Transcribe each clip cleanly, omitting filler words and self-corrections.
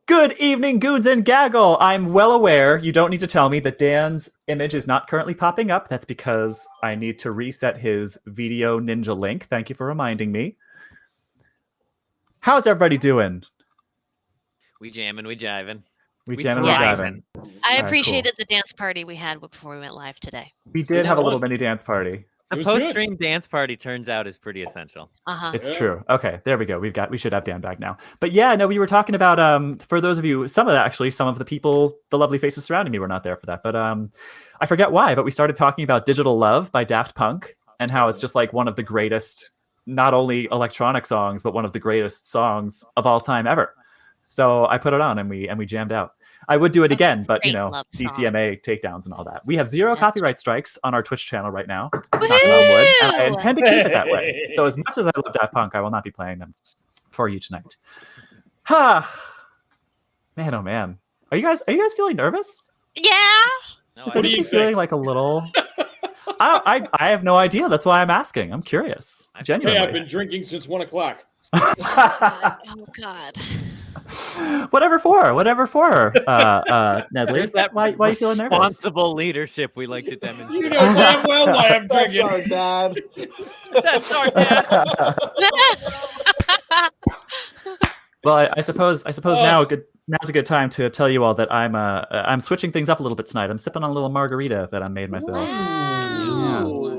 Good evening, Goons and Gaggle. I'm well aware you don't need to tell me that Dan's image is not currently popping up. That's because I need to reset his video ninja link. Thank you for reminding me. How's everybody doing? We jamming, we jiving. We jamming, we jiving. I appreciated the dance party we had before we went live today. We did have a little mini dance party. The post-stream dance party turns out is pretty essential. It's true. Okay, there we go. We should have Dan back now. But yeah, no, we were talking about for those of you, some of the people, the lovely faces surrounding me were not there for that. But I forget why, but we started talking about Digital Love by Daft Punk and how it's just like one of the greatest, not only electronic songs, but one of the greatest songs of all time ever. So I put it on and we jammed out. I would do it again, but you know, DCMA takedowns and all that. We have zero copyright strikes on our Twitch channel right now. Knocking on wood, and I intend to keep it that way. So as much as I love Daft Punk, I will not be playing them for you tonight. Man, oh man, are you guys feeling nervous? Yeah. No, what are you feeling like a little? I have no idea. That's why I'm asking. I'm curious. Genuinely. Hey, I've been drinking since 1 o'clock. Oh God. Whatever for, Nedley. Why are you feeling nervous? Responsible leadership we like to demonstrate. You know damn well why I'm drinking. That's our dad. That's our dad. Well, I suppose now's a good time to tell you all that I'm switching things up a little bit tonight. I'm sipping on a little margarita that I made myself. Wow.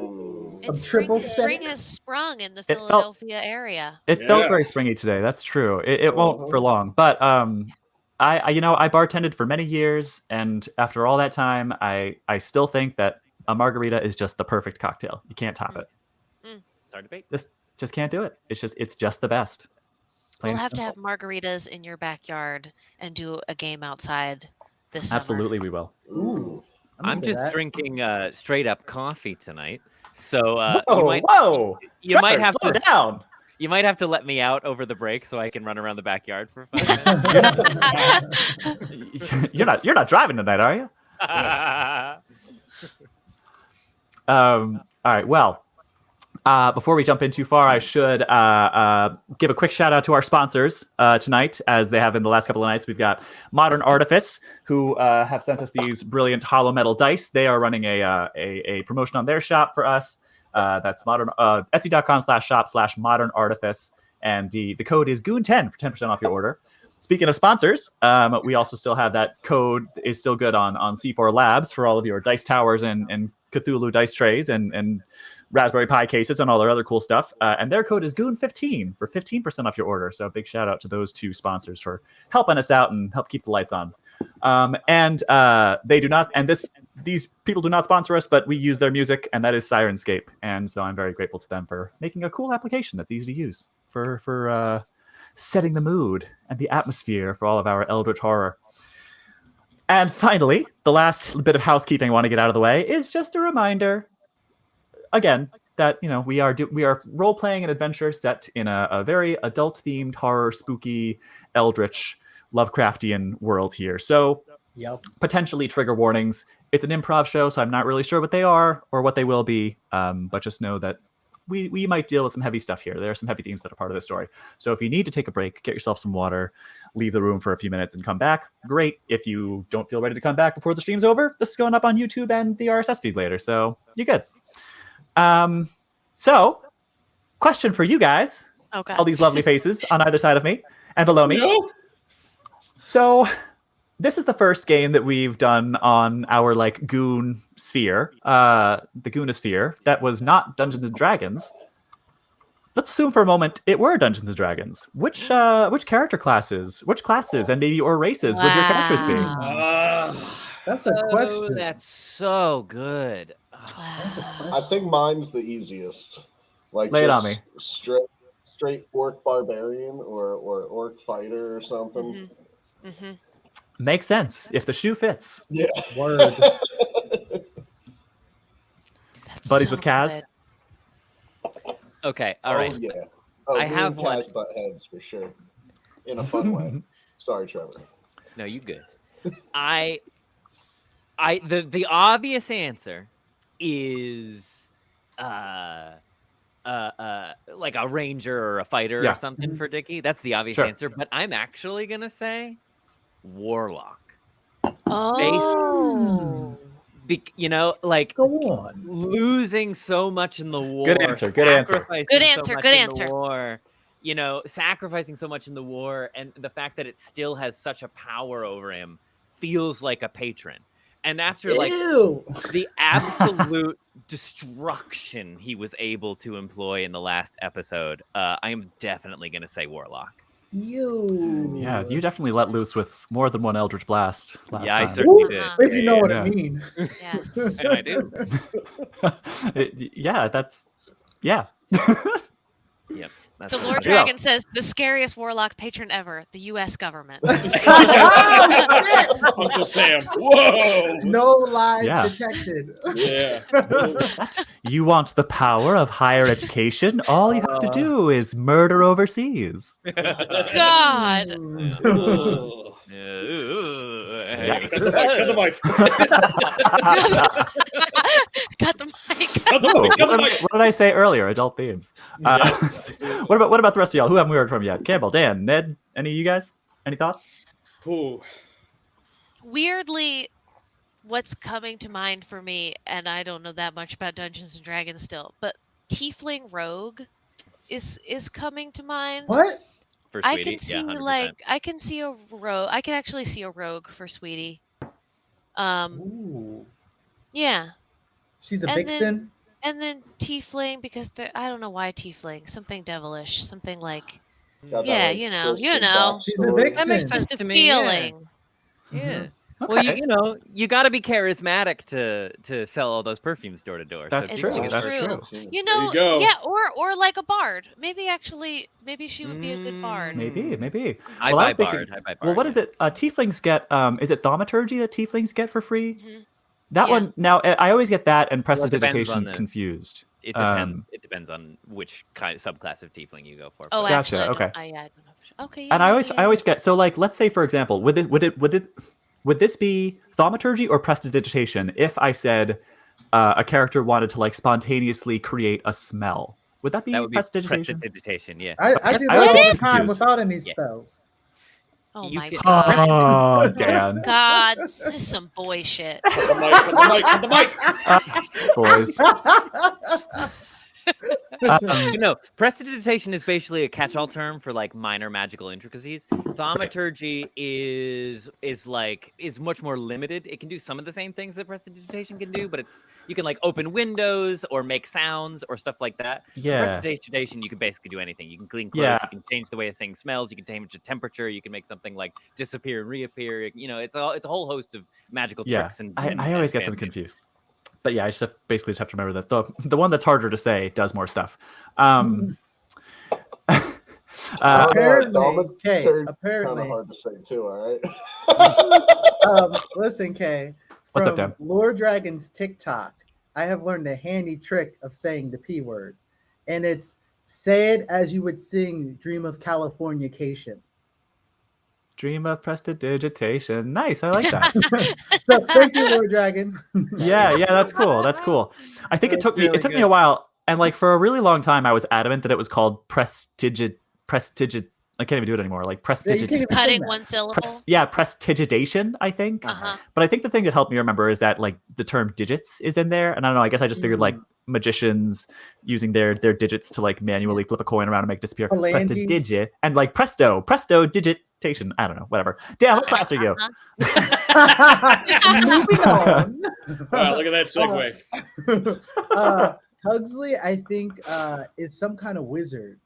Spring has sprung in the Philadelphia area. It felt very springy today. That's true. It won't for long. But I bartended for many years, and after all that time, I still think that a margarita is just the perfect cocktail. You can't top it. Hard debate. Just can't do it. It's just the best. We'll have to have margaritas in your backyard and do a game outside this summer. Absolutely, we will. Ooh, I'm just drinking straight up coffee tonight. So you might have to down. You might have to let me out over the break so I can run around the backyard for 5 minutes. You're not driving tonight, are you? All right. Well, before we jump in too far, I should give a quick shout out to our sponsors tonight, as they have in the last couple of nights. We've got Modern Artifice, who have sent us these brilliant hollow metal dice. They are running a promotion on their shop for us. That's Etsy.com/shop/Modern Artifice, and the code is Goon10 for 10% off your order. Speaking of sponsors, we also still have that code is still good on C4 Labs for all of your dice towers and Cthulhu dice trays and Raspberry Pi cases and all their other cool stuff. And their code is Goon15 for 15% off your order. So big shout out to those two sponsors for helping us out and help keep the lights on. They do not, and these people do not sponsor us, but we use their music, and that is Syrinscape. And so I'm very grateful to them for making a cool application that's easy to use for setting the mood and the atmosphere for all of our Eldritch horror. And finally, the last bit of housekeeping I want to get out of the way is just a reminder, again, that we are role playing an adventure set in a very adult themed horror, spooky, eldritch, Lovecraftian world here. So potentially trigger warnings. It's an improv show, so I'm not really sure what they are or what they will be. But just know that we might deal with some heavy stuff here. There are some heavy themes that are part of the story. So if you need to take a break, get yourself some water, leave the room for a few minutes and come back, great. If you don't feel ready to come back before the stream's over, this is going up on YouTube and the RSS feed later. So you're good. So question for you guys, all these lovely faces on either side of me and below me. No? So this is the first game that we've done on our Goon sphere, the Goonosphere, that was not Dungeons and Dragons. Let's assume for a moment it were Dungeons and Dragons. Which character classes, and maybe or races would your characters be? That's a question. That's so good. I think mine's the easiest. Lay it on me. Straight orc barbarian or orc fighter or something. Mm-hmm. Makes sense if the shoe fits. Yeah. Word. Buddies with Kaz. Okay. All right. Yeah. I have one. Kaz butt heads for sure. In a fun way. Sorry, Trevor. No, you good. The obvious answer is like a ranger or a fighter or something for Dicky. That's the obvious answer. But I'm actually gonna say warlock. Oh. Like Go on. losing so much in the war. Good answer, good answer. sacrificing Good so answer, much good in answer. The war, sacrificing so much in the war, and the fact that it still has such a power over him feels like a patron. And after Ew. the absolute destruction he was able to employ in the last episode, I am definitely going to say warlock. Ew. Yeah, you definitely let loose with more than one Eldritch Blast last Yeah, I time. certainly Ooh, did. if you know what Yeah. I mean. Yes. And I do. Yeah, that's yeah. Yep. The That's Lord Who Dragon else? says the scariest warlock patron ever, the U.S. government. Uncle Sam. Whoa. No lies Yeah. detected. Yeah. What's that? You want the power of higher education? All you have to do is murder overseas. God. Ugh. Anyway. Cut the mic. Got the mic. Cut the Oh, mic. Cut the what mic. did I say earlier? Adult themes. Yes. What about the rest of y'all? Who haven't we heard from yet? Campbell, Dan, Ned, any of you guys? Any thoughts? Ooh. Weirdly, what's coming to mind for me, and I don't know that much about Dungeons and Dragons still, but Tiefling Rogue is coming to mind. What? For I Sweetie, can see 100%. I can see a rogue. I can actually see a rogue for Sweetie. Ooh. Yeah, She's a And then- vixen. and then Tiefling because I don't know why Tiefling. Something devilish. Something like Got that, Yeah, like, you know, twisted She's a backstory. vixen. That makes sense just a to me. Yeah. feeling. Yeah. Okay. Well, you got to be charismatic to sell all those perfumes door to door. That's so true. Tiefling is That's very true. cool. You There know, you go. yeah, or like a bard. Maybe she would be a good bard. Maybe. I Well, I buy was thinking- bard. I buy bard. Well, what is yeah. it? Tieflings get. Is it thaumaturgy that tieflings get for free? Mhm. That Yeah. one. Now, I always get that and Well, it depends on prestidigitation the- confused. It depends. Um, It depends on which kind of subclass of tiefling you go for. Oh, but- Gotcha, actually, I don't, okay. I don't know. Okay, And yeah, I always yeah. forget. So, like, let's say for example, would this be thaumaturgy or prestidigitation if I said a character wanted to like spontaneously create a smell? Would that be that would be prestidigitation? prestidigitation. Yeah. I do I that was all the confused. time without any Yeah. spells. Oh You my can- god. Oh, Dan, God, this is some boy shit. Cut the mic. Cut the mic. Cut the mic. boys. Prestidigitation is basically a catch-all term for like minor magical intricacies. Thaumaturgy is much more limited. It can do some of the same things that prestidigitation can do, but you can like open windows or make sounds or stuff like that. Yeah. Prestidigitation, you can basically do anything. You can clean clothes. Yeah. You can change the way a thing smells. You can change the temperature. You can make something like disappear and reappear. It's a whole host of magical Yeah, tricks. And I always get them confused. But yeah, I just basically have to remember that the one that's harder to say does more stuff. Apparently, Kay, Kind apparently, of hard to say too. All right. listen, Kay, What's up, from Dan? Lord Dragon's TikTok, I have learned a handy trick of saying the P word, and it's say it as you would sing "Dream of Californication." Dream of prestidigitation. Nice, I like that. So thank you, Lord Dragon. yeah, that's cool. That's cool. I think it That's took me really it took me good. a while, and like for a really long time, I was adamant that it was called prestigit. I can't even do it anymore. Like Yeah, you prestigit. can't even Cutting sing that. one syllable. Prestigidation, I think. Uh-huh. But I think the thing that helped me remember is that like the term digits is in there, and I don't know. I guess I just figured like magicians using their digits to like manually flip a coin around and make it disappear. Phalanges. Prestidigit and like presto digitation. I don't know. Whatever. Dan, what class are you? Moving on. Wow, look at that segue. Hugsley, I think, is some kind of wizard.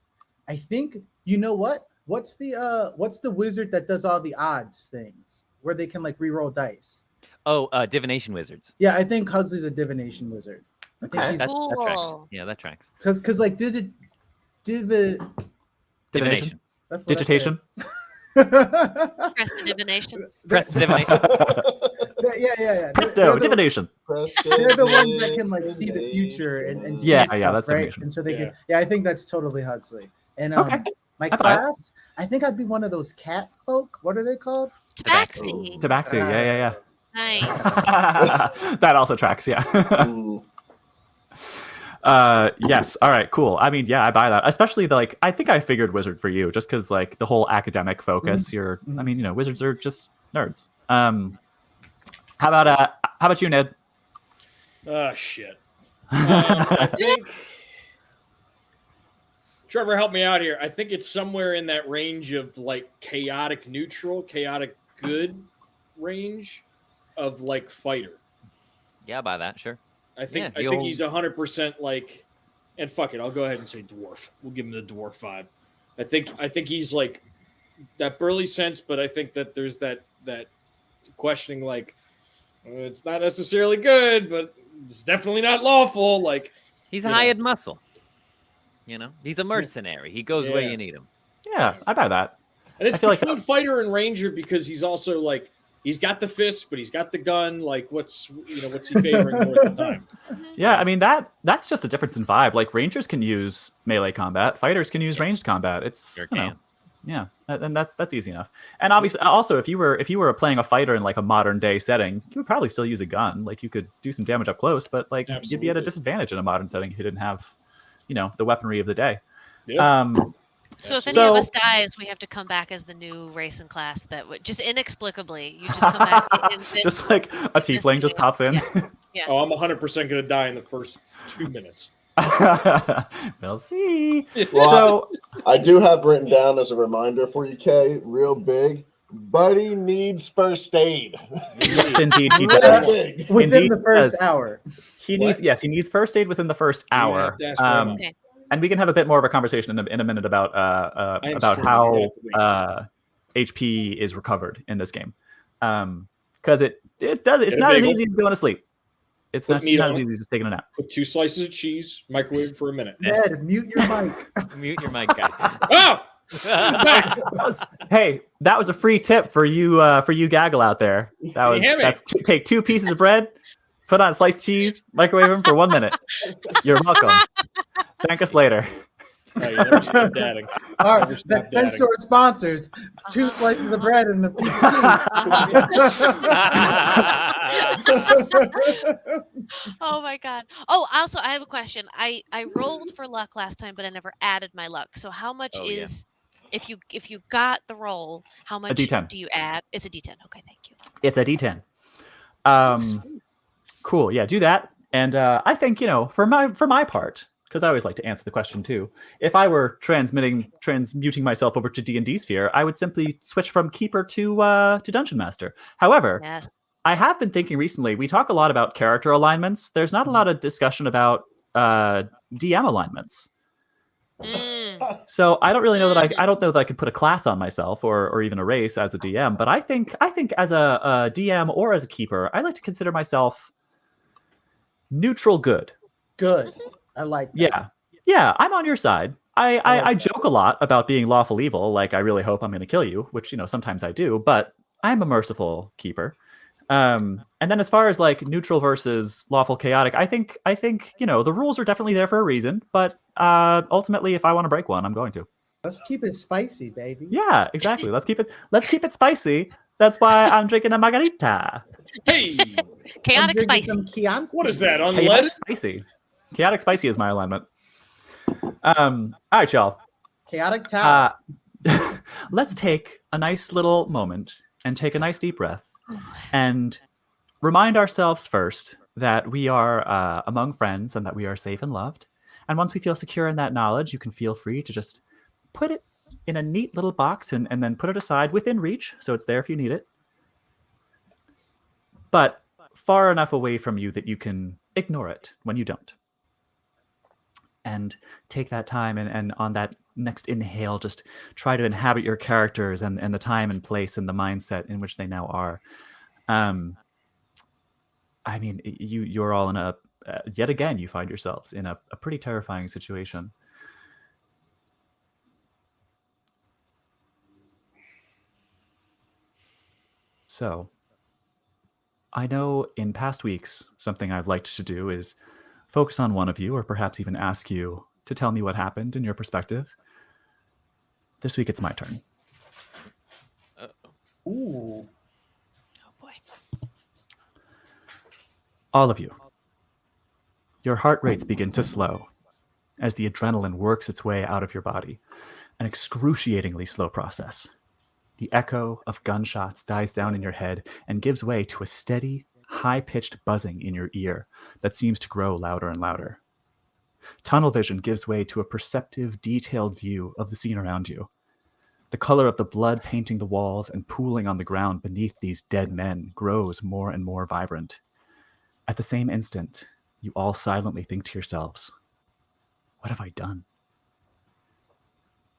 I think you know what? What's the wizard that does all the odds things where they can like reroll dice? Oh, divination wizards. Yeah, I think Hugsley's a divination wizard. I think Okay. he's That tracks. Cool. Yeah, that tracks. because like Divination. that's what I said. Digitation. Prestidivination. Prestidivination. Yeah. Presto. They're the- Divination. They're the ones that can like see the future and see Yeah, stuff, that's right. divination. And so they Yeah. can. Yeah, I think that's totally Hugsley. And Okay. my I buy it. class, I think I'd be one of those cat folk. What are they called? Tabaxi. Tabaxi. Yeah. Nice. That also tracks. Yeah. Ooh. Yes. All right. Cool. I mean, yeah, I buy that. Especially I think I figured wizard for you, just because like the whole academic focus. I mean, wizards are just nerds. How about you, Ned? Oh shit. I think Trevor, help me out here. I think it's somewhere in that range of like chaotic neutral, chaotic good range of like fighter. Yeah, by that, sure. I think Yeah, he's 100% like, and fuck it, I'll go ahead and say dwarf. We'll give him the dwarf vibe. I think he's like that burly sense, but I think that there's that questioning like it's not necessarily good, but it's definitely not lawful. Like He's a hired muscle. You know, he's a mercenary. He goes where you need him. Yeah, I buy that. And it's I feel between fighter and ranger because he's also like he's got the fist, but he's got the gun. Like what's he favoring more at the time? Yeah, I mean that's just a difference in vibe. Like rangers can use melee combat, fighters can use ranged combat. It's yeah, and that's easy enough. And obviously, also if you were playing a fighter in like a modern day setting, you would probably still use a gun. Like you could do some damage up close, but like you'd be at a disadvantage in a modern setting if you didn't have, the weaponry of the day. Yeah. So if any of us dies, we have to come back as the new race and class that would just inexplicably you just come back. Just like a tiefling just pops in. Yeah. Oh, I'm 100% going to die in the first 2 minutes. We'll see. Well, So I do have written down as a reminder for you, Kay, real big. Buddy needs first aid. yes, indeed, he Real does. big. Within Indeed, the first does. hour. He needs first aid within the first You hour. have to ask Grandma. Okay. And we can have a bit more of a conversation in a minute about how HP is recovered in this game, because it's not as easy as going to sleep. It's not as easy as just taking a nap. Put 2 slices of cheese, microwave for a minute. Ned, mute your mic. Mute your mic, guy. Oh! Hey, that was a free tip for you gaggle out there. Take 2 pieces of bread, put on sliced cheese, microwave them for 1 minute. You're welcome. Thank us later. Oh, you never stop dadding. All right, thanks to our sponsors. 2 slices of bread and a piece of cheese. Oh my god. Oh, also I have a question. I rolled for luck last time, but I never added my luck. So how much is if you got the roll, how much D10. do you add? It's a D10. Okay, thank you. It's a D10. Cool. Yeah, do that. And I think for my part, because I always like to answer the question too. If I were transmuting myself over to D&D sphere, I would simply switch from keeper to dungeon master. However, Yes. I have been thinking recently. We talk a lot about character alignments. There's not a lot of discussion about DM alignments. So I don't really know that I don't know that I could put a class on myself or even a race as a DM. But I think as a DM or as a keeper, I like to consider myself neutral good. Good. I like that. Yeah, I'm on your side. I joke a lot about being lawful evil, like I really hope I'm going to kill you, which sometimes I do, but I'm a merciful keeper. And then as far as like neutral versus lawful chaotic, I think the rules are definitely there for a reason, but ultimately if I want to break one, I'm going to. Let's keep it spicy, baby. Yeah, exactly. Let's keep it spicy. That's why I'm drinking a margarita. Hey! Chaotic spicy. What is that? Chaotic Unleaded? spicy. Chaotic spicy is my alignment. All right, y'all. Chaotic tower. Let's take a nice little moment and take a nice deep breath and remind ourselves first that we are among friends and that we are safe and loved. And once we feel secure in that knowledge, you can feel free to just put it in a neat little box and then put it aside within reach, so it's there if you need it. But far enough away from you that you can ignore it when you don't. And take that time and on that next inhale, just try to inhabit your characters and the time and place and the mindset in which they now are. I mean, you're all in yet again, you find yourselves in a pretty terrifying situation. So, I know in past weeks, something I've liked to do is focus on one of you, or perhaps even ask you to tell me what happened in your perspective. This week, it's my turn. Ooh. Oh boy. All of you. Your heart rates begin to slow as the adrenaline works its way out of your body, an excruciatingly slow process. The echo of gunshots dies down in your head and gives way to a steady, high-pitched buzzing in your ear that seems to grow louder and louder. Tunnel vision gives way to a perceptive, detailed view of the scene around you. The color of the blood painting the walls and pooling on the ground beneath these dead men grows more and more vibrant. At the same instant, you all silently think to yourselves, what have I done?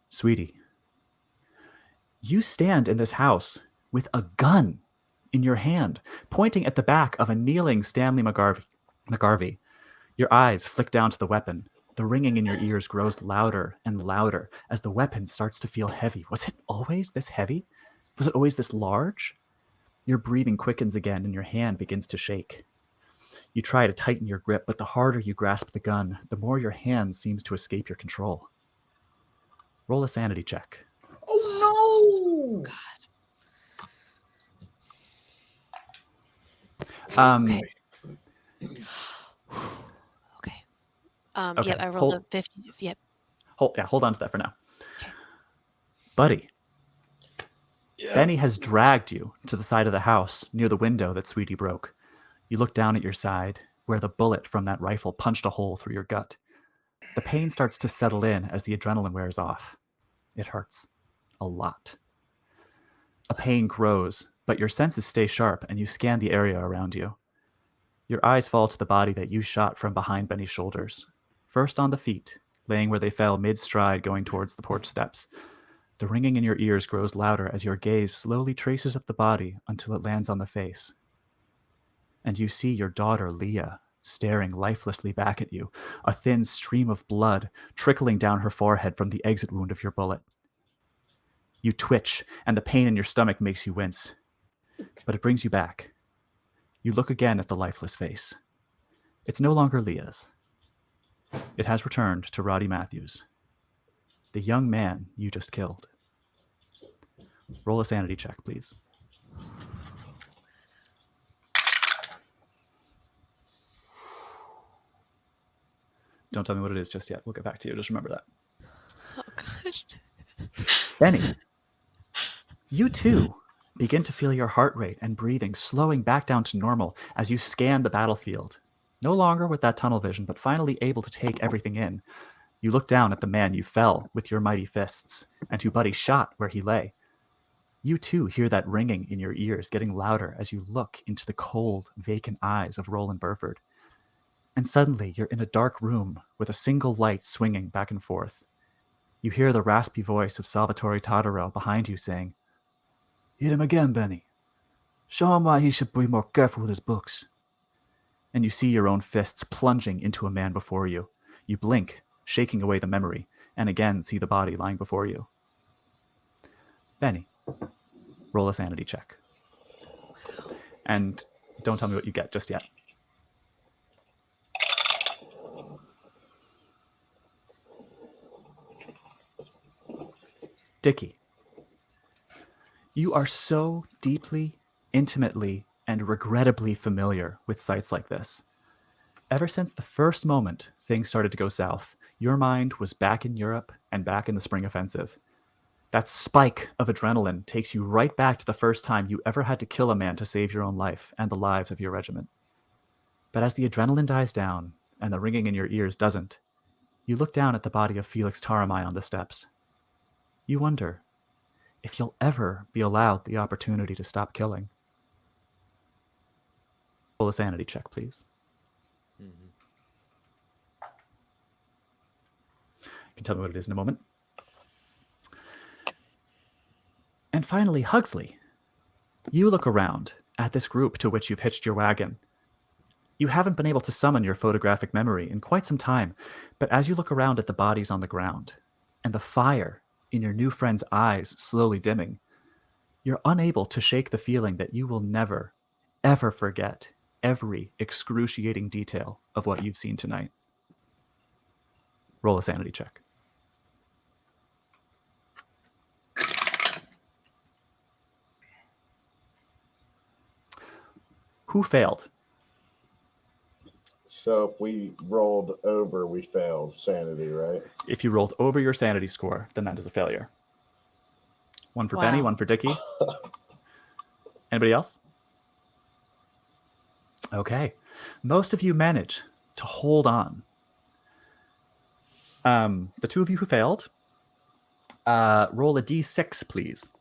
Sweetie, you stand in this house with a gun in your hand, pointing at the back of a kneeling Stanley McGarvey. Your eyes flick down to the weapon. The ringing in your ears grows louder and louder as the weapon starts to feel heavy. Was it always this heavy? Was it always this large? Your breathing quickens again and your hand begins to shake. You try to tighten your grip, but the harder you grasp the gun, the more your hand seems to escape your control. Roll a sanity check. Oh no! Okay. Okay. Okay, Yep, I rolled a 50. Yep. Hold on to that for now. Okay. Buddy, Yeah. Benny has dragged you to the side of the house near the window that Sweetie broke. You look down at your side, where the bullet from that rifle punched a hole through your gut. The pain starts to settle in as the adrenaline wears off. It hurts. A lot. A pain grows, but your senses stay sharp and you scan the area around you. Your eyes fall to the body that you shot from behind Benny's shoulders. First on the feet, laying where they fell mid-stride going towards the porch steps. The ringing in your ears grows louder as your gaze slowly traces up the body until it lands on the face. And you see your daughter, Leah, staring lifelessly back at you, a thin stream of blood trickling down her forehead from the exit wound of your bullet. You twitch, and the pain in your stomach makes you wince. But it brings you back. You look again at the lifeless face. It's no longer Leah's. It has returned to Roddy Matthews, the young man you just killed. Roll a sanity check, please. Don't tell me what it is just yet. We'll get back to you. Just remember that. Oh gosh. Benny, you too begin to feel your heart rate and breathing slowing back down to normal as you scan the battlefield. No longer with that tunnel vision, but finally able to take everything in. You look down at the man you fell with your mighty fists, and who Buddy shot where he lay. You too hear that ringing in your ears getting louder as you look into the cold, vacant eyes of Roland Burford. And suddenly you're in a dark room with a single light swinging back and forth. You hear the raspy voice of Salvatore Totaro behind you saying, "Hit him again, Benny. Show him why he should be more careful with his books." And you see your own fists plunging into a man before you. You blink, shaking away the memory, and again see the body lying before you. Benny, roll a sanity check. And don't tell me what you get just yet. Dicky, you are so deeply, intimately, and regrettably familiar with sites like this. Ever since the first moment things started to go south, your mind was back in Europe and back in the Spring Offensive. That spike of adrenaline takes you right back to the first time you ever had to kill a man to save your own life and the lives of your regiment. But as the adrenaline dies down and the ringing in your ears doesn't, you look down at the body of Felix Taramai on the steps. You wonder if you'll ever be allowed the opportunity to stop killing. Roll a sanity check, please. Mm-hmm. You can tell me what it is in a moment. And finally, Hugsley. You look around at this group to which you've hitched your wagon. You haven't been able to summon your photographic memory in quite some time, but as you look around at the bodies on the ground, and the fire in your new friend's eyes slowly dimming, you're unable to shake the feeling that you will never, ever forget every excruciating detail of what you've seen tonight. Roll a sanity check. Who failed? So if we rolled over, we failed sanity, right? If you rolled over your sanity score, then that is a failure. One for Benny, Wow. one for Dicky. Anybody else? Okay. Most of you manage to hold on. The two of you who failed, roll a d6, please.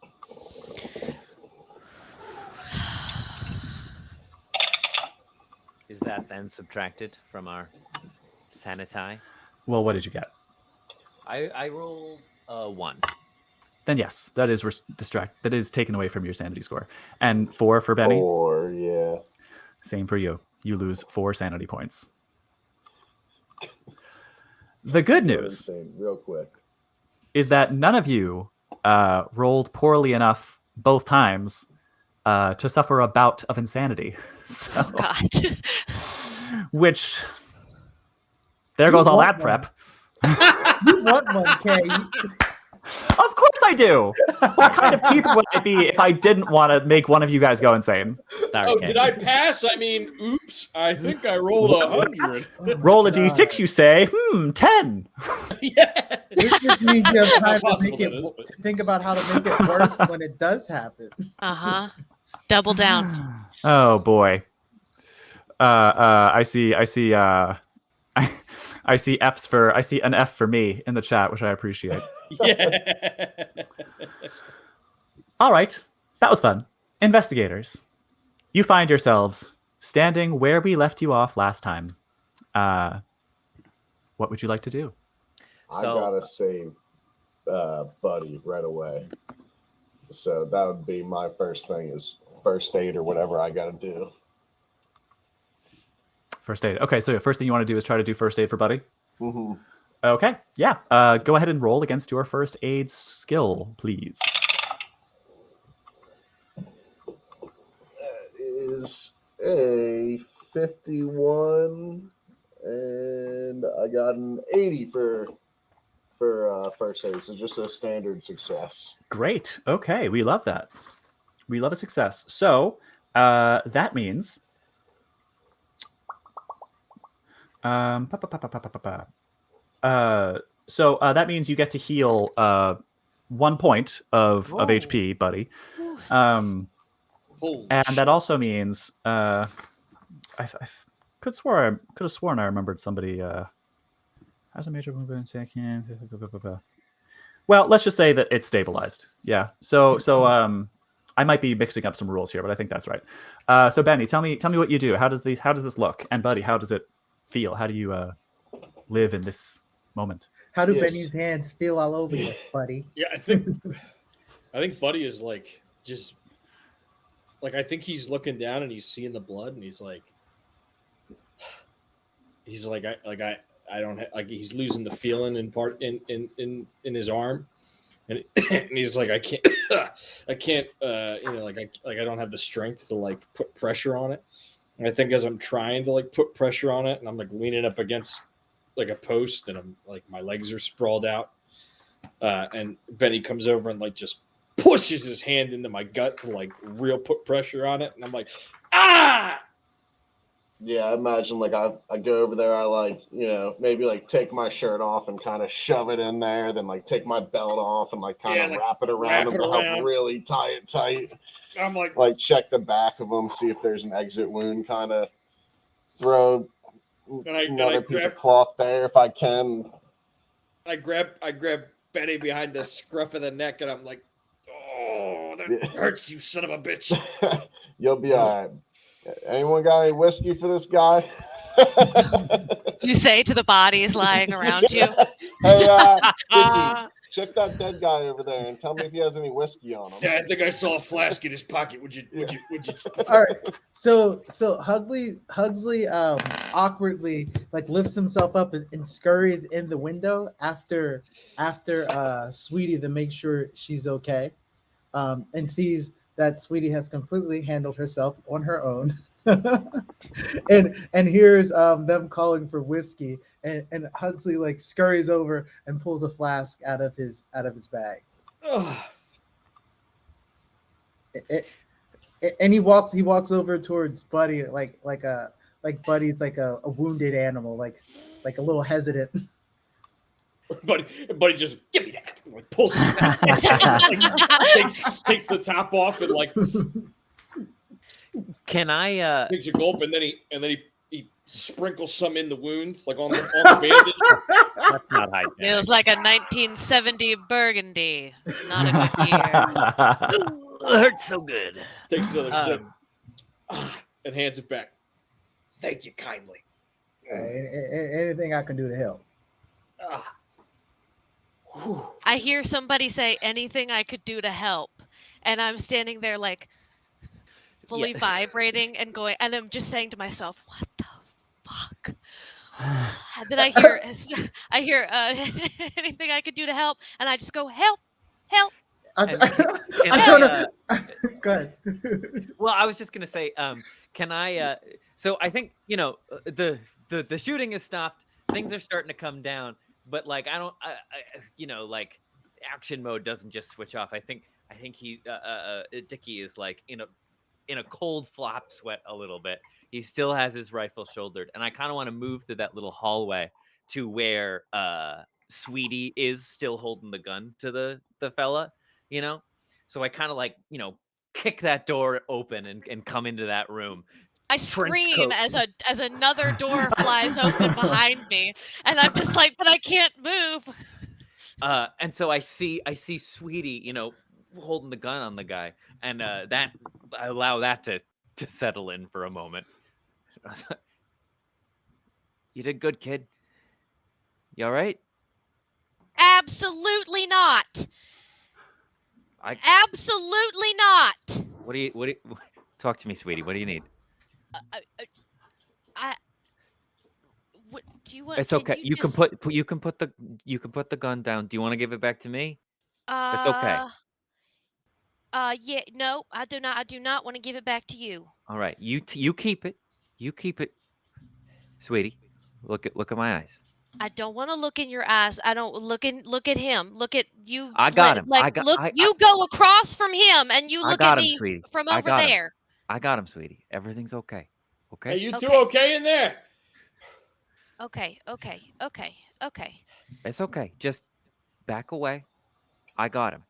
Is that then subtracted from our sanity? Well, what did you get? I rolled 1. Then yes, that is that is taken away from your sanity score. And 4 for Benny. 4, yeah. Same for you. You lose 4 sanity points. The good news Insane, real quick. is that none of you rolled poorly enough both times to suffer a bout of insanity. So, Oh, God. which there You goes all want that prep. You want one, Kay. Of course I do. What kind of keeper would I be if I didn't want to make one of you guys go insane? Sorry, Oh, Ken. did I pass? I mean, oops. I think I rolled What's 100. Roll a God. d6, you say? 10. Yeah. This just means you have time to possible make it. that is, but- To think about how to make it worse when it does happen. Uh-huh. Double down. Oh boy. I see I see an F for me in the chat, which I appreciate. Yeah. All right. That was fun. Investigators, you find yourselves standing where we left you off last time. What would you like to do? I So- gotta save Buddy right away. So that would be my first thing is first aid or whatever I gotta do. First aid. Okay, so the first thing you want to do is try to do first aid for Buddy. Mm-hmm. Okay, yeah. Go ahead and roll against your first aid skill, please. That is a 51, and I got an 80 for first aid. So just a standard success. Great. Okay, we love that. We love a success. So that means that means you get to heal 1 point of HP, Buddy. Whew. Holy And shit. that also means I could have sworn I remembered somebody has a major movement taken. Well, let's just say that it's stabilized. Yeah. So I might be mixing up some rules here, but I think that's right. So Benny, tell me what you do. How does this look? And Buddy, how does it feel? How do you live in this moment? How do Yes. Benny's hands feel all over you, buddy? Yeah, I think Buddy is like just like I think he's looking down and he's seeing the blood and he's like I don't like he's losing the feeling in part in his arm and he's like I can't I don't have the strength to like put pressure on it. And I think as I'm trying to like put pressure on it and I'm like leaning up against like a post and I'm like my legs are sprawled out and Benny comes over and like just pushes his hand into my gut to like real put pressure on it and I'm like Yeah, I imagine like I go over there, I like, maybe like take my shirt off and kind of shove it in there, then like take my belt off and like kind of like, wrap it wrap around it them, around. really tie it tight. I'm like Check the back of them, see if there's an exit wound, kind of throw another piece of cloth there if I can. I grab Benny behind the scruff of the neck and I'm like, oh, that hurts, you son of a bitch. You'll be all right. Anyone got any whiskey for this guy? You say to the bodies lying around you. Hey, Dicky, check that dead guy over there and tell me if he has any whiskey on him. Yeah, I think I saw a flask in his pocket. Would you? All right. So Hugsley awkwardly like lifts himself up and scurries in the window after Sweetie to make sure she's okay, and sees that Sweetie has completely handled herself on her own. and hears them calling for whiskey, and Hugsley like scurries over and pulls a flask out of his bag. And he walks over towards Buddy like a like Buddy's like a wounded animal, like a little hesitant. But he just give me that. Like pulls it, takes the top off and like Can I? takes a gulp and then he sprinkles some in the wound, like on the bandage. That's not hygienic. Feels like a 1970 Burgundy. Not a good year. It hurts so good. Takes another sip and hands it back. Thank you kindly. Anything I can do to help. I hear somebody say anything I could do to help, and I'm standing there like fully vibrating and going, and I'm just saying to myself, "What the fuck?" And then I hear anything I could do to help, and I just go, "Help, help." Go ahead. Well, I was just gonna say, can I? So I think the shooting is stopped. Things are starting to come down, but like I like action mode doesn't just switch off. I think he Dicky is like in a cold flop sweat a little bit. He still has his rifle shouldered, and I kind of want to move through that little hallway to where Sweetie is still holding the gun to the fella, So I kind of like kick that door open and come into that room. I scream as another door flies open behind me, and I'm just like, but I can't move. And so I see Sweetie, holding the gun on the guy, and that I allow that to settle in for a moment. You did good, kid. You all right? Absolutely not. Absolutely not. What do you talk to me, Sweetie? What do you need? What do you want? It's okay. You can put the gun down. Do you want to give it back to me? It's okay. Yeah, no, I do not. I do not want to give it back to you. All right. You keep it. You keep it. Sweetie, look at my eyes. I don't want to look in your eyes. I don't look at him. Look at you. I got him. You go across from him and you look at me sweetie. from over there. I got him, Sweetie. Everything's okay. Okay. Hey, you two okay in there? Okay. It's okay. Just back away. I got him.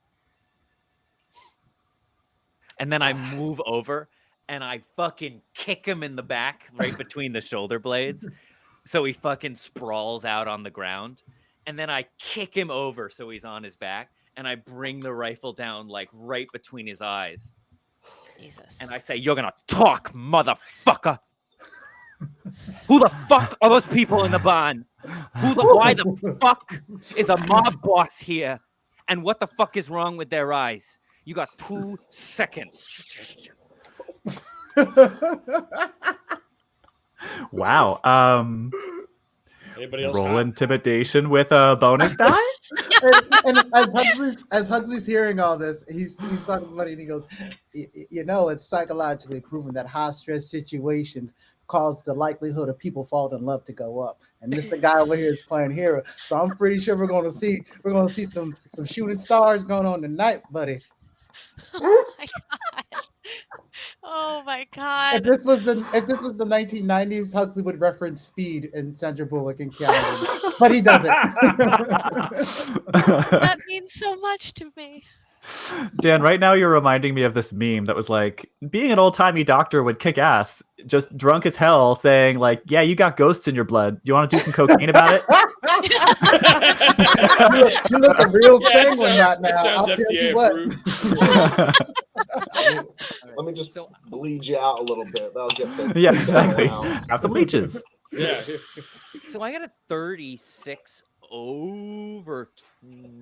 And then I move over and I fucking kick him in the back right between the shoulder blades. So he fucking sprawls out on the ground. And then I kick him over so he's on his back. And I bring the rifle down like right between his eyes. Jesus. And I say, "You're going to talk, motherfucker. Who the fuck are those people in the barn? Why the fuck is a mob boss here? And what the fuck is wrong with their eyes? You got 2 seconds." Wow. Anybody else? Roll intimidation with a bonus die. and as Hugsley's hearing all this, he's talking about it, and he goes, it's psychologically proven that high stress situations cause the likelihood of people falling in love to go up. And this guy over here is playing hero, so I'm pretty sure we're gonna see some shooting stars going on tonight, buddy. Oh my god. Oh my god. If this was the 1990s, Huxley would reference Speed and Sandra Bullock and Keanu, but he doesn't. That means so much to me. Dan, right now you're reminding me of this meme that was like, being an old-timey doctor would kick ass, just drunk as hell, saying like, "Yeah, you got ghosts in your blood. You want to do some cocaine about it?" You look a real sanguine right now. Sounds I'll tell FDA you what. approved. Let me just bleed you out a little bit. That'll get the Yeah, exactly. Have some leeches. Yeah. So I got a 36 over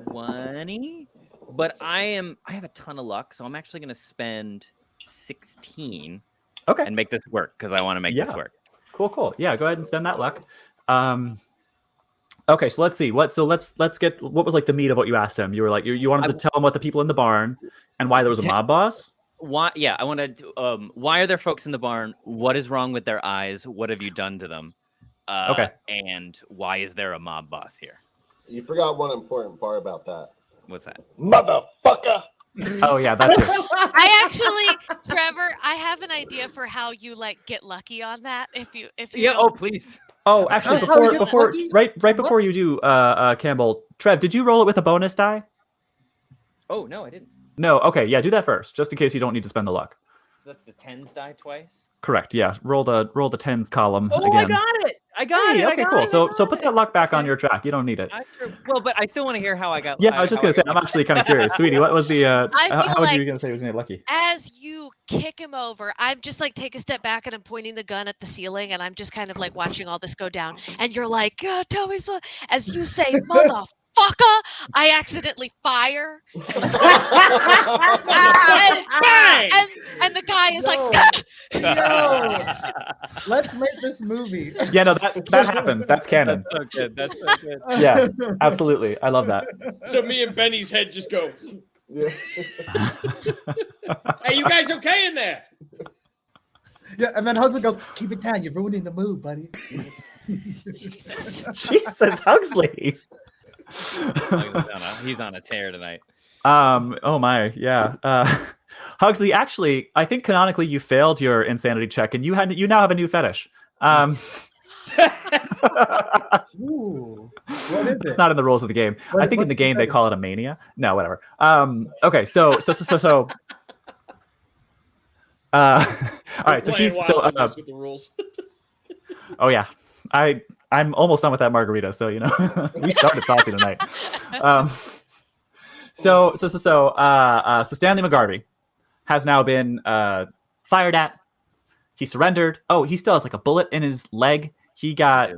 20, but I have a ton of luck, so I'm actually going to spend 16 Okay. and make this work because I want to make this work. Cool. Yeah, go ahead and spend that luck. Okay, so let's see. Let's get what was like the meat of what you asked him. You were like you wanted to tell him what the people in the barn and why there was a mob boss. Why? Yeah, I wanted. Why are there folks in the barn? What is wrong with their eyes? What have you done to them? Okay. And why is there a mob boss here? You forgot one important part about that. What's that? Motherfucker! Oh yeah, that too. I actually, Trevor, I have an idea for how you like get lucky on that. If you Yeah. don't- Oh, please. Oh, actually, How he gets before lucky? right What? before you do, Campbell, Trev, did you roll it with a bonus die? Oh no, I didn't. No. Okay, yeah, do that first, just in case you don't need to spend the luck. So that's the tens die twice. Correct. Yeah. Roll the tens column Oh, again. I got it. I got Hey, it. I okay, got cool. it, I So got put it. that luck back on Okay. your track. You don't need it. Well, but I still want to hear how I got. Yeah, I was just gonna say. I'm got actually kind of curious, sweetie. What was the? I How feel would you like- gonna say was gonna get lucky? as you kick him over, I'm just like take a step back and I'm pointing the gun at the ceiling and I'm just kind of like watching all this go down. And you're like, oh, tell me so. As you say, motherfucker, I accidentally fire. And the guy is like, Yo, let's make this movie. Yeah, no, that happens. That's canon. So good. That's so good. Yeah, absolutely. I love that. So me and Benny's head just go, Yeah. hey, you guys okay in there? Yeah, and then Hugsley goes, "Keep it down. You're ruining the mood, buddy." Jesus. Jesus, Hugsley. He's on a tear tonight. Oh my, yeah. Hugsley, actually, I think canonically you failed your insanity check, and you now have a new fetish. Ooh, what is It's it? not in the rules of the game. I think in what's the the game they fetish? call it a mania. No, whatever. Okay, so. All right, so Playing he's Wild so. and West with the rules. Oh yeah, I'm almost done with that margarita, so you know we started saucy tonight. So Stanley McGarvey has now been fired at. He surrendered. Oh, he still has like a bullet in his leg. He got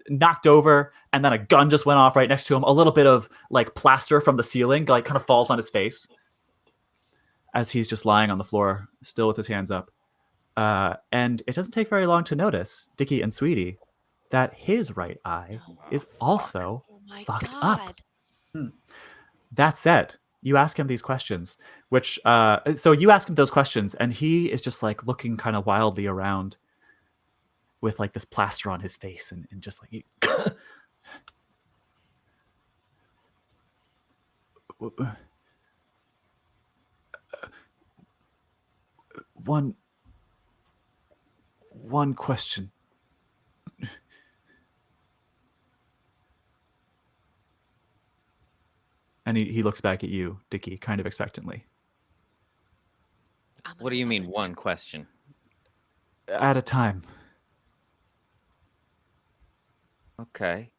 knocked over, and then a gun just went off right next to him. A little bit of like plaster from the ceiling, like kind of falls on his face as he's just lying on the floor, still with his hands up. And it doesn't take very long to notice, Dicky and Sweetie, that his right eye is also Oh my fucked God. up. That said, you ask him these questions, which so you ask him those questions, and he is just like looking kind of wildly around with like this plaster on his face, and just like one question. And he looks back at you, Dicky, kind of expectantly. I'm What do you mean, one question? At a time. Okay.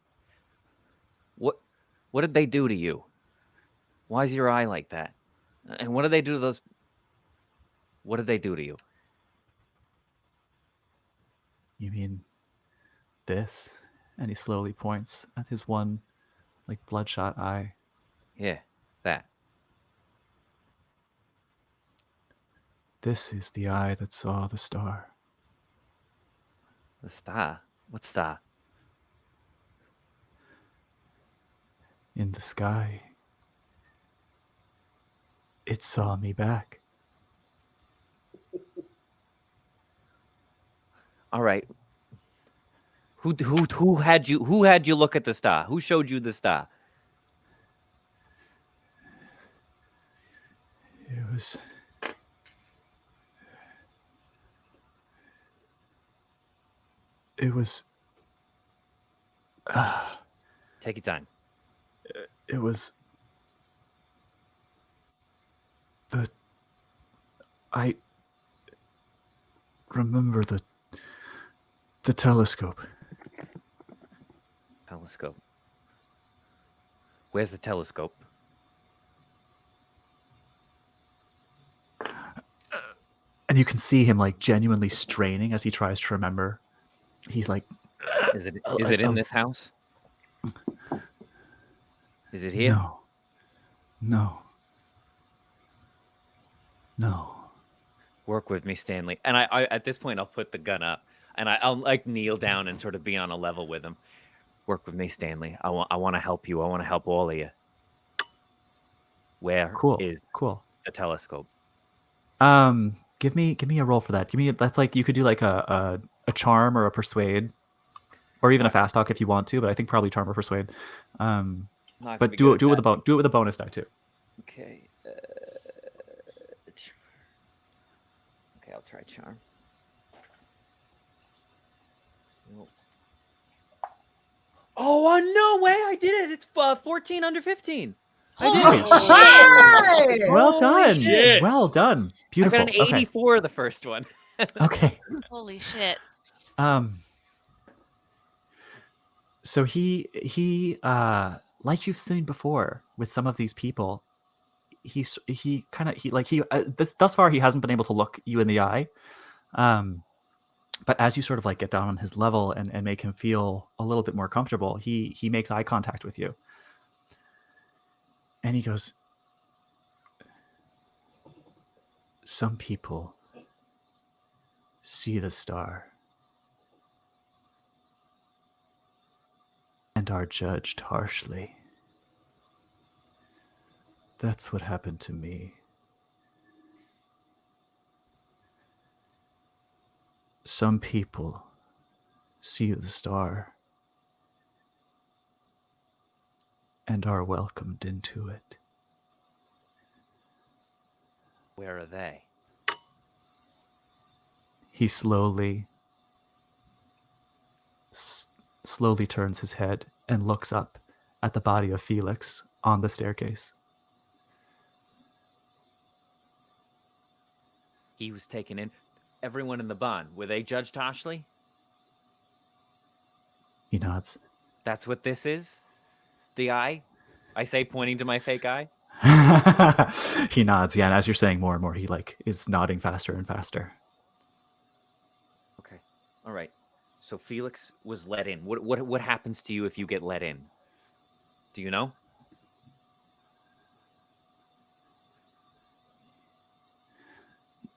What did they do to you? Why is your eye like that? And what did they do to those? What did they do to you? You mean this? And he slowly points at his one, like, bloodshot eye. Yeah, that. This is the eye that saw the star. The star. What star? In the sky. It saw me back. All right. Who had you look at the star? Who showed you the star? It was Take your time. it was I remember the telescope. Telescope. Where's the telescope? And you can see him like genuinely straining as he tries to remember. He's like, Is it like, in this house? Is it here? No. Work with me, Stanley. And I at this point I'll put the gun up and I'll like kneel down and sort of be on a level with him. Work with me, Stanley. I want to help you. I want to help all of you. Where is Cool. the telescope? Give me a roll for that. That's like you could do like a charm or a persuade, or even a fast talk if you want to. But I think probably charm or persuade. Not gonna But be do good it at with that. do it with a bonus die too. Okay. try charm. Nope. Oh, no way! I did it. It's 14 under 15. I did Holy it. shit! Well Holy done. shit. Well done. Beautiful. I got an 84 the first one. Okay. Holy shit! So he like you've seen before with some of these people, thus far he hasn't been able to look you in the eye. But as you sort of like get down on his level and make him feel a little bit more comfortable, he makes eye contact with you. And he goes, "Some people see the star and are judged harshly. That's what happened to me. Some people see the star and are welcomed into it." Where are they? He slowly turns his head and looks up at the body of Felix on the staircase. He was taken in. Everyone in the barn, were they judged harshly? He nods. That's what this is? The eye? I say, pointing to my fake eye. He nods, yeah, and as you're saying more and more, he like is nodding faster and faster. Okay. All right. So Felix was let in. What happens to you if you get let in? Do you know?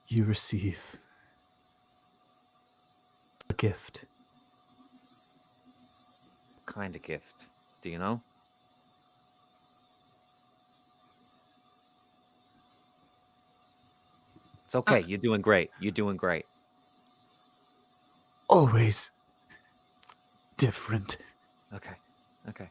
You receive a gift. What kind of gift? Do you know? It's okay. You're doing great. You're doing great. Always different. Okay. Okay.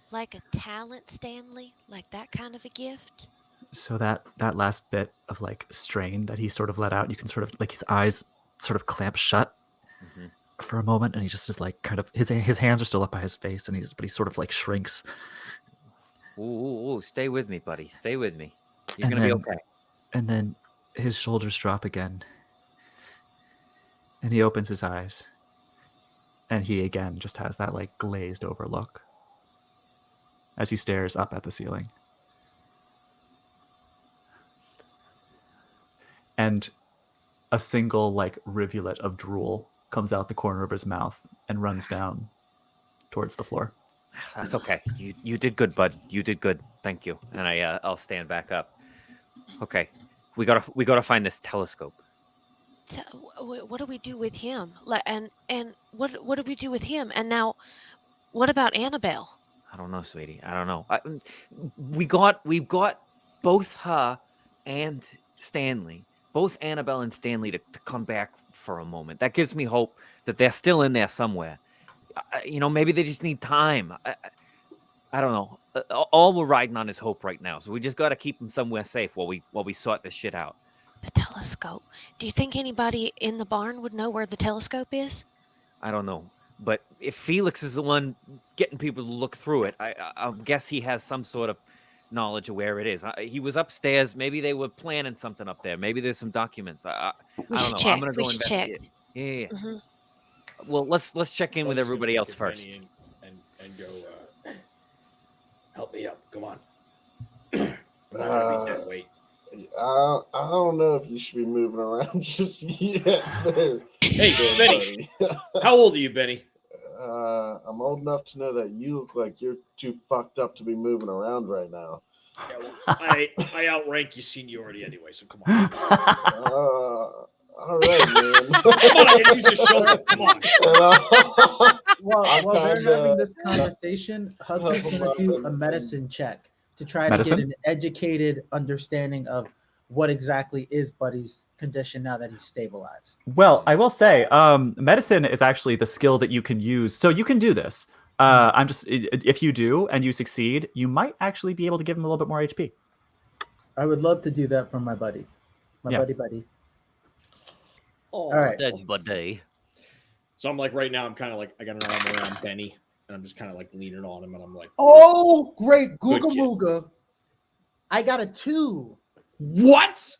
Like a talent, Stanley? Like that kind of a gift? So that last bit of like strain that he sort of let out, you can sort of like his eyes sort of clamp shut for a moment, and he just is like kind of his hands are still up by his face, and he sort of like shrinks. Ooh, stay with me, buddy. Stay with me. You're And gonna be then- okay. And then his shoulders drop again, and he opens his eyes, and he again just has that like glazed over look as he stares up at the ceiling. And a single like rivulet of drool comes out the corner of his mouth and runs down towards the floor. That's okay. You did good, bud. You did good. Thank you. And I'll stand back up. Okay. We gotta find this telescope. What do we do with him? And what do we do with him? And now, what about Annabelle? I don't know, sweetie. I don't know. We've got both her and Stanley, both Annabelle and Stanley to come back for a moment. That gives me hope that they're still in there somewhere. Maybe they just need time. I don't know. All we're riding on is hope right now. So we just got to keep them somewhere safe while we sort this shit out. The telescope. Do you think anybody in the barn would know where the telescope is? I don't know. But if Felix is the one getting people to look through it, I guess he has some sort of knowledge of where it is. He was upstairs. Maybe they were planning something up there. Maybe there's some documents. I don't know. Check. I'm gonna go investigate. Yeah. Mm-hmm. Well, let's check in with everybody else first. And go. Help me up. Come on. I'm not gonna be dead weight. I don't know if you should be moving around just yet. Hey, Benny. How old are you, Benny? I'm old enough to know that you look like you're too fucked up to be moving around right now. Yeah, well, I outrank you seniority anyway, so come on. All right, man. Come on, I can use your shoulder. Come on. While they're having this conversation, Hugsley's going to do a medicine check to try to get an educated understanding of what exactly is Buddy's condition now that he's stabilized. Well, I will say, medicine is actually the skill that you can use. So you can do this. If you do and you succeed, you might actually be able to give him a little bit more HP. I would love to do that for my buddy. My buddy. All right. That's buddy. So I'm like, right now, I'm kind of like, I got an arm around Benny, and I'm just kind of like leaning on him, and I'm like, Oh, great. Good Googa kid. Mooga. I got a 2. what?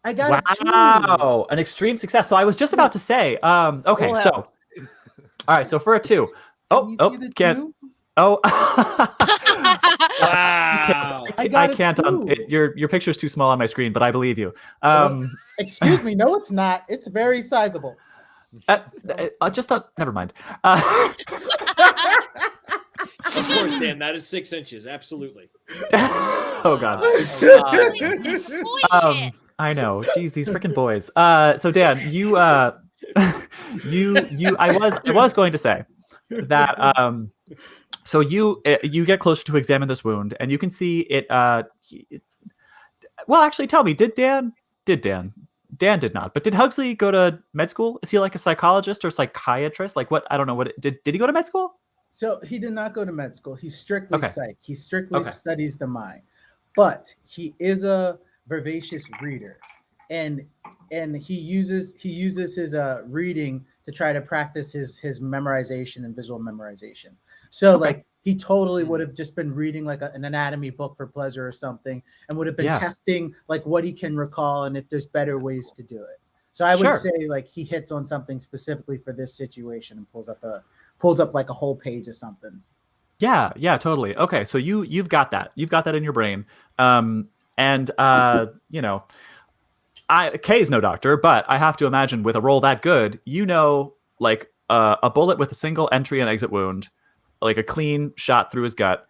I got a 2. Wow, an extreme success. So I was just about to say, okay, Full so, health. all right, so for a 2. Can you see the Can't. 2? Oh, Wow. I I got a can't. 2. Your picture's too small on my screen, but I believe you. Excuse me. No, it's not. It's very sizable. Never mind. Of course, Dan, that is 6 inches. Absolutely. Oh God. Holy shit. I know. Geez, these freaking boys. So Dan, you I was going to say that so you get closer to examine this wound and you can see it well, actually tell me, Dan did not, but did Hugsley go to med school? Is he like a psychologist or psychiatrist? Like what? I don't know what did he go to med school? So he did not go to med school. He's strictly Okay. psych. He strictly Okay. studies the mind, but he is a vivacious reader, and he uses his reading to try to practice his memorization and visual memorization. So Okay. like he totally would have just been reading like an anatomy book for pleasure or something, and would have been Yeah. testing like what he can recall and if there's better ways to do it. So I would Sure. say like he hits on something specifically for this situation and pulls up like a whole page or something. Yeah, totally. Okay, so you've got that. You've got that in your brain. You know, Kay's no doctor, but I have to imagine with a roll that good, you know, like a bullet with a single entry and exit wound, like a clean shot through his gut.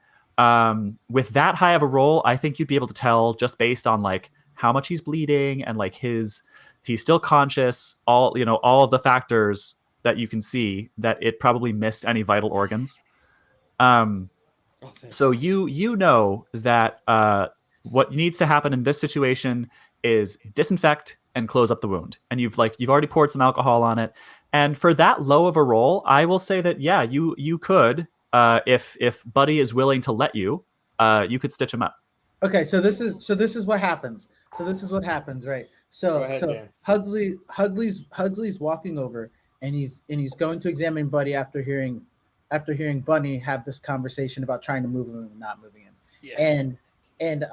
With that high of a roll, I think you'd be able to tell just based on like how much he's bleeding and like he's still conscious, all of the factors that you can see that it probably missed any vital organs. So you know that what needs to happen in this situation is disinfect and close up the wound. And you've already poured some alcohol on it. And for that low of a roll, I will say that yeah, you could if Buddy is willing to let you, you could stitch him up. Okay, so this is what happens. So this is what happens, right? Go ahead, So Dan. Hugsley's walking over and he's going to examine Buddy after hearing Bunny have this conversation about trying to move him and not moving him. Yeah. And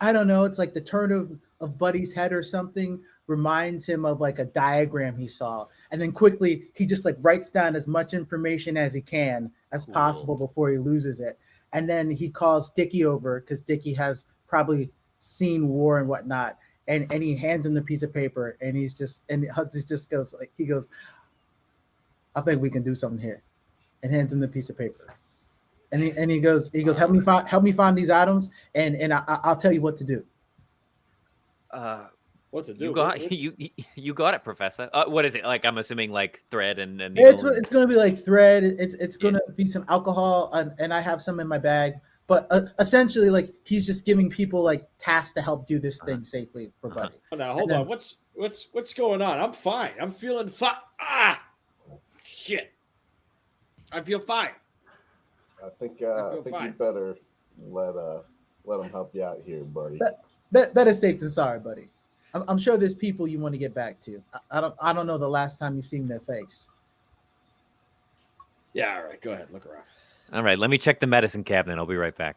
I don't know, it's like the turn of Buddy's head or something reminds him of like a diagram he saw. And then quickly he just like writes down as much information as he can as possible before he loses it. And then he calls Dicky over because Dicky has probably seen war and whatnot. And he hands him the piece of paper and Hugsley just goes like, he goes, I think we can do something here, and hands him the piece of paper. And he goes, help me find these items and I'll tell you what to do. What to do? You got you got it, Professor. What is it like? I'm assuming like thread and It's needle and- gonna be like thread. It's gonna be some alcohol and I have some in my bag. But essentially, like he's just giving people like tasks to help do this thing safely for Buddy. Oh, now hold on. What's going on? I'm fine. I'm feeling fine. Shit. I feel fine. I think feel you fine. better let him help you out here, buddy. Better safe than sorry, Buddy. I'm sure there's people you want to get back to. I don't know the last time you've seen their face. Yeah. All right. Go ahead. Look around. All right, let me check the medicine cabinet. I'll be right back.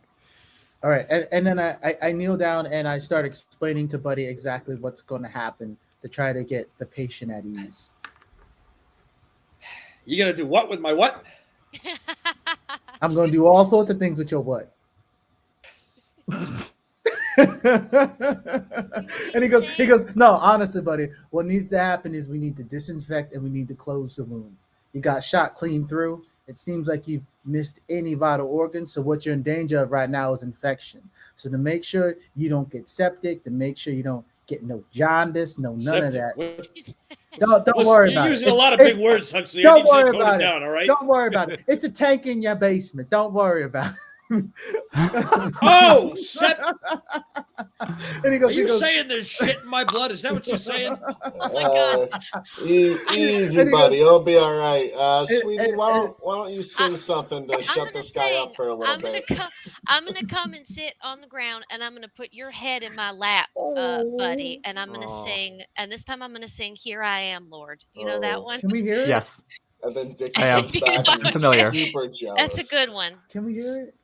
All right, and then I kneel down and I start explaining to Buddy exactly what's going to happen to try to get the patient at ease. You gonna do what with my what? I'm going to do all sorts of things with your what. And he goes, no, honestly, Buddy, what needs to happen is we need to disinfect and we need to close the wound. You got shot clean through. It seems like you've missed any vital organs. So what you're in danger of right now is infection. So to make sure you don't get septic, to make sure you don't get no jaundice, none of that. Don't worry about it. You're using a lot of big words, Huxley. Don't I need you worry to tone about it it. down, all right? Don't worry about it. It's a tank in your basement. Don't worry about it. Oh, shit. And he Are goes, you saying there's shit in my blood? Is that what you're saying? Oh my God. Easy, And he buddy. You'll be all right. and- Sweetie, why don't you sing something to I'm shut gonna this guy sing. up for a little bit? I'm gonna come and sit on the ground, and I'm gonna put your head in my lap, buddy, and I'm gonna sing. And this time, I'm gonna sing "Here I Am, Lord." You know that one? Can we hear it? Yes. And then Dicky I am comes back and he's familiar. super jealous. That's a good one. Can we hear it?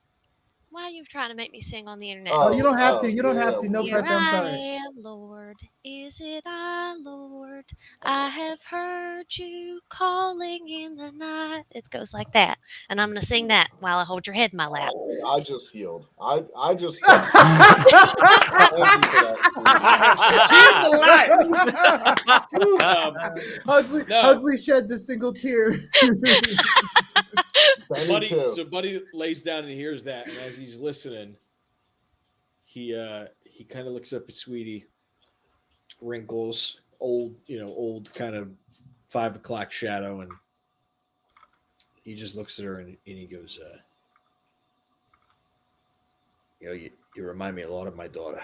Why are you trying to make me sing on the internet? Oh, you don't have oh, to. You don't yeah. have to. No Here pressure. I'm I sorry. am, Lord. Is it I, Lord? I have heard you calling in the night. It goes like that. And I'm going to sing that while I hold your head in my lap. Oh, I just healed. I just. Thank you for that, I have seen the light. Hugsley sheds a single tear. Buddy lays down and hears that, and as he's listening, he kind of looks up at Sweetie, wrinkles, old kind of 5 o'clock shadow, and he just looks at her and he goes, you remind me a lot of my daughter.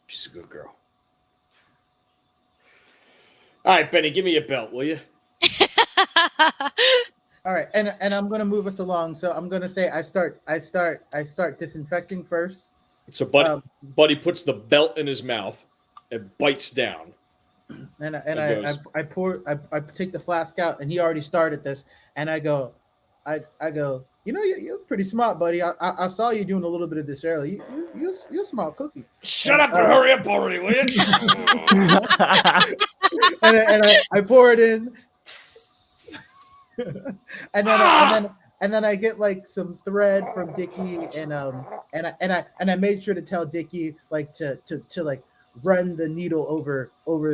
She's a good girl. All right, Benny, give me your belt, will you? All right, and I'm gonna move us along. So I'm gonna say I start disinfecting first. So Buddy puts the belt in his mouth and bites down. And I take the flask out, and he already started this. And I go, you're pretty smart, buddy. I saw you doing a little bit of this earlier. You're a smart cookie. Shut up and hurry up already, will you? and I pour it in. and then I get like some thread from Dicky, and I made sure to tell Dicky like to like run the needle over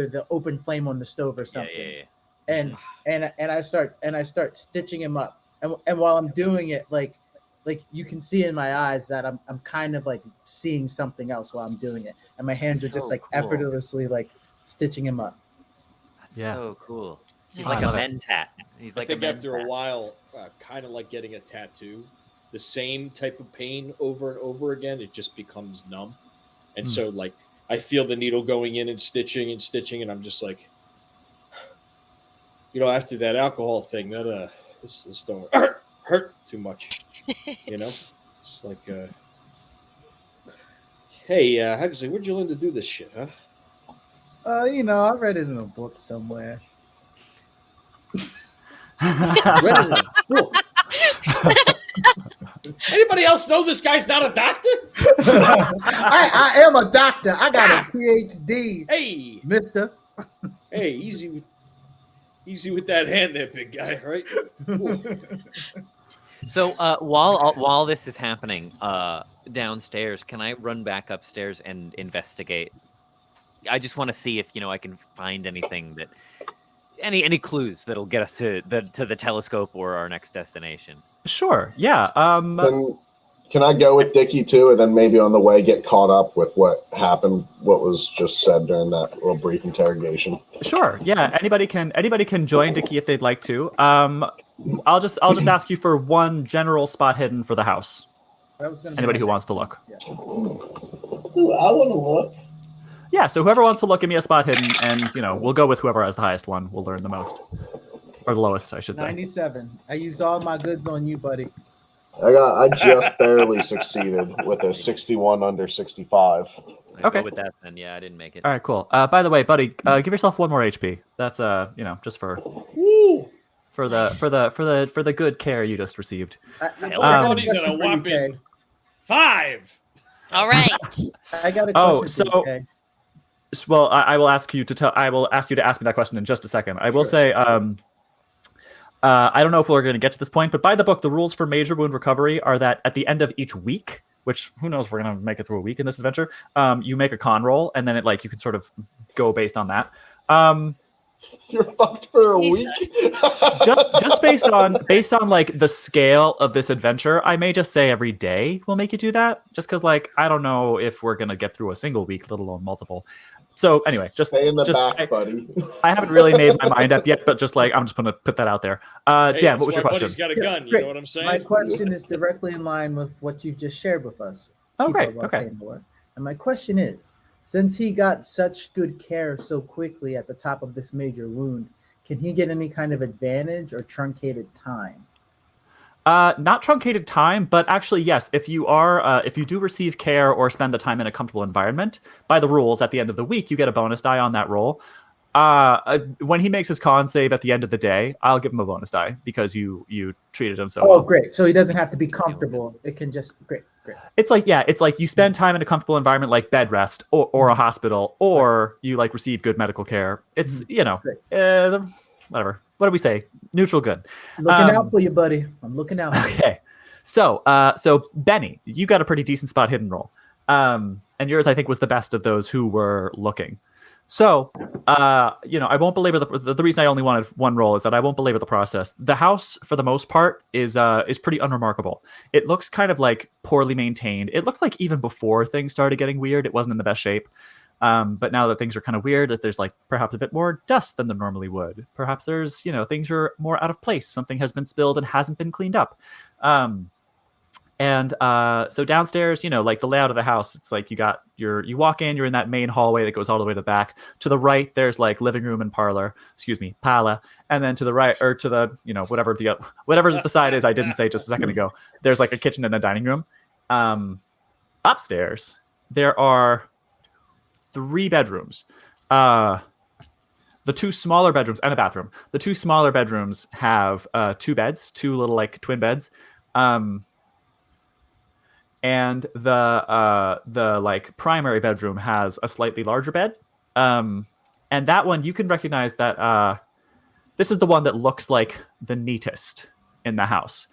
the open flame on the stove or something. Yeah. And I start stitching him up, and while I'm doing it, like you can see in my eyes that I'm kind of like seeing something else while I'm doing it, and my hands are just like effortlessly like stitching him up. That's so cool. He's like a mentat. He's like I think after a while, kind of like getting a tattoo, the same type of pain over and over again, it just becomes numb. And so like I feel the needle going in and stitching, and I'm just like, after that alcohol thing, that this don't hurt too much. It's like hey, Hugsley, where'd you learn to do this shit, huh? I read it in a book somewhere. Anybody else know this guy's not a doctor? I am a doctor. I got a PhD. Hey, mister. Hey, easy with that hand there, big guy, right? So while this is happening downstairs, can I run back upstairs and investigate? I just want to see if I can find anything that any clues that'll get us to the telescope or our next destination. Sure. Yeah. Can I go with Dicky too, and then maybe on the way get caught up with what happened, what was just said during that little brief interrogation? Sure. Yeah. Anybody can join Dicky if they'd like to. I'll just ask you for one general spot hidden for the house. Anybody who wants to look. Yeah. Ooh, I want to look. Yeah, so whoever wants to look, give me a spot hidden, and we'll go with whoever has the highest one. We'll learn the most, or the lowest, I should say. 97. I used all my goods on you, buddy. I just barely succeeded with a 61 under 65. Okay. Go with that then. Yeah, I didn't make it. All right, cool. By the way, buddy, give yourself 1 more HP. That's just for the good care you just received. Everybody's at a whopping 5. All right. I got a question. Well, I will ask you to ask me that question in just a second. I will say, I don't know if we're going to get to this point, but by the book, the rules for major wound recovery are that at the end of each week, which who knows if we're going to make it through a week in this adventure, you make a con roll, and then you can sort of go based on that. You're fucked for a week. just based on like the scale of this adventure, I may just say every day we'll make you do that, just because I don't know if we're going to get through a single week, let alone multiple. So anyway, just stay in the back, buddy. I haven't really made my mind up yet, but I'm just going to put that out there. Dan, what was your question? Buddy's got a gun. You know what I'm saying? My question is directly in line with what you've just shared with us. Oh, great. Okay. And my question is, since he got such good care so quickly at the top of this major wound, can he get any kind of advantage or truncated time? Not truncated time, but actually, yes. If you do receive care or spend the time in a comfortable environment, by the rules, at the end of the week, you get a bonus die on that roll. When he makes his con save at the end of the day, I'll give him a bonus die because you treated him so well. Oh, great! So he doesn't have to be comfortable. It can just great. It's like you spend time in a comfortable environment like bed rest or a hospital, or you like receive good medical care. It's whatever. What do we say? Neutral good. Looking out for you, buddy. I'm looking out for you. Okay. So Benny, you got a pretty decent spot hidden roll. And yours, I think, was the best of those who were looking. So, I won't belabor the reason I only wanted one roll is that I won't belabor the process. The house, for the most part, is pretty unremarkable. It looks kind of like poorly maintained. It looked like even before things started getting weird, it wasn't in the best shape. But now that things are kind of weird, that there's like perhaps a bit more dust than there normally would. Perhaps there's, things are more out of place. Something has been spilled and hasn't been cleaned up. So downstairs, like the layout of the house, it's like you walk in, you're in that main hallway that goes all the way to the back. To the right, there's like living room and parlor, and then to the right, or to the, whatever the side is, I didn't say just a second ago, there's like a kitchen and a dining room. Upstairs, there are 3 bedrooms. The 2 smaller bedrooms and a bathroom. The 2 smaller bedrooms have 2 beds, 2 little like twin beds. And the like primary bedroom has a slightly larger bed. And that one, you can recognize that this is the one that looks like the neatest in the house.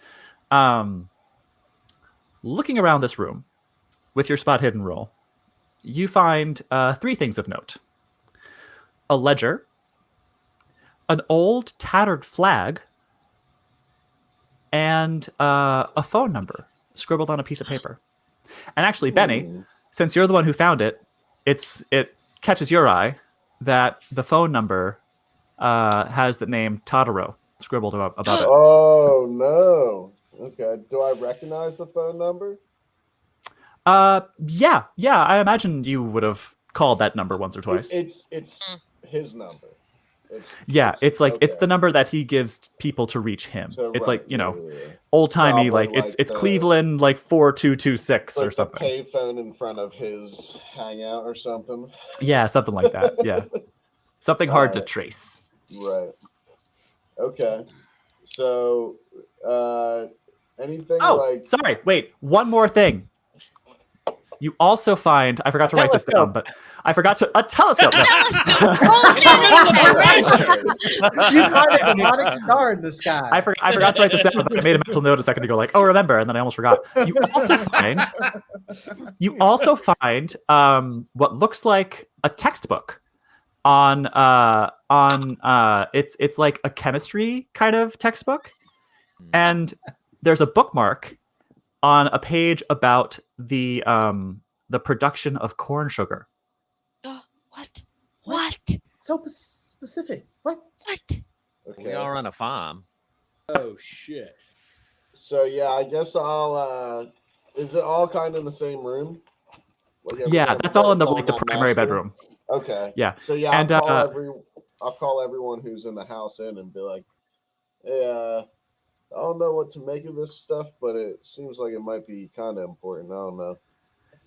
Looking around this room with your spot hidden roll, you find 3 things of note. A ledger, an old tattered flag, and a phone number scribbled on a piece of paper. And actually, Benny, since you're the one who found it, it catches your eye that the phone number has the name Totoro scribbled above it. Oh, no. Okay. Do I recognize the phone number? Yeah. I imagine you would have called that number once or twice. It's his number. It's the number that he gives people to reach him. So, it's right, old timey, probably like it's Cleveland like 4226 or something. The payphone in front of his hangout or something. Yeah, something like that. Yeah, something hard to trace. Right. Okay. So, anything sorry. Wait, one more thing. You also find, I forgot to write this down, but I forgot to, a telescope. Roll You find a demonic star in the sky. I forgot to write this down, but I made a mental note a second ago, like, oh, remember, and then I almost forgot. You also find what looks like a textbook on it's like a chemistry kind of textbook, and there's a bookmark on a page about the production of corn sugar. What? So specific. What? Okay. We are on a farm. Oh shit. So yeah, I guess I'll. Is it all kind of in the same room? Yeah, that's all in the primary bedroom. Okay. Yeah. So yeah, and I'll call everyone who's in the house in and be like, hey, I don't know what to make of this stuff, but it seems like it might be kind of important. I don't know.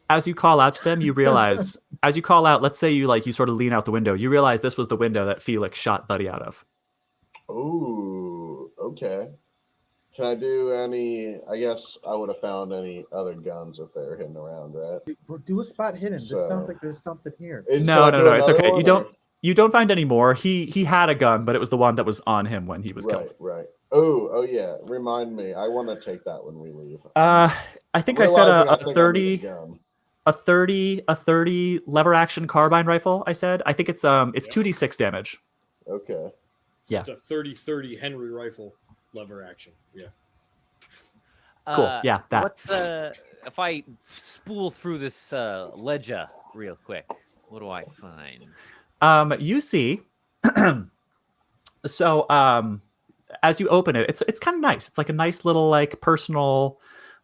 As you call out to them, you realize, as you call out, let's say you sort of lean out the window, you realize this was the window that Felix shot Buddy out of. Ooh, okay. Can I do any, I guess I would have found any other guns if they were hidden around, right? Do a spot hidden. This sounds like there's something here. No, it's okay. You don't find any more. He had a gun, but it was the one that was on him when he was killed. Right. Oh yeah. Remind me. I want to take that when we leave. I think I said a 30 lever action carbine rifle. I said. I think it's 2d6 damage. Okay. Yeah. It's a 30-30 Henry rifle lever action. Yeah. Cool. Yeah. That. What's if I spool through this ledger real quick? What do I find? You see. So as you open it, it's kind of nice. It's like a nice little like personal,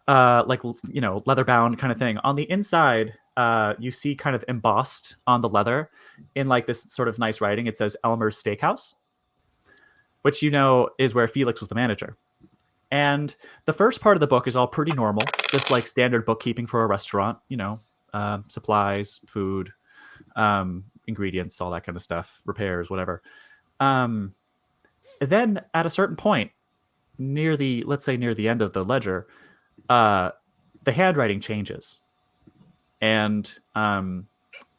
leather bound kind of thing. On the inside, you see kind of embossed on the leather in like this sort of nice writing. It says Elmer's Steakhouse, which is where Felix was the manager. And the first part of the book is all pretty normal, just like standard bookkeeping for a restaurant, supplies, food, ingredients, all that kind of stuff, repairs, whatever. Then at a certain point, near the end of the ledger, the handwriting changes, and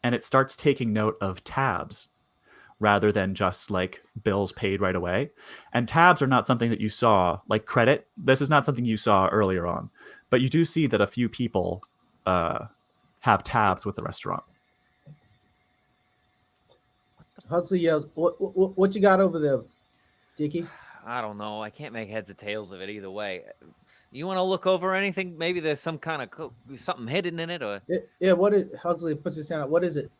it starts taking note of tabs rather than just like bills paid right away. And tabs are not something that you saw, like credit. This is not something you saw earlier on, but you do see that a few people have tabs with the restaurant. Hugsley yells, what you got over there, Dicky? I don't know. I can't make heads or tails of it either way. You want to look over anything? Maybe there's some kind of something hidden in it, or Yeah. What is Hugsley puts his hand out? What is it?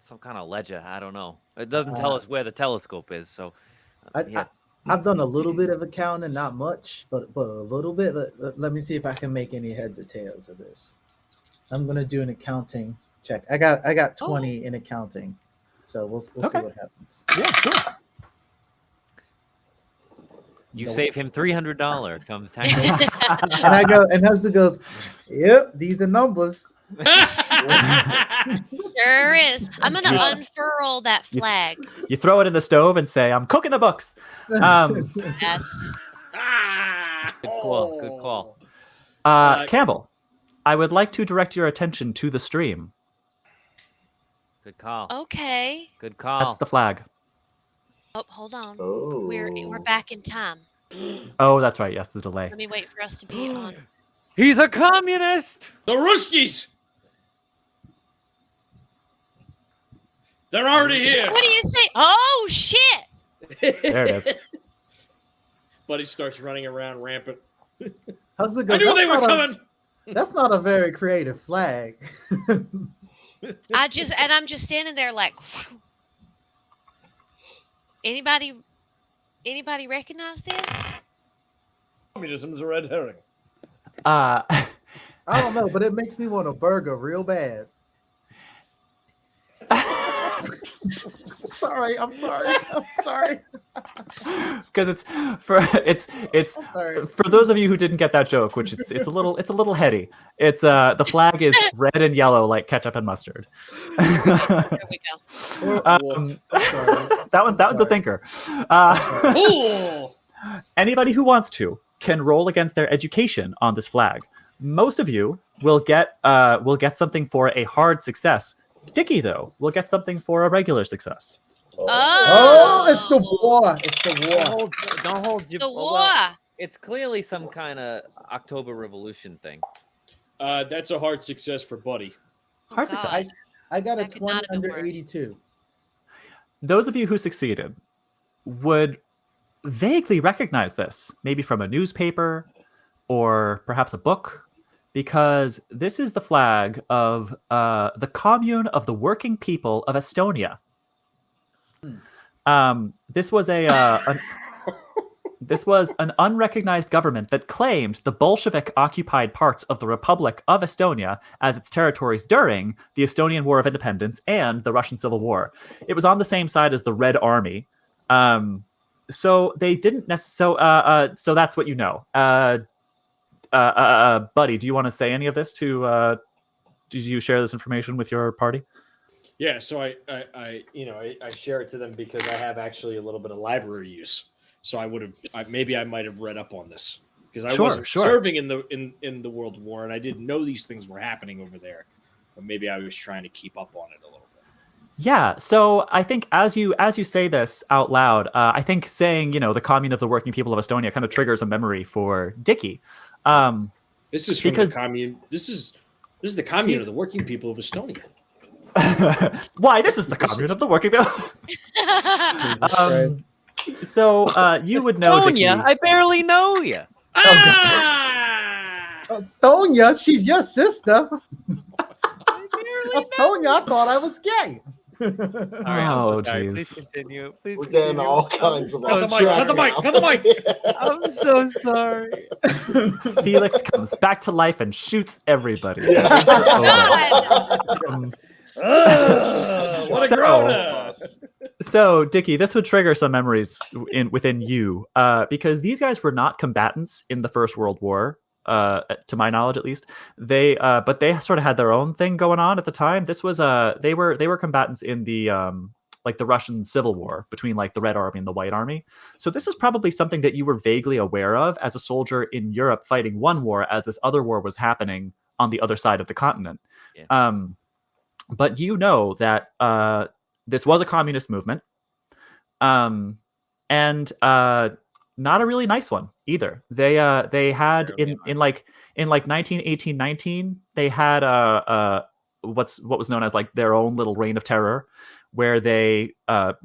some kind of ledger. I don't know. It doesn't tell us where the telescope is. So, I've done a little bit of accounting, not much, but a little bit. Let me see if I can make any heads or tails of this. I'm gonna do an accounting check. I got 20 in accounting, so we'll see what happens. Yeah, sure. you save him $300. Comes time. And I go, and Hugsley goes, "Yep, these are numbers." Sure is. I'm gonna unfurl that flag. You throw it in the stove and say, "I'm cooking the books." Yes. Good call. Good call. Campbell, I would like to direct your attention to the stream. Good call. Okay. Good call. That's the flag. Oh, hold on. Oh. We're back in time. Oh, that's right. Yes, the delay. Let me wait for us to be on. He's a communist. The Ruskies! They're already here. What do you say? Oh shit! There it is. Buddy starts running around rampant. Hugsley goes, I knew they were "That's not coming. That's not a very creative flag." I'm just standing there like. Anybody recognize this? Communism's a red herring. I don't know, but it makes me want a burger real bad. I'm sorry. Because it's Sorry. for those of you who didn't get that joke, which it's a little heady. It's the flag is red and yellow like ketchup and mustard. There we go. I'm sorry. That one's a thinker. Anybody who wants to can roll against their education on this flag. Most of you will get something for a hard success. Dicky, though, will get something for a regular success. Oh, it's the war. It's the war. Don't hold your. The war. Well, it's clearly some kind of October Revolution thing. That's a hard success for Buddy. Hard God. success. I got a That could not 20 have been under worse. 82. Those of you who succeeded would vaguely recognize this, maybe from a newspaper or perhaps a book, because this is the flag of the Commune of the Working People of Estonia. This was this was an unrecognized government that claimed the Bolshevik-occupied parts of the Republic of Estonia as its territories during the Estonian War of Independence and the Russian Civil War. It was on the same side as the Red Army. So they didn't necessarily. So that's what you know. Buddy, do you want to say any of this to? Did you share this information with your party? Yeah, so I share it to them because I have actually a little bit of library use. So I might have read up on this because I wasn't serving in the World War and I didn't know these things were happening over there. But maybe I was trying to keep up on it a little bit. Yeah, so I think as you say this out loud, I think saying the Commune of the Working People of Estonia kind of triggers a memory for Dicky. This is from the commune. This is the Commune of the Working People of Estonia. Why? This is the Commune of the Working People. So you would know, Dicky. Estonia, I barely know you. Estonia, she's your sister. Estonia, I thought I was gay. All right, Oh, sorry. jeez. Please continue. Please We're getting continue. all kinds of Cut the mic! track Cut the mic! now. Cut the mic! I'm so sorry. Felix comes back to life and shoots everybody. God. What a So- grown-up! Yes. So, Dicky, this would trigger some memories within you, because these guys were not combatants in the First World War, to my knowledge, at least. But they sort of had their own thing going on at the time. This was they were combatants in the like the Russian Civil War between like the Red Army and the White Army. So this is probably something that you were vaguely aware of as a soldier in Europe fighting one war as this other war was happening on the other side of the continent. Yeah. But you know that this was a communist movement, and not a really nice one either. They had in 1918, 19, they had what was known as like their own little reign of terror, where they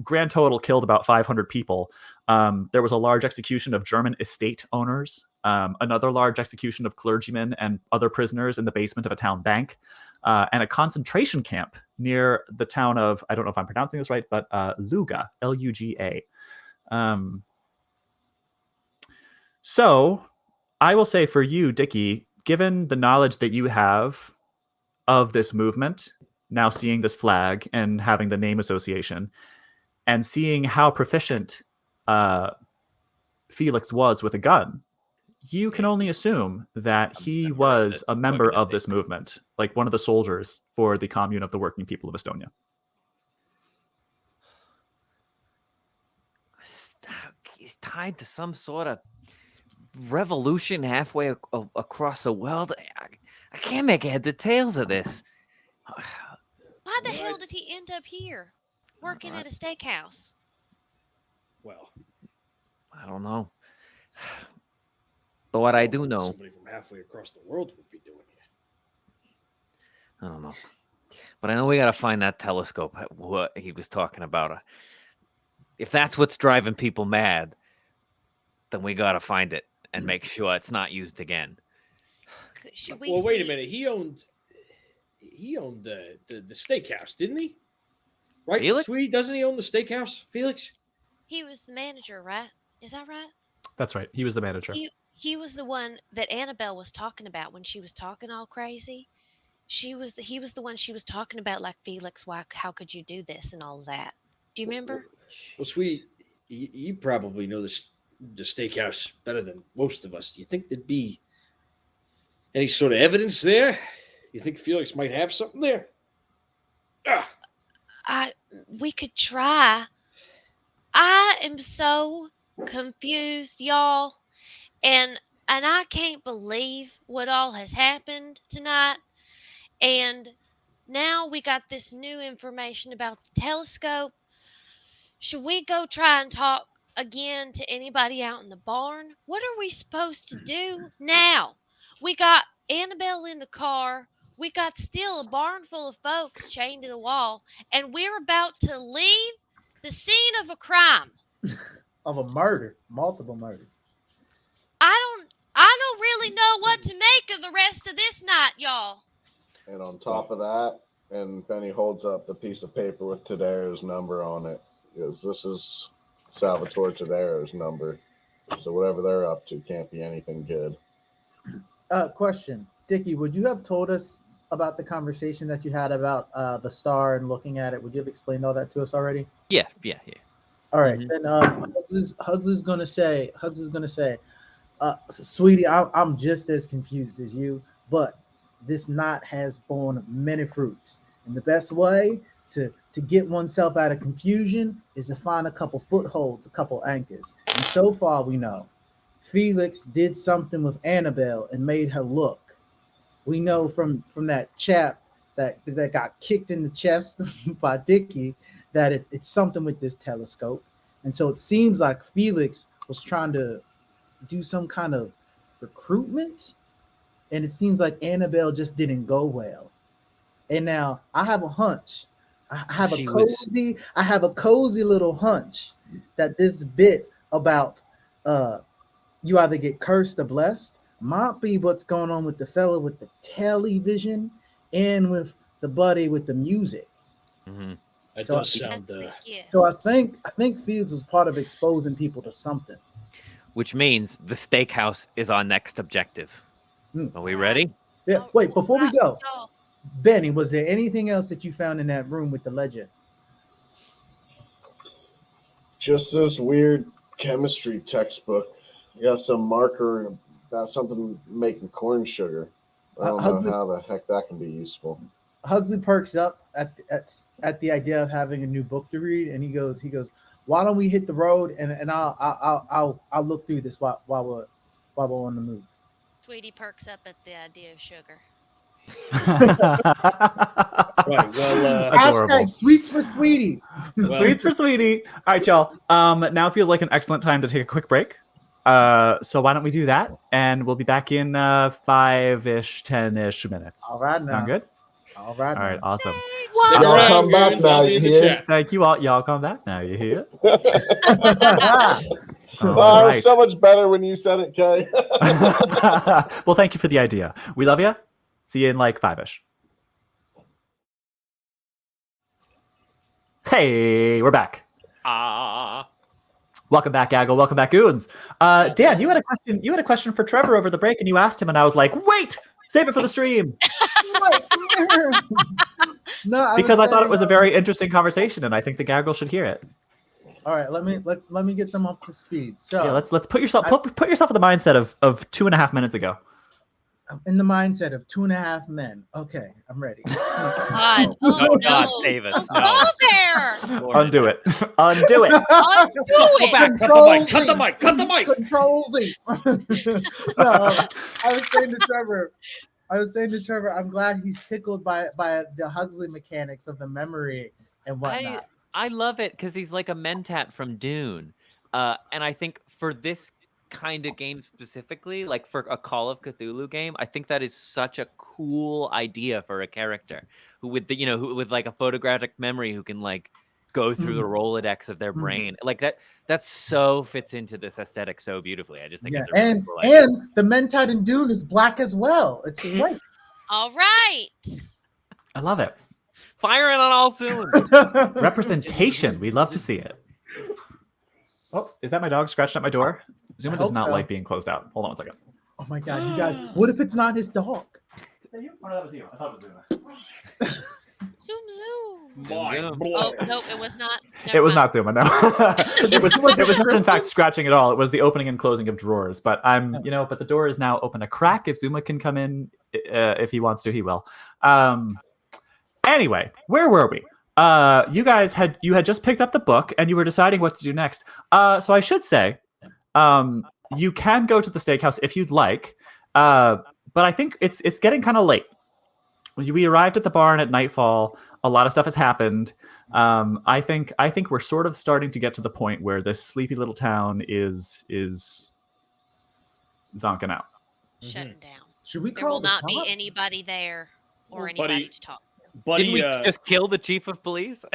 grand total killed about 500 people. There was a large execution of German estate owners, another large execution of clergymen and other prisoners in the basement of a town bank, and a concentration camp near the town of, I don't know if I'm pronouncing this right, but Luga, Luga. So I will say for you, Dicky, given the knowledge that you have of this movement, now seeing this flag and having the name association, and seeing how proficient Felix was with a gun, you can only assume that he was a member of this movement, like one of the soldiers for the Commune of the Working People of Estonia. He's tied to some sort of revolution halfway across the world. I can't make head the tails of this. Why the hell did he end up here, working at a steakhouse? Well, I don't know. But what I do know, somebody from halfway across the world would be doing it. I don't know. But I know we got to find that telescope, what he was talking about. If that's what's driving people mad, then we got to find it and make sure it's not used again. Should we Well, wait a see- minute. He owned the steakhouse, didn't he? Right, Felix? Sweetie, doesn't he own the steakhouse, Felix? He was the manager, right? Is that right? That's right. He was the manager. He was the one that Annabelle was talking about when she was talking all crazy. He was the one she was talking about, like, Felix, why? How could you do this and all of that? Do you remember? Well, Sweetie, you probably know the steakhouse better than most of us. Do you think there'd be any sort of evidence there? You think Felix might have something there? We could try. I am so confused, y'all, and I can't believe what all has happened tonight. And now we got this new information about the telescope. Should we go try and talk again to anybody out in the barn? What are we supposed to do now? We got Annabelle in the car. We got still a barn full of folks chained to the wall, and we're about to leave the scene of a crime. Of a murder, multiple murders. I don't really know what to make of the rest of this night, y'all. And on top of that, and Benny holds up the piece of paper with Tadero's number on it. Because this is Salvatore Tadero's number. So whatever they're up to can't be anything good. Question. Dicky, would you have told us about the conversation that you had about the star and looking at it? Would you have explained all that to us already? Yeah. All right, then Hugs is gonna say, sweetie, I'm just as confused as you, but this knot has borne many fruits, and the best way to get oneself out of confusion is to find a couple footholds, a couple anchors. And so far, we know Felix did something with Annabelle and made her look. We know from that chap that got kicked in the chest by Dicky that it's something with this telescope. And so it seems like Felix was trying to do some kind of recruitment. And it seems like Annabelle just didn't go well. And now I have a hunch. I have a cozy little hunch that this bit about you either get cursed or blessed might be what's going on with the fella with the television and with the buddy with the music. Mm-hmm. That So does sound. So I think Felix was part of exposing people to something. Which means the steakhouse is our next objective. Are we ready? Yeah. Wait, before we go, Y'all, Benny, was there anything else that you found in that room with the ledger? Just this weird chemistry textbook. You got some marker about something making corn sugar. I don't know how the heck that can be useful. Hugsley perks up at the idea of having a new book to read, and he goes, "Why don't we hit the road and I'll look through this while we're on the move." Sweetie perks up at the idea of sugar. Right. Well, Hashtag sweets for sweetie. Sweets for sweetie. All right, y'all. Now feels like an excellent time to take a quick break. So why don't we do that? And we'll be back in 5-ish, 10-ish minutes. All right, now. Sound good? All right. All right, awesome. stick Y'all around, come back Goons. now, I'll be you in the hear? chat. Thank you all. Y'all come back now. You hear? Well, All it was right. so much better when you said it, Kay. Well, thank you for the idea. We love you. See you in like 5-ish. Hey, we're back. Welcome back, Gaggle. Welcome back, Goons. Dan, you had a question. You had a question for Trevor over the break, and you asked him, and I was like, "Wait, save it for the stream," No, because I thought it was a very interesting conversation, and I think the Gaggle should hear it. All right, let me get them up to speed. So Yeah, let's put yourself put yourself in the mindset of 2.5 minutes ago. I'm in the mindset of 2.5 men. Okay, I'm ready. God, oh Oh, no! God, save us. No. Go there! Undo it. Undo it. Undo it! back. Cut the mic. Cut the mic. Control Z. No, I was saying to Trevor, I'm glad he's tickled by the Hugsley mechanics of the memory and whatnot. I love it because he's like a mentat from Dune. And I think for this kind of game specifically, like for a Call of Cthulhu game, I think that is such a cool idea for a character who with like a photographic memory who can like go through the Rolodex of their brain. Like that so fits into this aesthetic so beautifully. I just think it's a really cool idea. And the mentat in Dune is black as well. It's great. All right. I love it. Firing on all cylinders. Representation. We love to see it. Oh, is that my dog scratching at my door? Zuma does hope not so. like being closed out. Hold on 1 second. Oh my god, you guys! What if it's not his dog? Is that you? Oh, no, that was you. I thought it was Zuma. Zoom, zoom. My Yeah. Oh, blood. no, it was not. It Never was mind. not Zuma, no. it was not in fact scratching at all. It was the opening and closing of drawers. But but the door is now open a crack. If Zuma can come in, if he wants to, he will. Anyway, where were we? You guys had just picked up the book and you were deciding what to do next. So I should say, you can go to the steakhouse if you'd like, but I think it's getting kind of late. We arrived at the barn at nightfall. A lot of stuff has happened. I think we're sort of starting to get to the point where this sleepy little town is zonking out. Shutting down. Should we There call will the not be cops? anybody there or Well, anybody buddy- to talk. Buddy, Didn't we just kill the chief of police?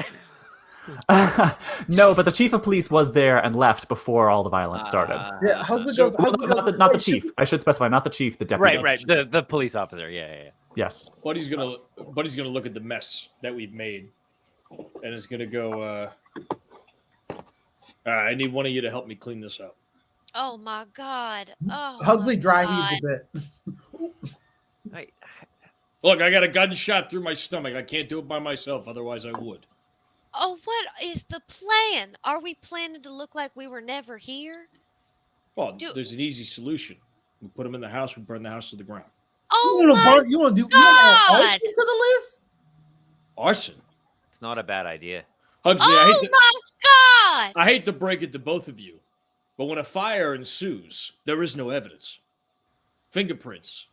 No, but the chief of police was there and left before all the violence started. Yeah, Hugsley So- goes. Hugsley goes, Not the "Wait, should chief. I should specify, not the chief, the deputy. right. The police officer. Yeah. Yes. Buddy's gonna look at the mess that we've made, and is gonna go. I need one of you to help me clean this up. Oh my god. Oh. Hugsley my dry God. heaves a bit. Right. Look, I got a gunshot through my stomach. I can't do it by myself. Otherwise, I would. Oh, what is the plan? Are we planning to look like we were never here? Well, Do- there's an easy solution. We put them in the house. We burn the house to the ground. Oh You want my to you want to do? You want to God. add arson to the list? Arson. It's not a bad idea. Hugsley, Oh my god! I hate to break it to both of you, but when a fire ensues, there is no evidence. Fingerprints,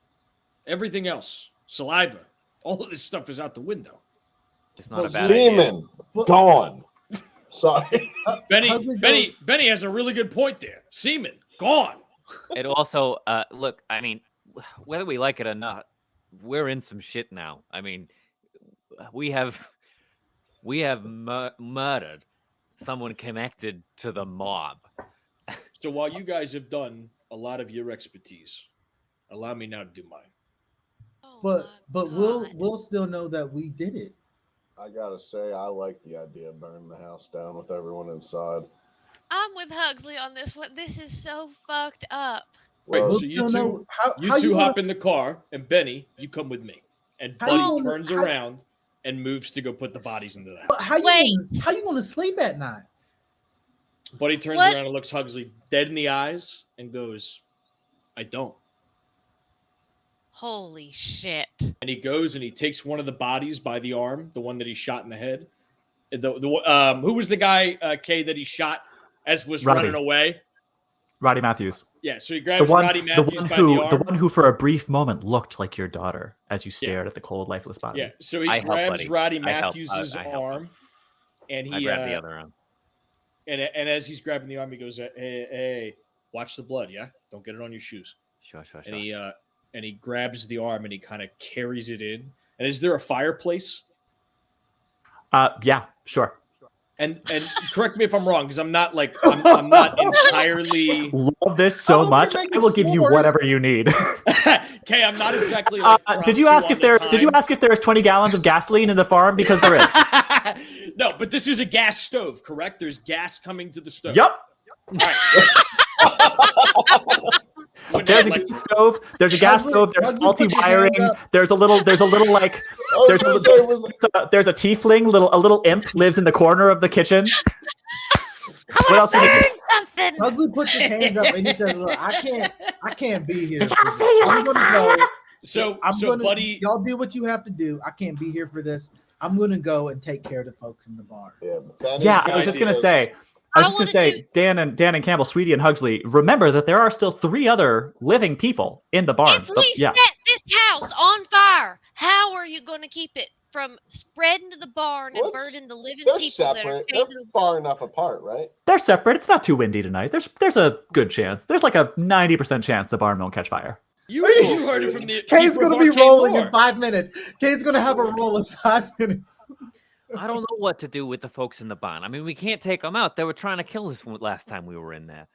everything else, saliva, all of this stuff is out the window. It's not a bad idea. Semen gone. Sorry. Benny has a really good point there. Semen gone. It also, look, I mean, whether we like it or not, we're in some shit now. I mean, we have murdered someone connected to the mob. So while you guys have done a lot of your expertise, allow me now to do mine. Oh But my God. we'll still know that we did it. I gotta say, I like the idea of burning the house down with everyone inside. I'm with Hugsley on this one. This is so fucked up. Wait, Well, We'll so you still two- know how You two wanna- hop in the car, and Benny, you come with me. And How Buddy you wanna- turns how- around and moves to go put the bodies into the house. But how Wait. you want to sleep at night? Buddy turns What? around and looks Hugsley dead in the eyes and goes, I don't. Holy shit. And he goes and he takes one of the bodies by the arm, the one that he shot in the head. Who was the guy, Kay, that he shot as was Roddy. running away? Roddy Matthews. Yeah, so he grabs Roddy Matthews by the arm. The one who for a brief moment looked like your daughter as you stared at the cold, lifeless body. Yeah, so he grabs Roddy Matthews' arm, and he I grab the other arm. And as he's grabbing the arm, he goes, hey, watch the blood, yeah? Don't get it on your shoes. Sure. And he grabs the arm and he kind of carries it in. And is there a fireplace? Yeah, sure. And correct me if I'm wrong, because I'm not I'm not entirely love this so much. I will give you whatever you need. Okay, I'm not exactly. Did you ask if there's 20 gallons of gasoline in the farm? Because there is. No, but this is a gas stove, correct? There's gas coming to the stove. Yep. All right. There's a gas stove. There's a gas stove. There's faulty wiring. There's a little like there's a tiefling, a little imp lives in the corner of the kitchen. What else? Something. Hugsley puts his hands up and he says, "Look, I can't be here. Did y'all say you like fire? So buddy, y'all do what you have to do. I can't be here for this. I'm gonna go and take care of the folks in the barn." Yeah, I was just gonna say. Dan and Campbell, Sweetie and Hugsley, remember that there are still 3 other living people in the barn. If we set this house on fire, how are you going to keep it from spreading to the barn and burning the living people separate. that are They're far enough apart, right? They're separate. It's not too windy tonight. There's a good chance. There's like a 90% chance the barn won't catch fire. You heard it from the. Kay's going to be rolling in 5 minutes. Kay's going to have a roll in 5 minutes. I don't know what to do with the folks in the barn. I mean, we can't take them out. They were trying to kill us last time we were in there.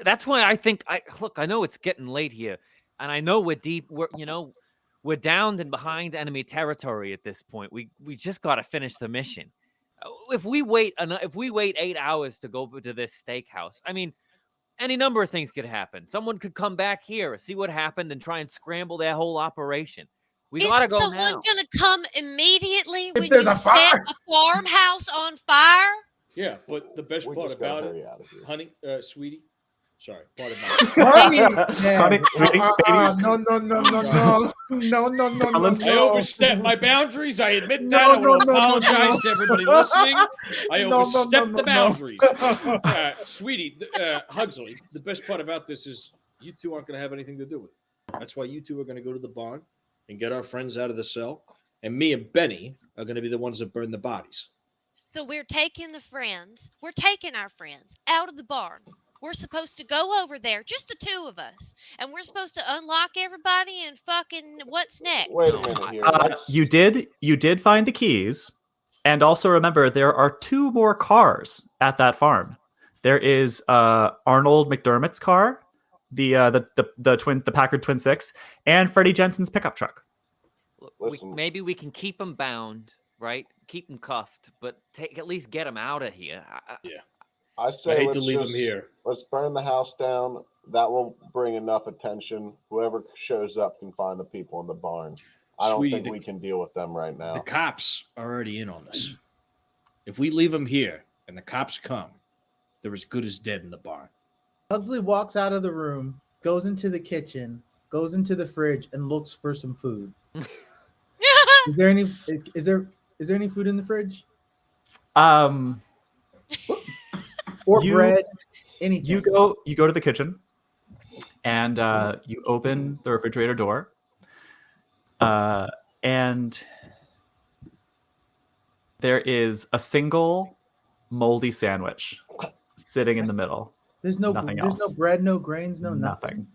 That's why I think I know it's getting late here, and I know we're deep. We're downed and behind enemy territory at this point. We just got to finish the mission. If we wait 8 hours to go to this steakhouse, I mean, any number of things could happen. Someone could come back here, see what happened, and try and scramble their whole operation. We gotta go now. Is someone gonna come immediately when there's you a fire? set a farmhouse on fire? Yeah, but the best part about it, honey, sweetie. Sorry, pardon my. Honey, sweetie, baby. No. I overstepped my boundaries. I admit that. I will apologize to everybody listening. I overstepped the boundaries. Sweetie, Hugsley, the best part about this is you two aren't going to have anything to do with it. That's why you two are going to go to the barn and get our friends out of the cell. And me and Benny are going to be the ones that burn the bodies. So we're taking our friends out of the barn. We're supposed to go over there, just the 2 of us, and we're supposed to unlock everybody and fucking what's next? Wait a minute here. You did find the keys, and also remember there are 2 more cars at that farm. There is Arnold McDermott's car, the Packard Twin 6, and Freddie Jensen's pickup truck. Maybe we can keep them bound, right? Keep them cuffed, but at least get them out of here. Yeah. I say hate to leave them here. Let's burn the house down. That will bring enough attention. Whoever shows up can find the people in the barn. I don't think we can deal with them right now. The cops are already in on this. If we leave them here and the cops come, they're as good as dead in the barn. Hugsley walks out of the room, goes into the kitchen, goes into the fridge, and looks for some food. Is there any food in the fridge? Or bread, anything. You go to the kitchen, and you open the refrigerator door, and there is a single moldy sandwich sitting in the middle. There's no bread, no grains, nothing.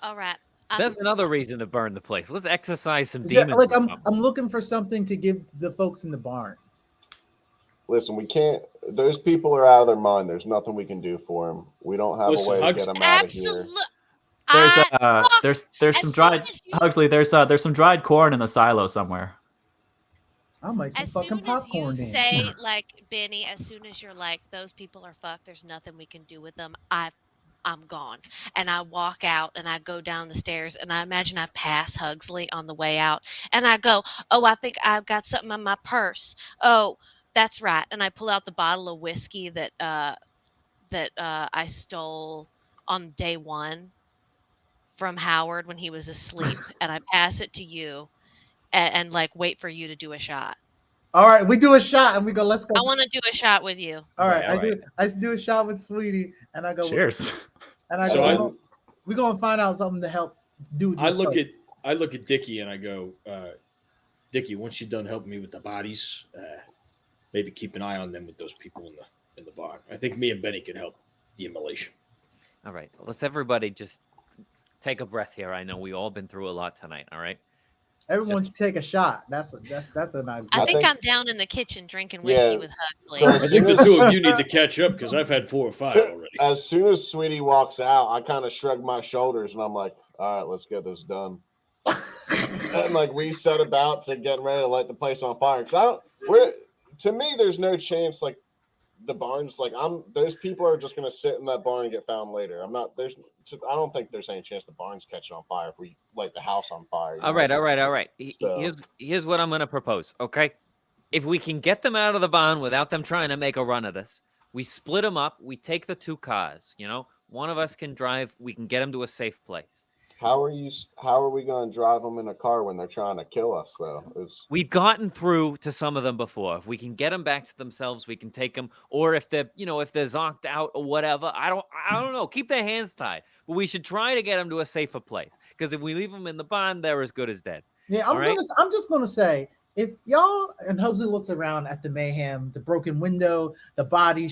All right. There's another reason to burn the place. Let's exercise some demons. I'm looking for something to give the folks in the barn. Listen, we can't. Those people are out of their mind. There's nothing we can do for them. We don't have a way to get them out of here. There's some dried Hugsley. There's some dried corn in the silo somewhere. I'll make some fucking popcorn. As soon as you say, like, Benny, as soon as you're like, those people are fucked, there's nothing we can do with them, I'm gone. And I walk out and I go down the stairs and I imagine I pass Hugsley on the way out and I go, oh, I think I've got something in my purse. Oh, That's right. And I pull out the bottle of whiskey that I stole on day 1 from Howard when he was asleep, and I pass it to you, and like wait for you to do a shot. All right, we do a shot and we go. Let's go. I want to do a shot with you. All right, Right, I do a shot with Sweetie, and I go. Cheers. And I So go. We're gonna find out something to help do. I look at Dicky and I go, Dicky, once you're done helping me with the bodies, maybe keep an eye on them with those people in the bar. I think me and Benny can help the immolation. All right. Let's everybody just take a breath here. I know we all been through a lot tonight. All right. Everyone should take a shot. That's an idea. I think think- I'm down in the kitchen drinking whiskey Yeah, with Hugsley. so- I think the two of you need to catch up because I've had 4 or 5 already. As soon as Sweetie walks out, I kind of shrug my shoulders and I'm like, all right, let's get this done. And like we set about to getting ready to light the place on fire. Because to me, there's no chance like the barn's like those people are just gonna sit in that barn and get found later. I don't think there's any chance the barn's catching on fire if we light the house on fire. All right. So- Here's what I'm going to propose, okay? If we can get them out of the barn without them trying to make a run at us, we split them up. We take the 2 cars, One of us can drive. We can get them to a safe place. How are we going to drive them in a car when they're trying to kill us though? We've gotten through to some of them before. If we can get them back to themselves, we can take them. Or if they're, if they're zonked out or whatever, I don't know. Keep their hands tied. But we should try to get them to a safer place. Because if we leave them in the barn, they're as good as dead. Yeah, All right? I'm just gonna say, if y'all, and Hugsley looks around at the mayhem, the broken window, the body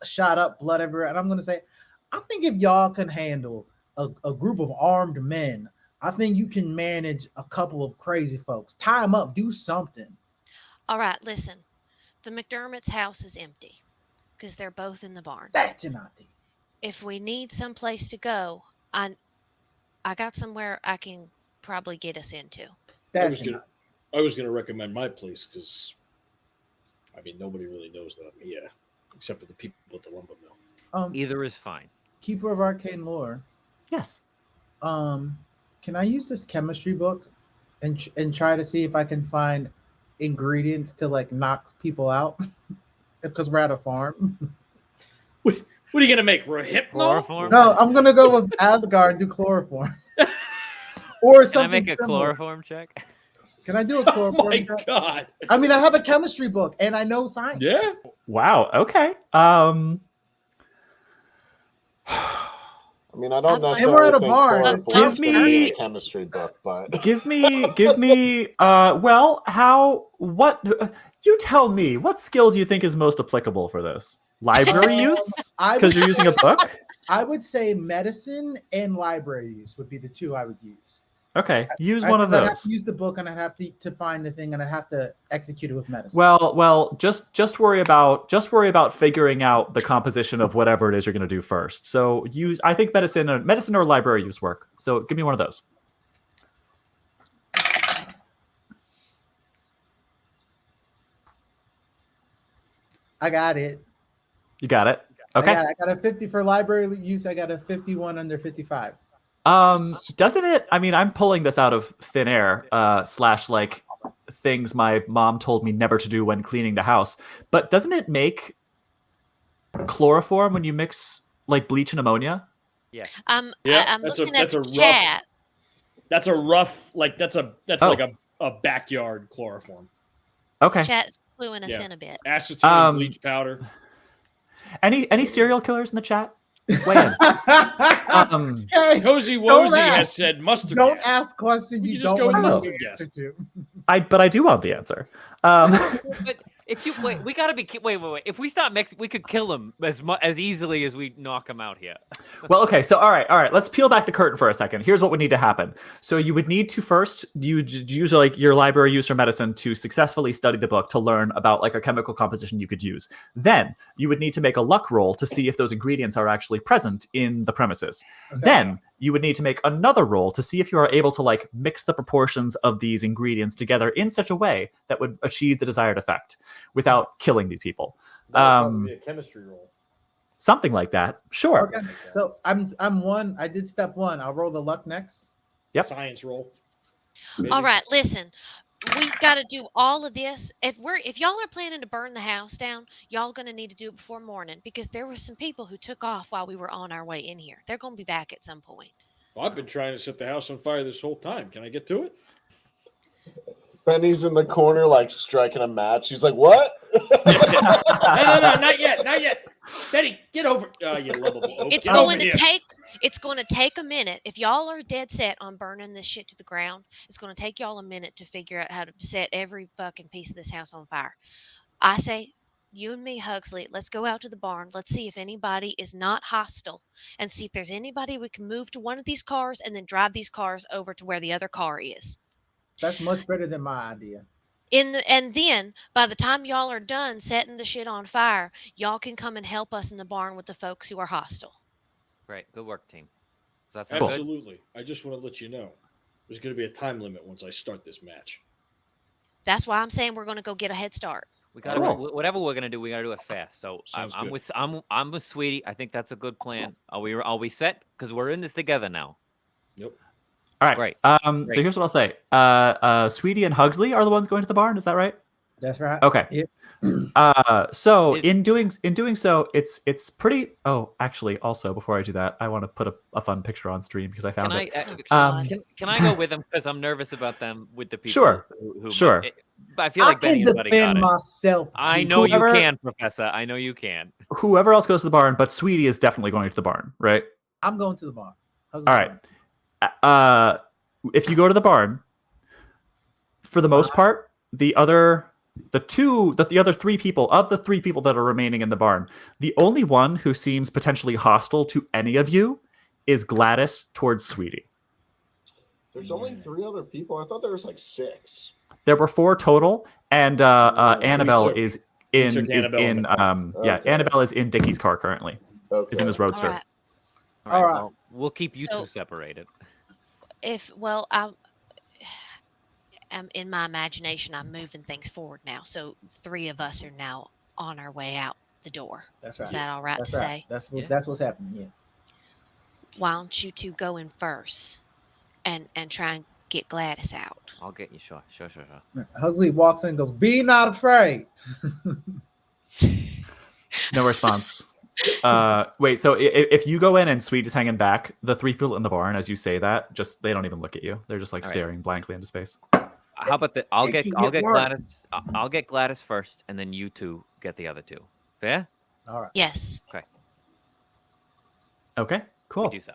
shot up, blood everywhere, and I'm gonna say, I think if y'all can handle a group of armed men, I think you can manage a couple of crazy folks. Tie them up, do something. All right, listen. The McDermott's house is empty because they're both in the barn. That's an idea. If we need someplace to go, I got somewhere I can probably get us into. I That's was gonna recommend my place because nobody really knows that I'm here except for the people at the lumber mill. Either is fine. Keeper of Arcane Lore. Yes. Can I use this chemistry book and try to see if I can find ingredients to like knock people out? Because we're at a farm. What are you gonna make? Rohypnol? Chloroform? No, I'm gonna go with Asgard and do chloroform. Or Can I something make a similar. chloroform check? Can I do a Oh chloroform? my check? god! I mean, I have a chemistry book and I know science. Yeah. Wow. Okay. I mean, I don't And we're necessarily at a think bar. chloroform's Give gonna be me- a chemistry book, but give me. You tell me. What skill do you think is most applicable for this? Library use? Because you're using a book. I would say medicine and library use would be the 2 I would use. Okay, use one of I'd have those. to use the book and I'd have to find the thing and I'd have to execute it with medicine. Well, just worry about figuring out the composition of whatever it is you're going to do first. So I think medicine or library use work. So give me one of those. I got it. You got it. Okay. I got a 50 for library use. I got a 51 under 55. Doesn't it? I mean, I'm pulling this out of thin air, / like things my mom told me never to do when cleaning the house. But doesn't it make chloroform when you mix like bleach and ammonia? Yeah, I'm that's looking a at the rough- chat. That's a rough that's Oh. like a backyard chloroform. Okay. Chat's cluing us Yeah. in a bit. Acetone and bleach powder. Any serial killers in the chat? Weigh in. Hey, Cozy don't Wozy ask. has said mustard don't gas. ask questions We you can just don't go want with to know mustard the gas. answer to. but I do want the answer. But if you wait, we gotta be wait. If we stop mixing, we could kill them as easily as we knock them out here. Well, okay. So, all right. Let's peel back the curtain for a second. Here's what would need to happen. So, you would need to first use like your library use or medicine to successfully study the book to learn about like a chemical composition you could use. Then you would need to make a luck roll to see if those ingredients are actually present in the premises. Then you would need to make another roll to see if you are able to like mix the proportions of these ingredients together in such a way that would achieve the desired effect without killing these people. Be a chemistry roll. Something like that. Sure. Okay. So I'm one. I did step 1. I'll roll the luck next. Yep. Science roll. All right, listen. we've got to do all of this. If y'all are planning to burn the house down, y'all gonna need to do it before morning because there were some people who took off while we were on our way in here. They're gonna be back at some point. Well, I've been trying to set the house on fire this whole time. Can I get to it? Penny's in the corner, like striking a match. She's like, "What?" No, not yet. Steady, get over. You lovable. Oak. It's Get going over to here. take. It's going to take a minute. If y'all are dead set on burning this shit to the ground, it's going to take y'all a minute to figure out how to set every fucking piece of this house on fire. I say, you and me, Hugsley, let's go out to the barn. Let's see if anybody is not hostile and see if there's anybody we can move to one of these cars and then drive these cars over to where the other car is. That's much better than my idea. And then by the time y'all are done setting the shit on fire, y'all can come and help us in the barn with the folks who are hostile. Great. Good work, team. Does that sound good? Absolutely. I just want to let you know there's going to be a time limit once I start this match. That's why I'm saying we're going to go get a head start. We got to whatever we're gonna do. We got to do it fast. So Sounds I'm good. with Sweetie. I think that's a good plan. Are we set? Because we're in this together now. Yep. All right. Great. So here's what I'll say. Sweetie and Hugsley are the ones going to the barn. Is that right? That's right. Okay. Yep. So in doing so, it's pretty. Oh, actually, also before I do that, I want to put a fun picture on stream because I found it. Can I go with them because I'm nervous about them with the people? Sure. Who Sure. I feel like I can Benny and Buddy got defend it. myself. I know Whoever- you can, Professor. I know you can. Whoever else goes to the barn, but Sweetie is definitely going to the barn, right? I'm going to the barn. All right. If you go to the barn, for the most part, the other three people that are remaining in the barn, the only one who seems potentially hostile to any of you is Gladys towards Sweetie. There's only 3 other people. I thought there was like 6. There were 4 total, and Annabelle is in Okay. Annabelle is in Dicky's car currently. Okay. Is in his roadster. All right. All right. Well, we'll keep you So- two separated. I'm in my imagination, I'm moving things forward now. So 3 of us are now on our way out the door. That's right. Is that all right That's to right. say? That's what's happening. Yeah. Why don't you 2 go in first and try and get Gladys out? I'll get you. Sure. Hugsley walks in and goes, "Be not afraid." No response. Wait, so if you go in and Sweet is hanging back, the 3 people in the barn, as you say that, just they don't even look at you. They're just like All right. staring blankly into space. How about that? I'll get Dicky, it worked. Gladys. I'll get Gladys first, and then you 2 get the other 2. Fair? All right. Yes. Okay, cool. do so.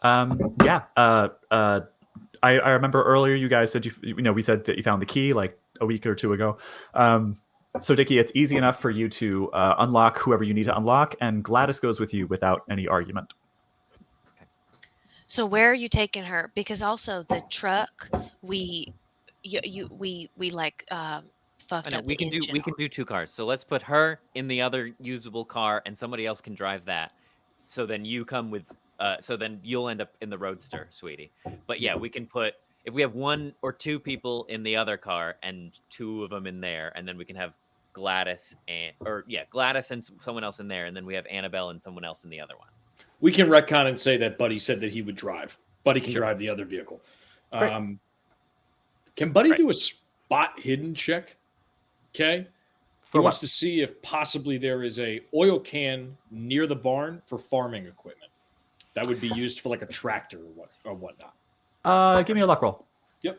I remember earlier you guys said we said that you found the key like a week or 2 ago. So Dicky, it's easy enough for you to unlock whoever you need to unlock, and Gladys goes with you without any argument. So where are you taking her? Because also the truck, we fucked I know up. we the can engine do 2 cars. So let's put her in the other usable car, and somebody else can drive that. So then you come with. So then you'll end up in the roadster, Sweetie. But yeah, we can put if we have 1 or 2 people in the other car and 2 of them in there, and then we can have Gladys and someone else in there, and then we have Annabelle and someone else in the other one. We can retcon and say that Buddy said that he would drive. Buddy can drive the other vehicle. Great. Can Buddy do a spot hidden check? Okay. He For wants what? to see if possibly there is a oil can near the barn for farming equipment that would be used for like a tractor or whatnot. Give me a luck roll. Yep.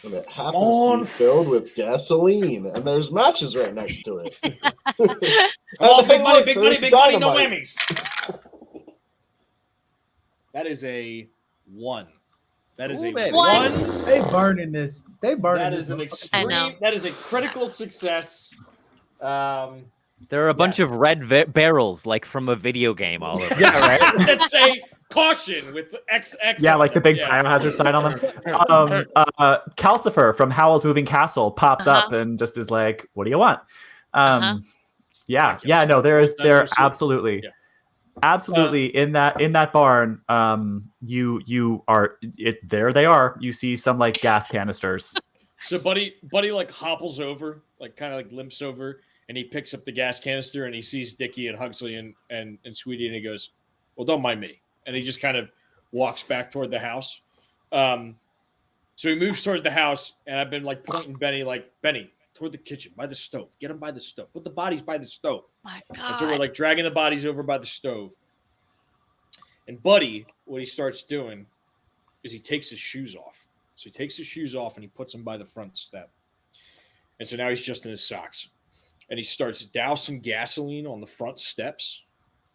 And it happens to be filled with gasoline, and there's matches right next to it. Oh, big And money, look, big money, there's big money, no dynamite. whammies. That is a 1. That is Ooh, a baby. 1. They burning this. They burning That this. is an I extreme. know. That is a critical success. There are a bunch of red barrels, like from a video game, all over. Yeah, right. Let's say caution with XX. Yeah, on like the them. big Yeah. biohazard sign on them. Calcifer from Howl's Moving Castle pops up and just is like, "What do you want?" Yeah. No, there absolutely, Yeah. absolutely in that barn. You are it. There they are. You see some like gas canisters. So Buddy like hopples over, like kind of like limps over, and he picks up the gas canister and he sees Dicky and Hugsley and Sweetie, and he goes, "Well, don't mind me." And he just kind of walks back toward the house. So he moves toward the house, and I've been like pointing Benny, toward the kitchen, by the stove. Get him by the stove. Put the bodies by the stove. My And so we're God. like dragging the bodies over by the stove. And Buddy, what he starts doing is he takes his shoes off. So he takes his shoes off and he puts them by the front step. And so now he's just in his socks. And he starts dousing gasoline on the front steps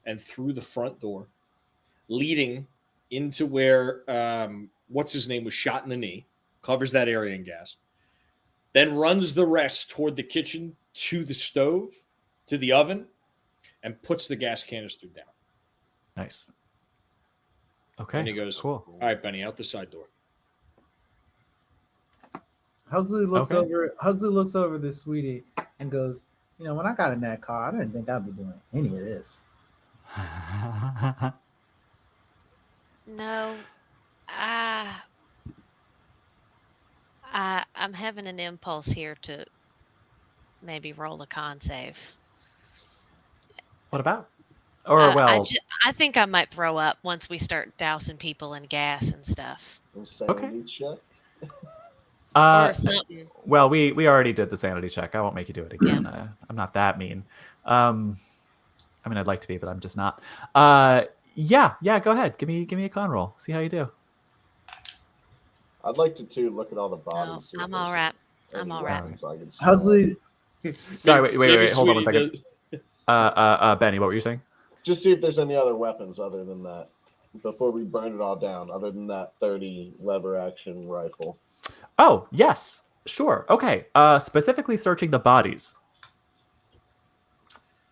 and through the front door, leading into where what's his name was shot in the knee, covers that area in gas, then runs the rest toward the kitchen, to the stove, to the oven, and puts the gas canister down. Nice. Okay. And he goes, cool. All right, Benny, out the side door. Hugsley looks Okay. over. Hugsley looks over this sweetie and goes, when I got in that car, I didn't think I'd be doing any of this. No. I'm having an impulse here to maybe roll a con save. What about? Or I think I might throw up once we start dousing people in gas and stuff. Insanity check. Or something. Well, we already did the sanity check. I won't make you do it again. I'm not that mean. I mean, I'd like to be, but I'm just not. Yeah. Go ahead. Give me a con roll. See how you do. I'd like to too look at all the No, bodies. see if I'm there's all right. any I'm all right. weapons I can see. Hugsley, Sorry, wait. Maybe Hold on one Sweetie second. Benny, what were you saying? Just see if there's any other weapons other than that before we burn it all down, other than that 30 lever action rifle. Oh, yes. Sure. Okay. Specifically searching the bodies.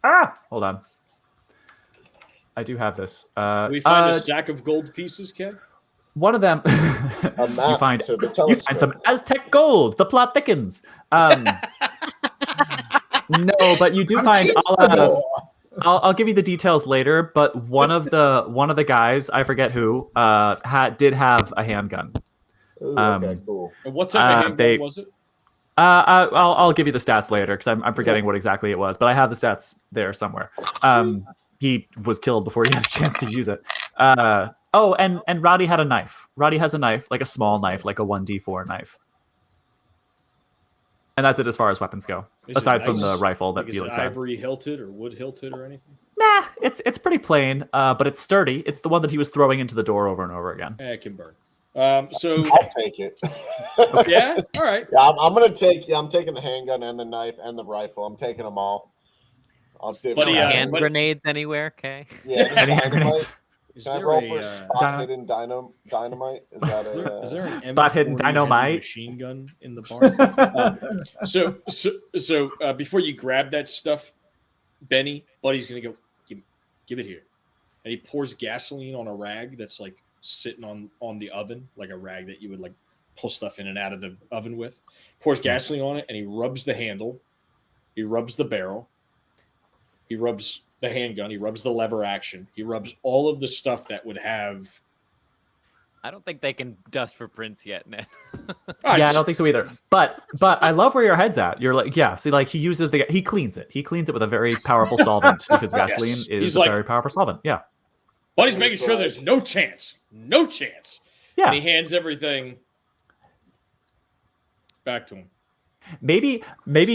Hold on. I do have this. We find a stack of gold pieces, Kev? One of them, A map you find to the you find some telescope. Aztec gold. The plot thickens. No, but you do find. I'll give you the details later. But one of the guys, I forget who, did have a handgun. Ooh, okay, cool. And what type of handgun was it? I'll give you the stats later because I'm forgetting what exactly it was, but I have the stats there somewhere. He was killed before he had a chance to use it. And Roddy had a knife. Roddy has a knife, like a small knife, like a 1d4 knife. And that's it as far as weapons go, Is it aside from nice? the rifle that Like, is it Felix had. ivory hilted or wood hilted or anything? Nah, it's pretty plain, but it's sturdy. It's the one that he was throwing into the door over and over again. It can burn. So I'll take it. yeah, all right. Yeah, I'm taking the handgun and the knife and the rifle. I'm taking them all. I'll do Buddy, Hand but- grenades anywhere, okay? Yeah, Any hand dynamite. grenades? Is Can I there roll a for spot hidden dynamite? Is that is there an Spot hidden M40 heavy dynamite? machine gun in the barn? So before you grab that stuff, Benny, Buddy's gonna go give it here, and he pours gasoline on a rag that's like sitting on the oven, like a rag that you would like pull stuff in and out of the oven with. Pours gasoline on it, and he rubs the handle, he rubs the barrel, he rubs the handgun, he rubs the lever action, he rubs all of the stuff that would have. I don't think they can dust for prints yet, Ned. Yeah, I don't think so either. But I love where your head's at. You're like, yeah. See, like he cleans it. He cleans it with a very powerful solvent because gasoline Yes. is He's a like- very powerful solvent. Yeah. Buddy's making sure there's no chance. Yeah. And he hands everything back to him. Maybe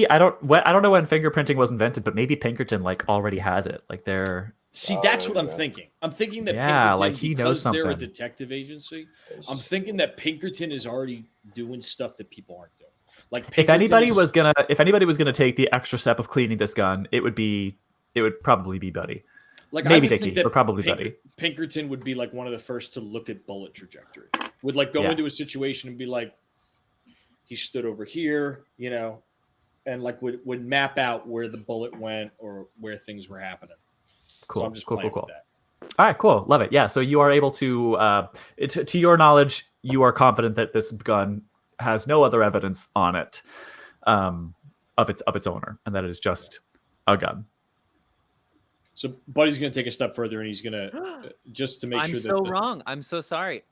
I don't know when fingerprinting was invented, but maybe Pinkerton like already has it. Like they're See, that's what I'm okay. thinking. I'm thinking that Yeah, Pinkerton, like he knows because they're a something. detective agency, I'm thinking that Pinkerton is already doing stuff that people aren't doing. Like if anybody Pinkerton's- was gonna take the extra step of cleaning this gun, it would probably be Buddy. like I maybe would think Dicky, that but probably Buddy. Pinkerton would be like one of the first to look at bullet trajectory. Would like go Yeah. into a situation and be like, he stood over here, and like would map out where the bullet went or where things were happening. Cool. So I'm just cool. playing with that. All right, cool. Love it. Yeah. So you are able to, to your knowledge, you are confident that this gun has no other evidence on it of its owner, and that it is just a gun. So Buddy's going to take a step further, and he's going to just to make I'm sure so that wrong. I'm so sorry.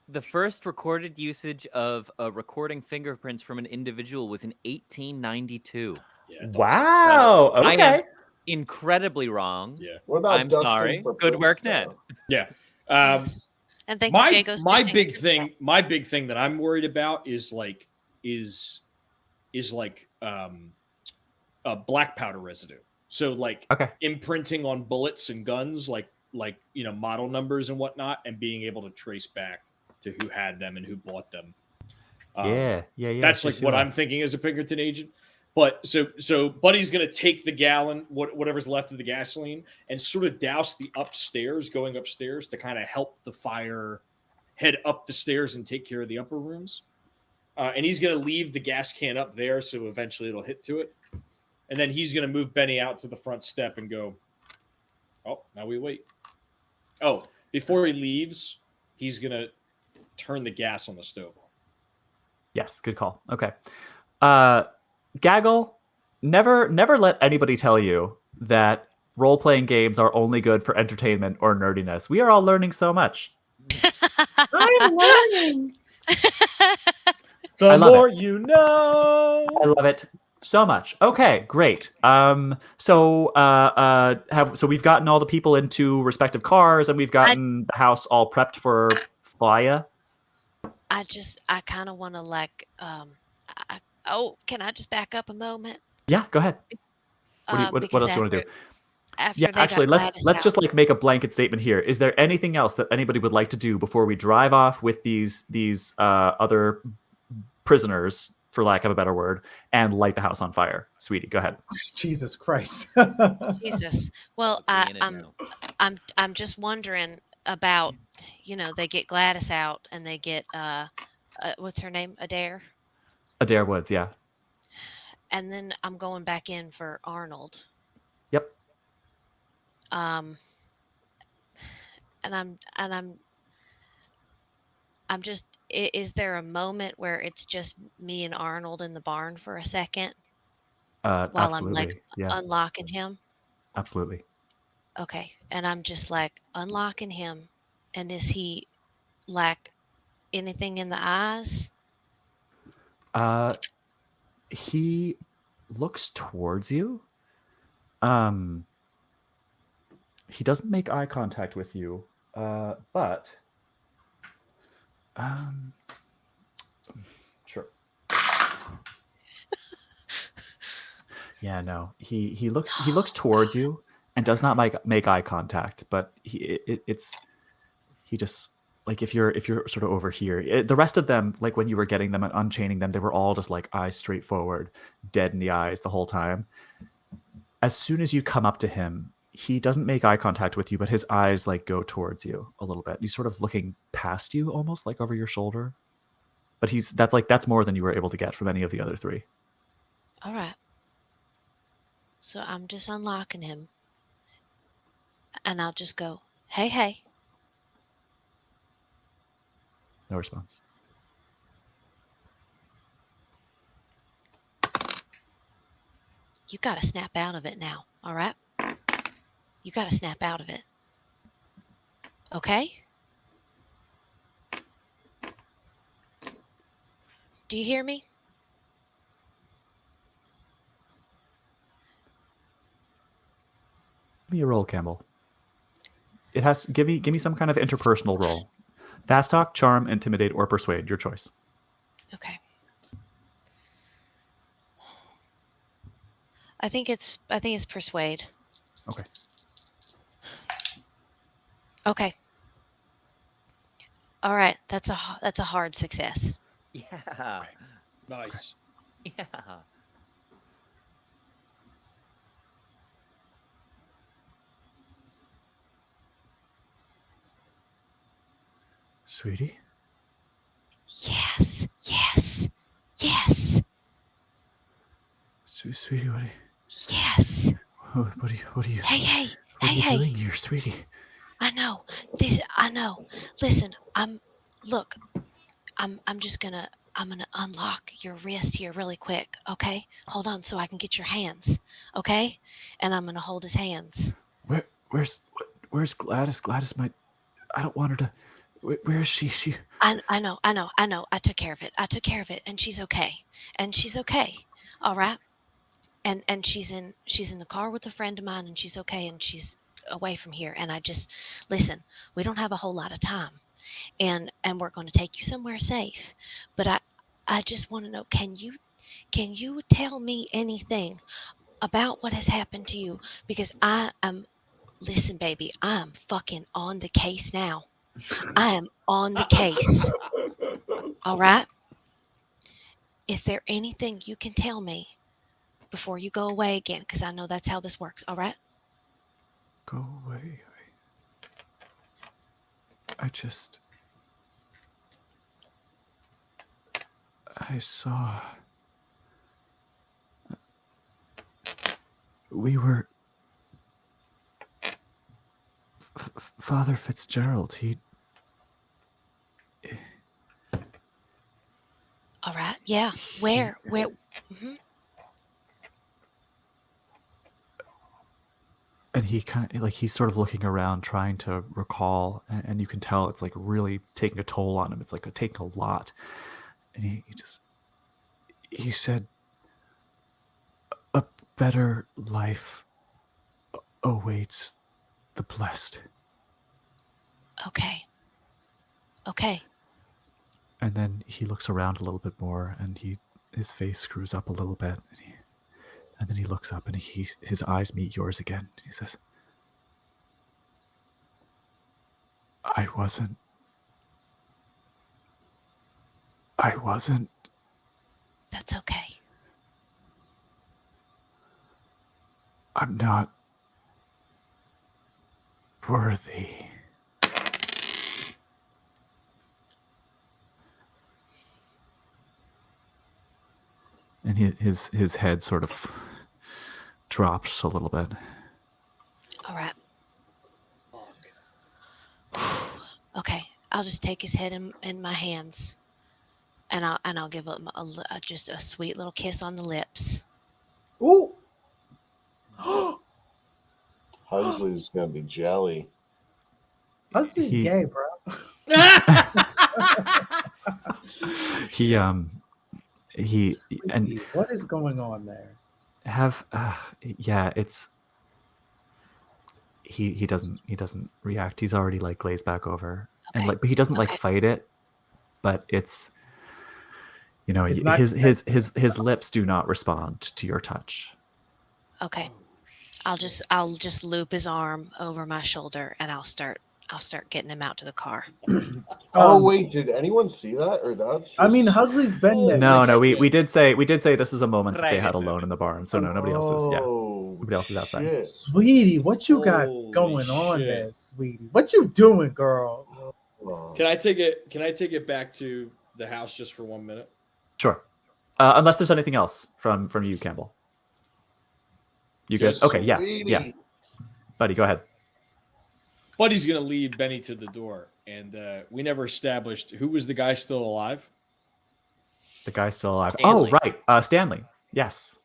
The first recorded usage of recording fingerprints from an individual was in 1892. Yeah, that's- Wow. I am Okay. incredibly wrong. Yeah. What about I'm dusting sorry. for Good work, prints, Ned. though? Yeah. And thank you, Jago's my fishing. big thing that I'm worried about is like black powder residue. So like Okay. imprinting on bullets and guns, like model numbers and whatnot, and being able to trace back to who had them and who bought them. Yeah. That's sure, like what sure. I'm thinking as a Pinkerton agent. But so Buddy's gonna take the gallon, whatever's left of the gasoline, and sort of douse the going upstairs to kind of help the fire head up the stairs and take care of the upper rooms. And he's gonna leave the gas can up there, so eventually it'll hit to it. And then he's gonna move Benny out to the front step and go, oh, now we wait. Oh, before he leaves, he's gonna turn the gas on the stove. Yes, good call. Okay. Gaggle, never let anybody tell you that role-playing games are only good for entertainment or nerdiness. We are all learning so much. I'm learning. The I love more it. you know. I love it so much. Okay, great. So we've gotten all the people into respective cars, and we've gotten the house all prepped for Flya. I kind of want to like, can I just back up a moment? Yeah, go ahead. What else do you want to do? After Actually, let's just like make a blanket statement here. Is there anything else that anybody would like to do before we drive off with these other prisoners, for lack of a better word, and light the house on fire? Sweetie, go ahead. Jesus Christ. Jesus. Well, I'm just wondering about, they get Gladys out and they get what's her name? Adair. Adair Woods, yeah. And then I'm going back in for Arnold. Yep. And I'm just, is there a moment where it's just me and Arnold in the barn for a second while Absolutely. I'm like yeah. unlocking him? Absolutely. Okay. And I'm just like unlocking him. And is he like anything in the eyes? He looks towards you. He doesn't make eye contact with you, but sure. Yeah, no. He looks towards you and does not make eye contact, but he just, like, if you're sort of over here, the rest of them, like when you were getting them and unchaining them, they were all just like eyes straight forward, dead in the eyes the whole time. As soon as you come up to him, he doesn't make eye contact with you, but his eyes like go towards you a little bit. He's sort of looking past you, almost like over your shoulder. But that's more than you were able to get from any of the other three. All right. So I'm just unlocking him. And I'll just go, hey. No response. You got to snap out of it now, all right? You got to snap out of it. Okay? Do you hear me? Give me a roll, Campbell. It has give me some kind of interpersonal roll. Fast talk, charm, intimidate, or persuade. Your choice. Okay. I think it's persuade. Okay. Okay. All right. That's a hard success. Yeah. Nice. Yeah. Sweetie? Yes. Sweetie, what are you... Yes. What are you... Hey. What are you doing here, sweetie? I know. Listen, I'm gonna unlock your wrist here really quick, okay? Hold on so I can get your hands, okay? And I'm gonna hold his hands. Where's Gladys? Gladys I don't want her to... Where is she? I know. I took care of it, and she's okay. All right? And she's in the car with a friend of mine, and she's okay, and she's away from here. And I just, listen, we don't have a whole lot of time. and we're going to take you somewhere safe. But I just want to know, can you tell me anything about what has happened to you? Because listen, baby, I am fucking on the case now. I am on the case. All right? Is there anything you can tell me before you go away again? Because I know that's how this works. All right? Go away. I saw. We were. Father Fitzgerald, he. All right. Yeah. Where? Mhm. And he kind of he's sort of looking around trying to recall, and you can tell it's like really taking a toll on him. It's like taking a lot. And he said a better life awaits the blessed. Okay. And then he looks around a little bit more, and his face screws up a little bit, and then he looks up, and his eyes meet yours again. He says, I wasn't. That's okay. I'm not worthy. And his head sort of drops a little bit. All right. Okay. I'll just take his head in my hands, and I'll give him just a sweet little kiss on the lips. Ooh. Hugsley's gonna be jelly. Hugsley's gay, bro. And what is going on there? He doesn't react. He's already like glazed back over, Okay. but he doesn't like fight it. But it's It's not- his lips do not respond to your touch. Okay. I'll just loop his arm over my shoulder, and I'll start getting him out to the car. Oh wait, did anyone see that, or that's? Just... I mean, Hugsley's been there. No, we did say this is a moment that they had Private alone in the barn. So no, nobody else is. Yeah, Oh, nobody else is outside. shit. Sweetie, what you got Holy going on shit. there, sweetie? What you doing, girl? Oh. Can I take it back to the house just for 1 minute? Sure. Unless there's anything else from you, Campbell. You good? Okay. Yeah. Yeah. Buddy, go ahead. Buddy's gonna lead Benny to the door, and we never established who was the guy still alive. The guy's still alive. Stanley. Oh, right. Stanley. Yes.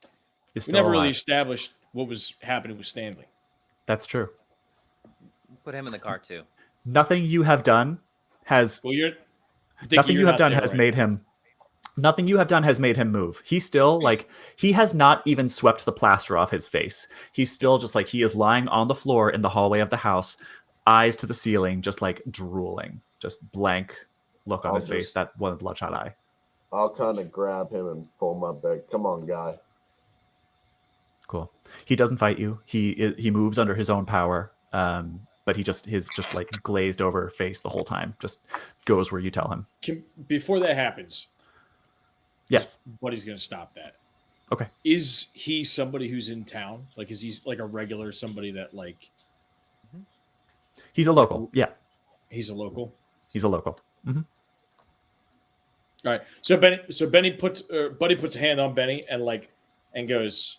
Is We still never really alive. established what was happening with Stanley. That's true. Put him in the car too. Nothing you have done has Well, nothing you have done has made him. Nothing you have done has made him move. He's still he has not even swept the plaster off his face. He's still just he is lying on the floor in the hallway of the house, eyes to the ceiling, just drooling, just blank look on his face, that one bloodshot eye. I'll kind of grab him and pull him up back. Come on, guy. Cool. He doesn't fight you. He moves under his own power. But his glazed over face the whole time just goes where you tell him. Before that happens, yes, Buddy's going to stop that. Okay. Is he somebody who's in town? Is he a regular somebody that He's a local. Yeah. He's a local. He's a local. Mm-hmm. All right. So Buddy puts a hand on Benny and goes,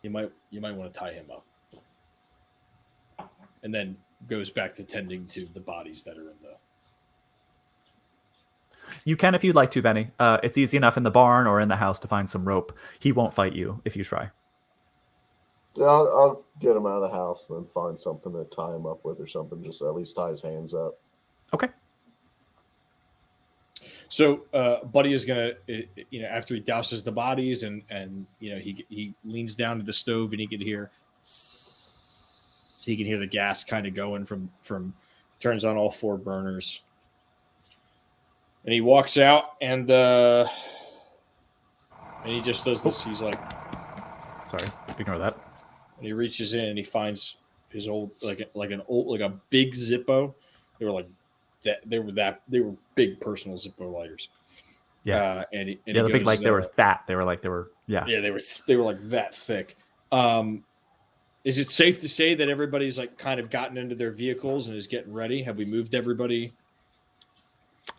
You might want to tie him up. And then goes back to tending to the bodies that are in the. You can if you'd like to, Benny. It's easy enough in the barn or in the house to find some rope. He won't fight you if you try. Yeah, I'll get him out of the house and then find something to tie him up with or something. Just at least tie his hands up. Okay. So Buddy is gonna, after he douses the bodies and he leans down to the stove and he can hear the gas kind of going from turns on all 4 burners, and he walks out, and he just does this. He's like, Sorry, ignore that. and he reaches in and he finds his old like a big Zippo. They were like that. They were big personal Zippo lighters. Yeah, and he the big goes, they were fat. They were yeah, they were like that thick. Is it safe to say that everybody's like kind of gotten into their vehicles and is getting ready? Have we moved everybody?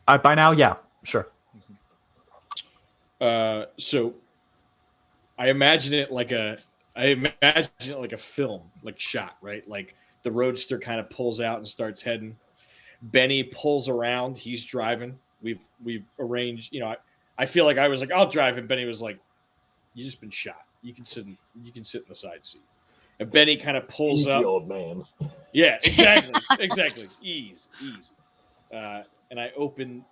By now, yeah, sure. So I imagine it like a film, like shot, right? Like the roadster kind of pulls out and starts heading. Benny pulls around. He's driving. We've arranged, I feel like I was like, I'll drive, and Benny was like, you just been shot. You can sit in the side seat. And Benny kind of pulls Easy, up. old man. Yeah, exactly. Ease. And I open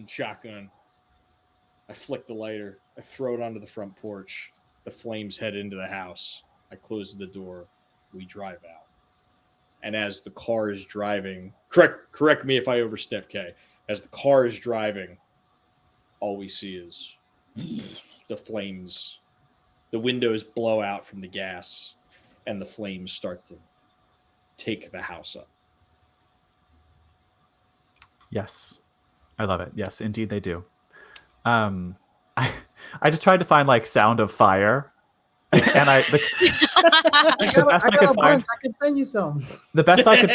shotgun. I flick the lighter. I throw it onto the front porch. The flames head into the house. I close the door. We drive out. And as the car is driving, correct me if I overstep, Kay. As the car is driving, all we see is the flames. The windows blow out from the gas, and the flames start to take the house up. Yes, I love it. Yes, indeed they do. I just tried to find like sound of fire, and I got a bunch. I can send you some. the best I could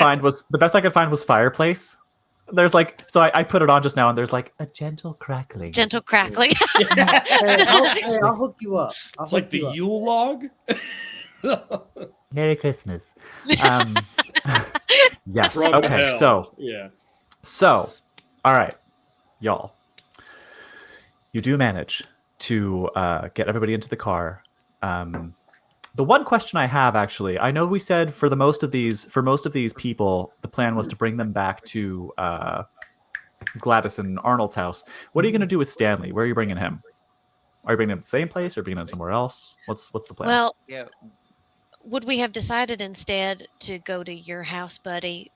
find was fireplace. There's like, so I put it on just now, and there's like a gentle crackling. Gentle crackling. Hey, I'll hook you up. It's like the Yule log. Merry Christmas. Yes. From Okay. hell. So, all right, y'all. You do manage to get everybody into the car. The one question I have, actually, I know we said for most of these people, the plan was to bring them back to Gladys and Arnold's house. What are you going to do with Stanley? Where are you bringing him? Are you bringing him to the same place, or bringing him somewhere else? What's the plan? Well, Yeah. would we have decided instead to go to your house, buddy?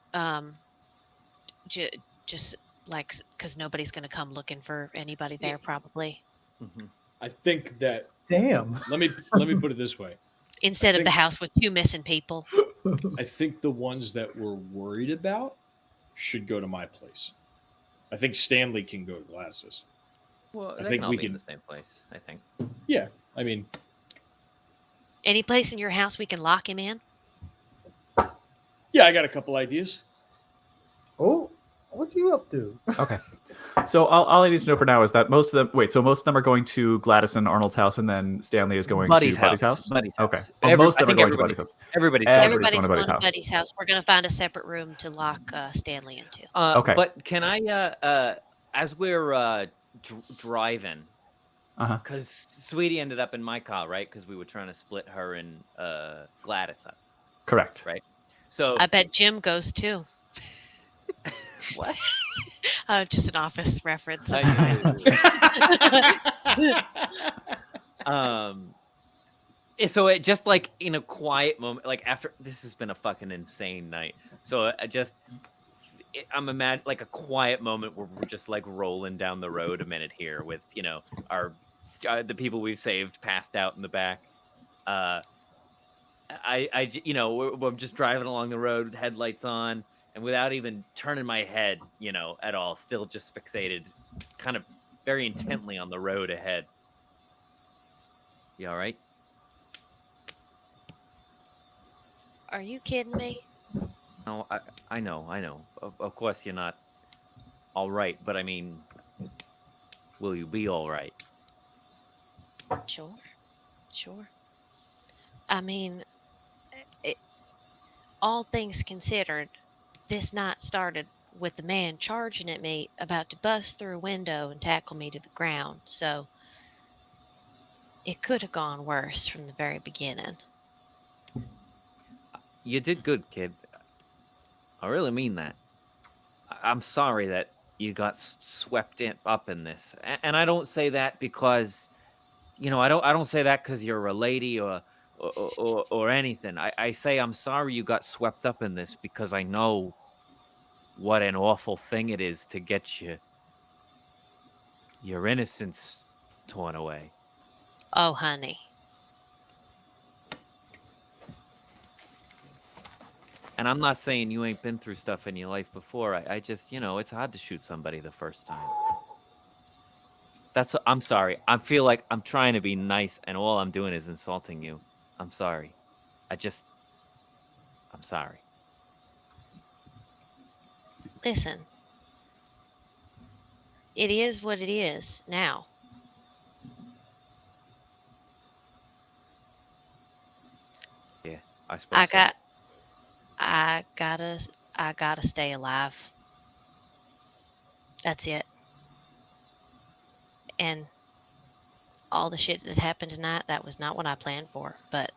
Just like, because nobody's going to come looking for anybody there, probably. Mm-hmm. I think that. Damn. Let me put it this way. Instead of the house with 2 missing people. I think the ones that we're worried about should go to my place. I think Stanley can go to Gladys's. Well, I they think can all we be in can- the same place. I think. Yeah, I mean, Any place in your house we can lock him in? yeah, I got a couple ideas. Oh, what are you up to? Okay. So all I need to know for now is that most of them are going to Gladys and Arnold's house, and then Stanley is going to Buddy's house? Buddy's house. Okay. Well, most of them are going to Buddy's house. Everybody's Everybody's Everybody's going going to to Buddy's Buddy's house. We're going to find a separate room to lock Stanley into. Okay. But can I, as we're driving, Uh-huh. because Sweetie ended up in my car, right? Because we were trying to split her and Gladys up. Correct. Right. So I bet Jim goes too. what? Just an office reference. I That's fine. So it just like in a quiet moment, like after this has been a fucking insane night. So I'm imagining like a quiet moment where we're just like rolling down the road a minute here with our the people we've saved passed out in the back. We're just driving along the road with headlights on, and without even turning my head, at all, still just fixated, kind of very intently on the road ahead. You all right? Are you kidding me? No, I know. Of course you're not all right, but I mean, will you be all right? Sure. I mean, all things considered, this night started with the man charging at me, about to bust through a window and tackle me to the ground. So it could have gone worse from the very beginning. You did good, kid. I really mean that. I'm sorry that you got swept up in this, and I don't say that because, I don't say that because you're a lady or anything. I say I'm sorry you got swept up in this because I know what an awful thing it is to get your innocence torn away. Oh, honey. And I'm not saying you ain't been through stuff in your life before. I just, it's hard to shoot somebody the first time. I'm sorry. I feel like I'm trying to be nice and all I'm doing is insulting you. I'm sorry. I'm sorry. Listen. It is what it is now. Yeah, I suppose I gotta stay alive. That's it. And all the shit that happened tonight, that was not what I planned for. But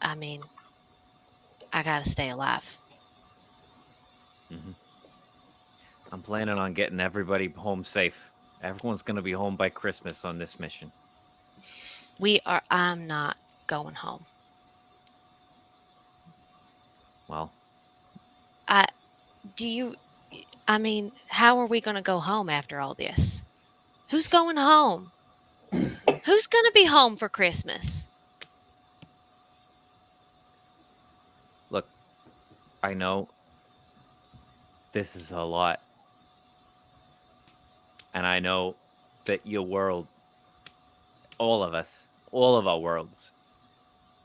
I mean, I gotta stay alive. Mm-hmm. I'm planning on getting everybody home safe. Everyone's going to be home by Christmas on this mission. I'm not going home. Well, how are we going to go home after all this? Who's going home? Who's going to be home for Christmas? look, I know this is a lot. And I know that your world, all of us, all of our worlds,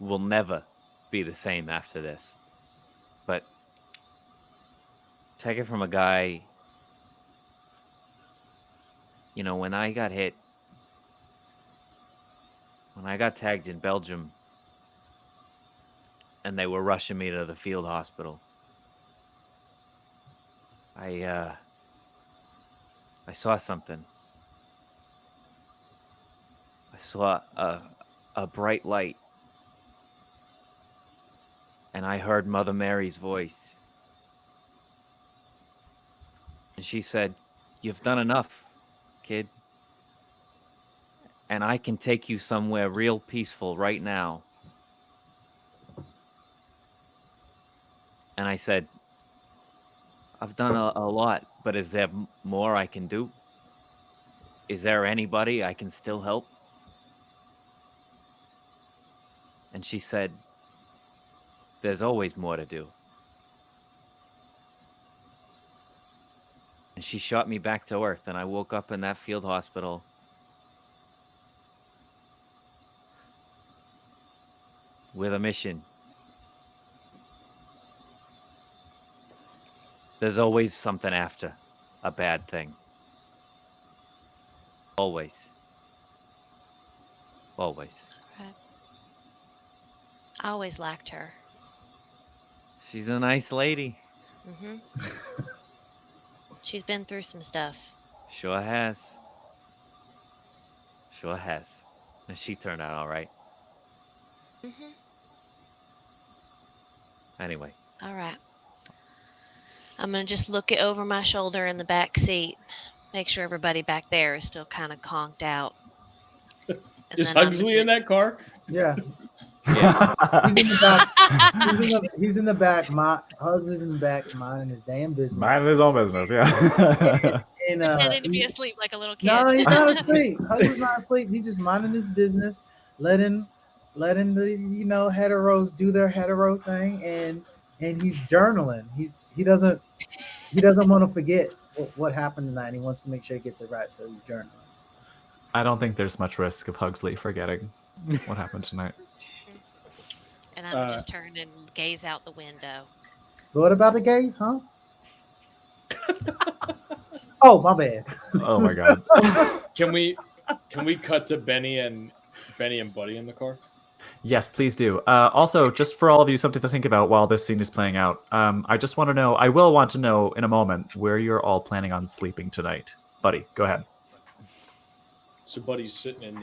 will never be the same after this. But take it from a guy, when I got hit, when I got tagged in Belgium, and they were rushing me to the field hospital, I saw something. I saw a bright light. And I heard Mother Mary's voice. And she said, "You've done enough, kid. And I can take you somewhere real peaceful right now." And I said, "I've done a lot, but is there more I can do? Is there anybody I can still help?" And she said, "There's always more to do." And she shot me back to Earth, and I woke up in that field hospital. With a mission. There's always something after a bad thing. Always. Always. Right. I always liked her. She's a nice lady. Mm-hmm. She's been through some stuff. Sure has. Sure has. And she turned out all right. Mm-hmm. Anyway. All right. I'm going to just look it over my shoulder in the back seat. Make sure everybody back there is still kind of conked out. Is Hugsley in that car? Yeah. Yeah. He's in the back. He's in the back. Hugs is in the back, minding his damn business. Minding his own business, yeah. And, pretending to be asleep like a little kid. No, he's not asleep. Hugs is not asleep. He's just minding his business, letting the heteros do their hetero thing, and he's journaling. He doesn't want to forget what happened tonight. He wants to make sure he gets it right, so he's journaling. I don't think there's much risk of Hugsley forgetting what happened tonight. And I'm just turn and gaze out the window. What about the gays, huh? Oh, my bad. Oh my god. Can we cut to Benny and Buddy in the car? Yes, please do. Also, just for all of you, something to think about while this scene is playing out. I just want to know, I will want to know in a moment where you're all planning on sleeping tonight. Buddy, go ahead. So Buddy's sitting in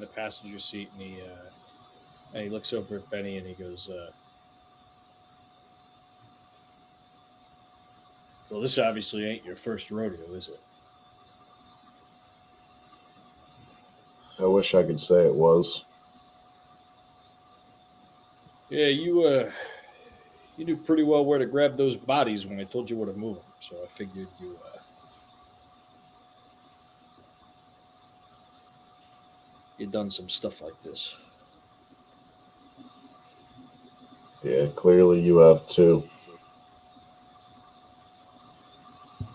the passenger seat, and he looks over at Benny and he goes, "Well, this obviously ain't your first rodeo, is it?" I wish I could say it was. Yeah, you knew pretty well where to grab those bodies when I told you where to move them. So I figured you'd done some stuff like this. Yeah, clearly you have too.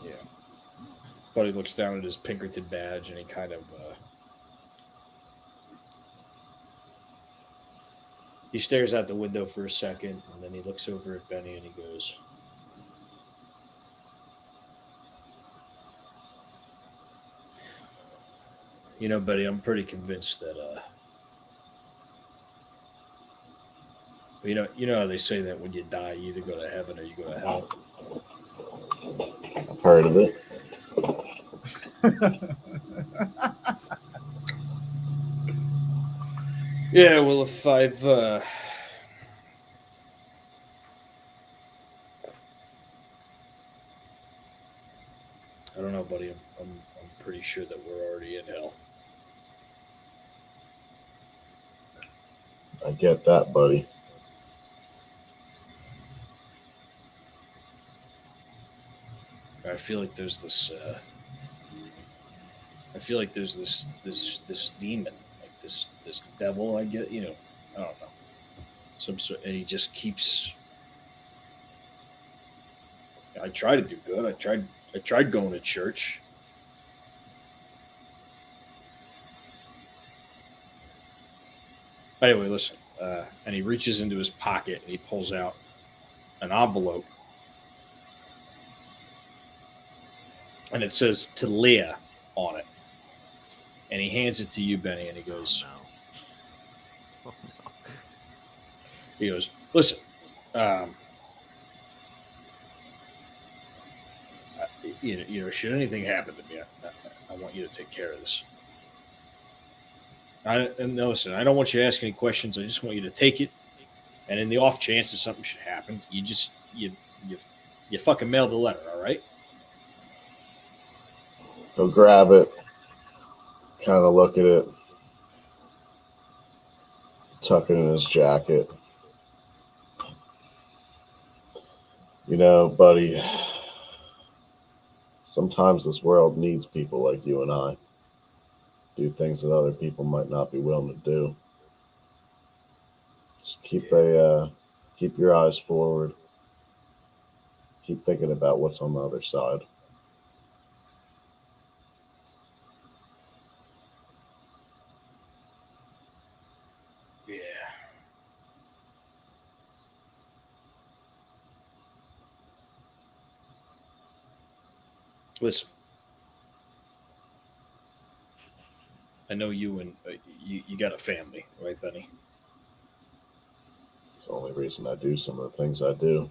Yeah. Buddy looks down at his Pinkerton badge and he kind of he stares out the window for a second and then he looks over at Benny and he goes, "You know, Betty, I'm pretty convinced that you know how they say that when you die, you either go to heaven or you go to hell." I've heard of it. Yeah, well, if I've I don't know, buddy. I'm pretty sure that we're already in hell. I get that, buddy. I feel like there's this. I feel like there's this demon, like this devil. I get, I don't know, some sort, and he just keeps. I try to do good. I tried going to church. Anyway, listen. And he reaches into his pocket and he pulls out an envelope. And it says to Leah on it. And he hands it to you, Benny, and he goes, Oh, no. he goes, "Listen, should anything happen to me, I want you to take care of this. And listen, I don't want you to ask any questions. I just want you to take it. And in the off chance that something should happen, you fucking mail the letter, all right?" He'll grab it, kind of look at it, tuck it in his jacket. You know, buddy, sometimes this world needs people like you and I. Do things that other people might not be willing to do. Just keep your eyes forward. Keep thinking about what's on the other side. Yeah. Listen, I know you and you got a family, right, Benny? It's the only reason I do some of the things I do.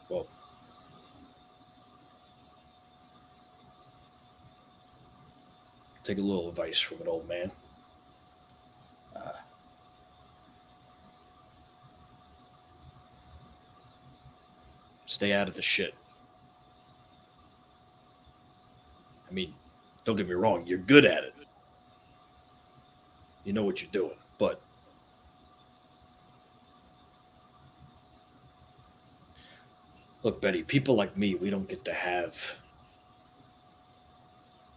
Well, take a little advice from an old man. Stay out of the shit. I mean, don't get me wrong, you're good at it. You know what you're doing, but look, Betty, people like me, we don't get to have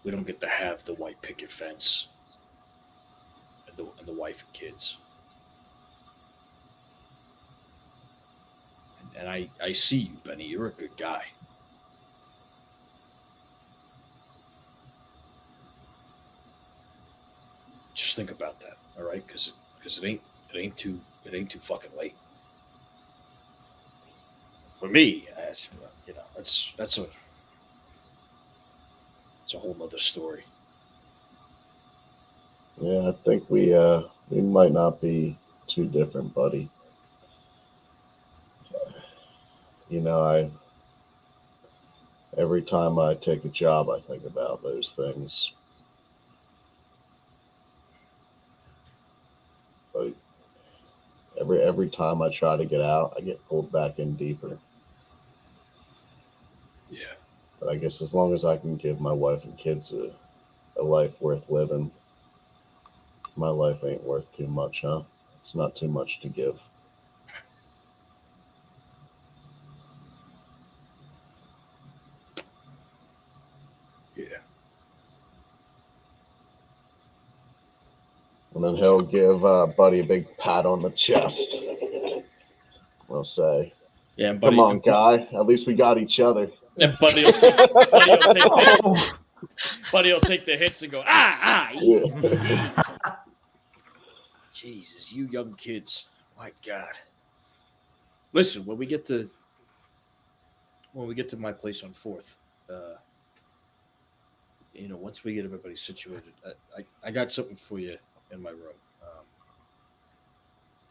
the white picket fence and the wife and kids. And I see you, Benny. You're a good guy. Just think about that, all right? Because it ain't too fucking late. For me, that's a whole nother story. Yeah, I think we might not be too different, buddy. You know, every time I take a job, I think about those things. But every time I try to get out, I get pulled back in deeper. Yeah. But I guess as long as I can give my wife and kids a a life worth living. My life ain't worth too much, huh? It's not too much to give. Yeah. And then he'll give Buddy a big pat on the chest. We'll say, Yeah, Buddy, come on, guy. At least we got each other. And Buddy will take the hits and go, Yeah. Jesus, you young kids. My God. Listen, when we get to my place on 4th, once we get everybody situated, I got something for you in my room.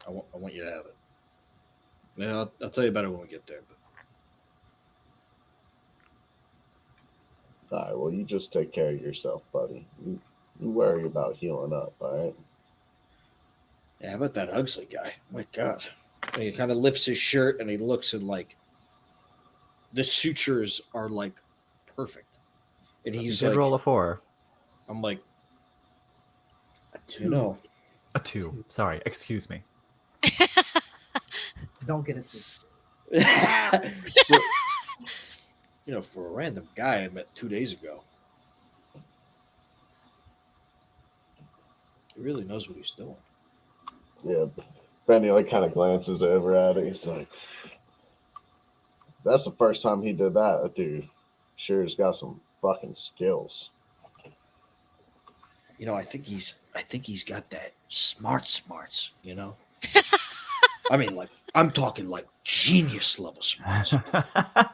I want you to have it. Yeah, I'll tell you about it when we get there. All right, well, you just take care of yourself, buddy. You worry about healing up, all right? Yeah, how about that Hugsley guy? My God. And he kind of lifts his shirt and he looks and the sutures are perfect. And he's You did roll a 4. I'm like, A 2. A 2. Sorry, excuse me. Don't get it. For a random guy I met 2 days ago, he really knows what he's doing. Yeah, Benny kind of glances over at it. He's like, that's the first time he did that. That dude sure has got some fucking skills. I think he's got that smarts. I mean, I'm talking genius level smarts. Like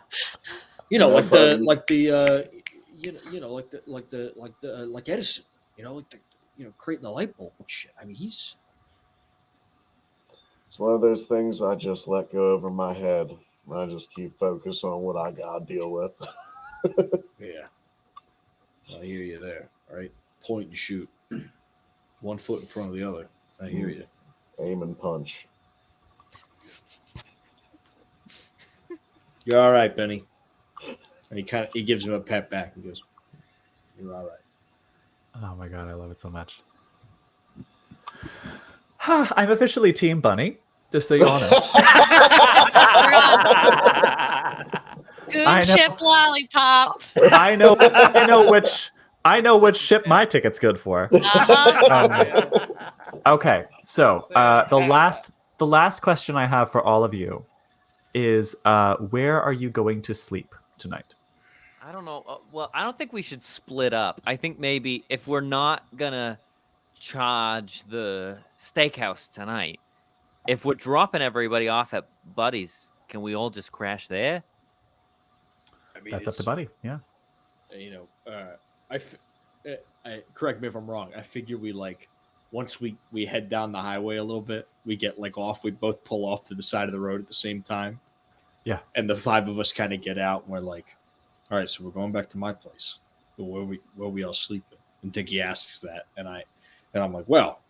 Edison. Creating the light bulb and shit. I mean, It's one of those things I just let go over my head. I just keep focused on what I gotta deal with. Yeah. I hear you there. All right. Point and shoot. 1 foot in front of the other. I hear you. Aim and punch. You're all right, Benny. And he gives him a pat back and goes, "You're all right." Oh my God, I love it so much. I'm officially Team Bunny, just so you all know. Goon ship lollipop. I know which ship my ticket's good for. Okay, so the last question I have for all of you is, where are you going to sleep tonight? I don't know. Well, I don't think we should split up. I think maybe if we're not gonna charge the steakhouse tonight, if we're dropping everybody off at Buddy's, can we all just crash there? I mean, That's up to Buddy. Yeah. I correct me if I'm wrong. I figure we once we head down the highway a little bit, we get off. We both pull off to the side of the road at the same time. Yeah. And the 5 of us kind of get out, and we're like, all right, so we're going back to my place. Where we all sleeping? And Dicky asks that, and I'm like, well,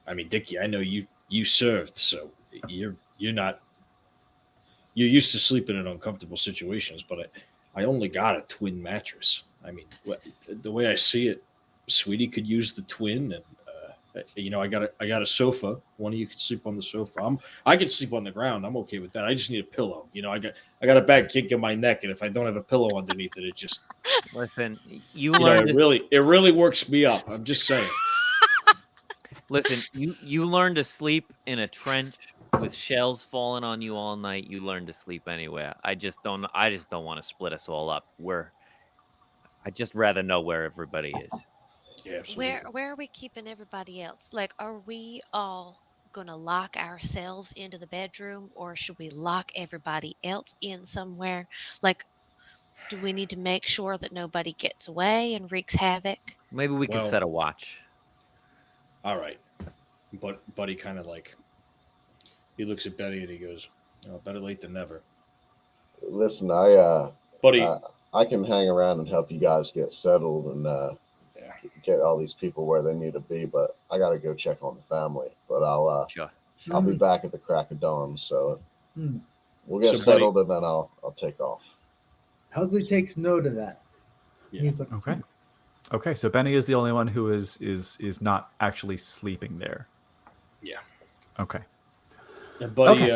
I mean, Dicky, I know you served, so you're used to sleeping in uncomfortable situations, but I only got a twin mattress. I mean, the way I see it, Sweetie could use the twin, and I got a sofa. One of you could sleep on the sofa. I can sleep on the ground. I'm okay with that. I just need a pillow. I got a bad kink in my neck, and if I don't have a pillow underneath it, it just Listen, you learned it really works me up. I'm just saying. Listen, you learn to sleep in a trench with shells falling on you all night. You learn to sleep anywhere. I just don't want to split us all up. I just rather know where everybody is. Yeah, absolutely. Where are we keeping everybody else? Are we all gonna lock ourselves into the bedroom, or should we lock everybody else in somewhere? Do we need to make sure that nobody gets away and wreaks havoc? Maybe we could set a watch. All right. But Buddy kind of he looks at Betty and he goes, better late than never. Listen, Buddy, I can hang around and help you guys get settled and get all these people where they need to be, but I got to go check on the family. But I'll be back at the crack of dawn, so we'll get settled, and then I'll take off. Hugsley takes note of that. Yeah. He's like, Okay. Okay, so Benny is the only one who is not actually sleeping there. Yeah. Okay. And Buddy,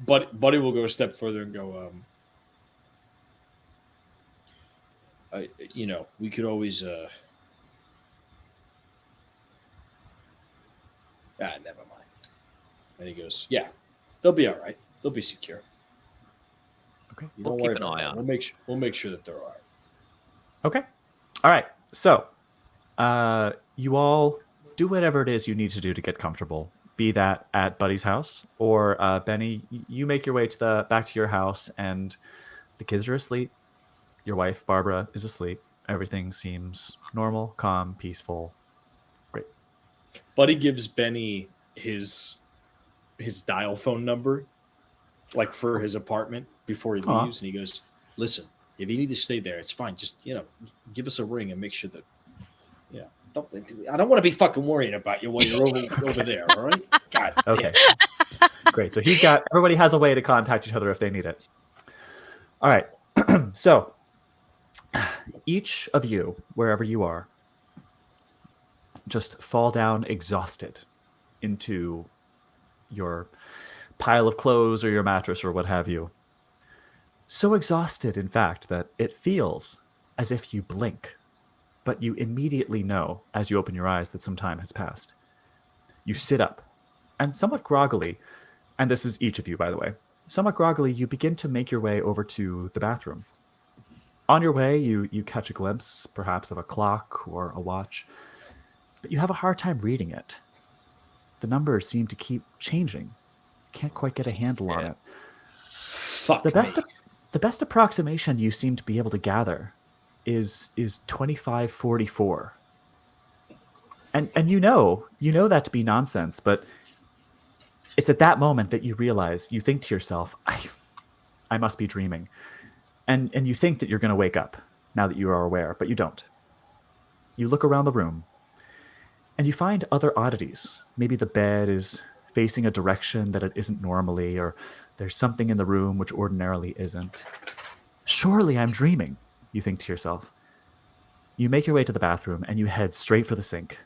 Buddy will go a step further and go, we could always, never mind. And he goes, yeah, they'll be all right. They'll be secure. Okay. You We'll don't keep worry an about eye that. on We'll make sure that they're all right. Okay. All right. So, you all do whatever it is you need to do to get comfortable. Be that at Buddy's house or Benny, you make your way to back to your house, and the kids are asleep. Your wife Barbara is asleep. Everything seems normal, calm, peaceful. Great. Buddy gives Benny his dial phone number, like for his apartment before he Aw. leaves, and he goes, "Listen, if you need to stay there, it's fine. Just give us a ring and make sure that I don't want to be fucking worrying about you while you're over there. All right? God damn. Okay. Great. So everybody has a way to contact each other if they need it. All right. So each of you, wherever you are, just fall down exhausted into your pile of clothes or your mattress or what have you. So exhausted, in fact, that it feels as if you blink, but you immediately know as you open your eyes that some time has passed. You sit up, and somewhat groggily, and this is each of you, by the way, somewhat groggily, you begin to make your way over to the bathroom. On your way, you catch a glimpse, perhaps, of a clock or a watch, but you have a hard time reading it. The numbers seem to keep changing. You can't quite get a handle on it. Fuck The best, me. the best approximation you seem to be able to gather is 2544. And you know that to be nonsense, but it's at that moment that you realize, you think to yourself, I must be dreaming. And you think that you're going to wake up now that you are aware, but you don't. You look around the room and you find other oddities. Maybe the bed is facing a direction that it isn't normally, or there's something in the room which ordinarily isn't. Surely I'm dreaming, you think to yourself. You make your way to the bathroom and you head straight for the sink,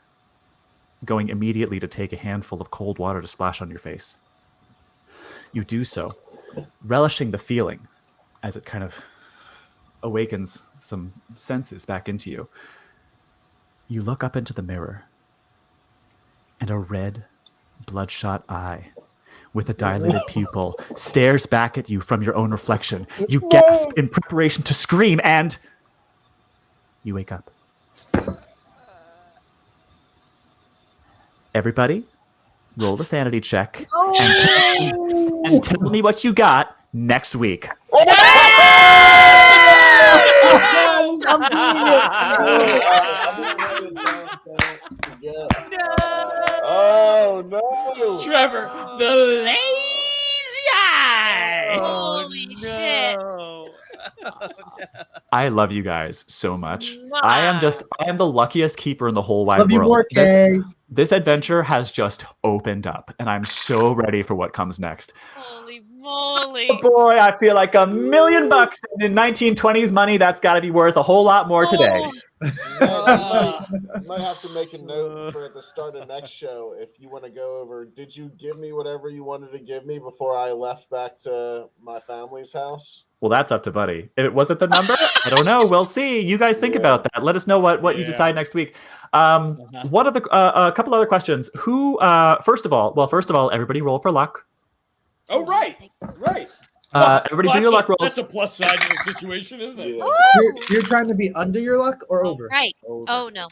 going immediately to take a handful of cold water to splash on your face. You do so, relishing the feeling as it kind of awakens some senses back into you. You look up into the mirror, and a red, bloodshot eye with a dilated pupil stares back at you from your own reflection. You gasp in preparation to scream, and you wake up. Everybody, roll the sanity check and tell me what you got next week. I'm doing it. Oh no! Trevor, the lazy eye. Holy shit. I love you guys so much. I am the luckiest keeper in the whole wide Love you world. more, Kay. This adventure has just opened up, and I'm so ready for what comes next. Holy moly. Oh boy, I feel like $1 million in 1920s money. That's got to be worth a whole lot more today. Oh. You might have to make a note for at the start of next show if you want to go over. Did you give me whatever you wanted to give me before I left back to my family's house? Well, that's up to Buddy. Was it the number? I don't know. We'll see. You guys think about that. Let us know what you decide next week. One of a couple other questions. Who? First of all, everybody roll for luck. Oh, right. Everybody do your luck rolls. That's a plus side to the situation, isn't it? Yeah. You're trying to be under your luck or over? Right. Over. Oh, no.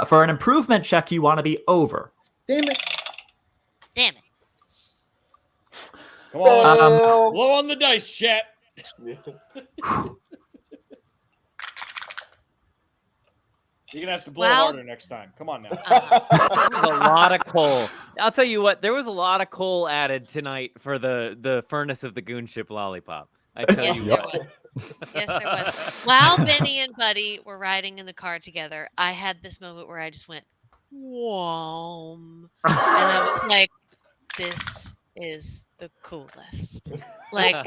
For an improvement check, you want to be over. Damn it. Damn it. Come on. Fail. Blow on the dice, chat. Yeah. You're going to have to blow Well- harder next time. Come on now. There was a lot of coal. I'll tell you what, there was a lot of coal added tonight for the furnace of the goon ship lollipop. I tell Yes, you there what. was. Yes, there was. While Benny and Buddy were riding in the car together, I had this moment where I just went, "Whoom," and I was like, "This is the coolest." Like,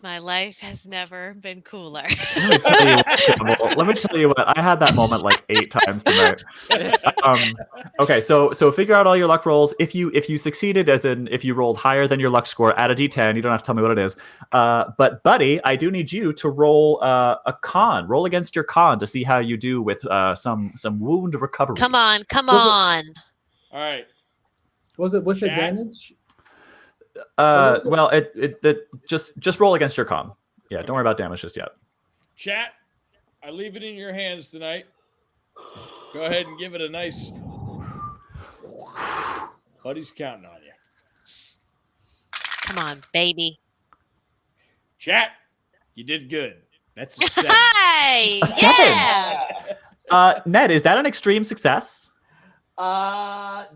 My life has never been cooler. Let me tell you what, Campbell, let me tell you what. I had that moment like 8 times tonight. Okay, so figure out all your luck rolls. If you succeeded, as in if you rolled higher than your luck score, add a d10. You don't have to tell me what it is. But buddy, I do need you to roll a con. Roll against your con to see how you do with some wound recovery. Come on. All right. Was it with Chat? advantage? Well, it just roll against your con. Yeah, don't worry about damage just yet. Chat, I leave it in your hands tonight. Go ahead and give it a nice. Buddy's counting on you. Come on, baby. Chat, you did good. That's a 7. Hey! A 7. Yeah! Ned, is that an extreme success? On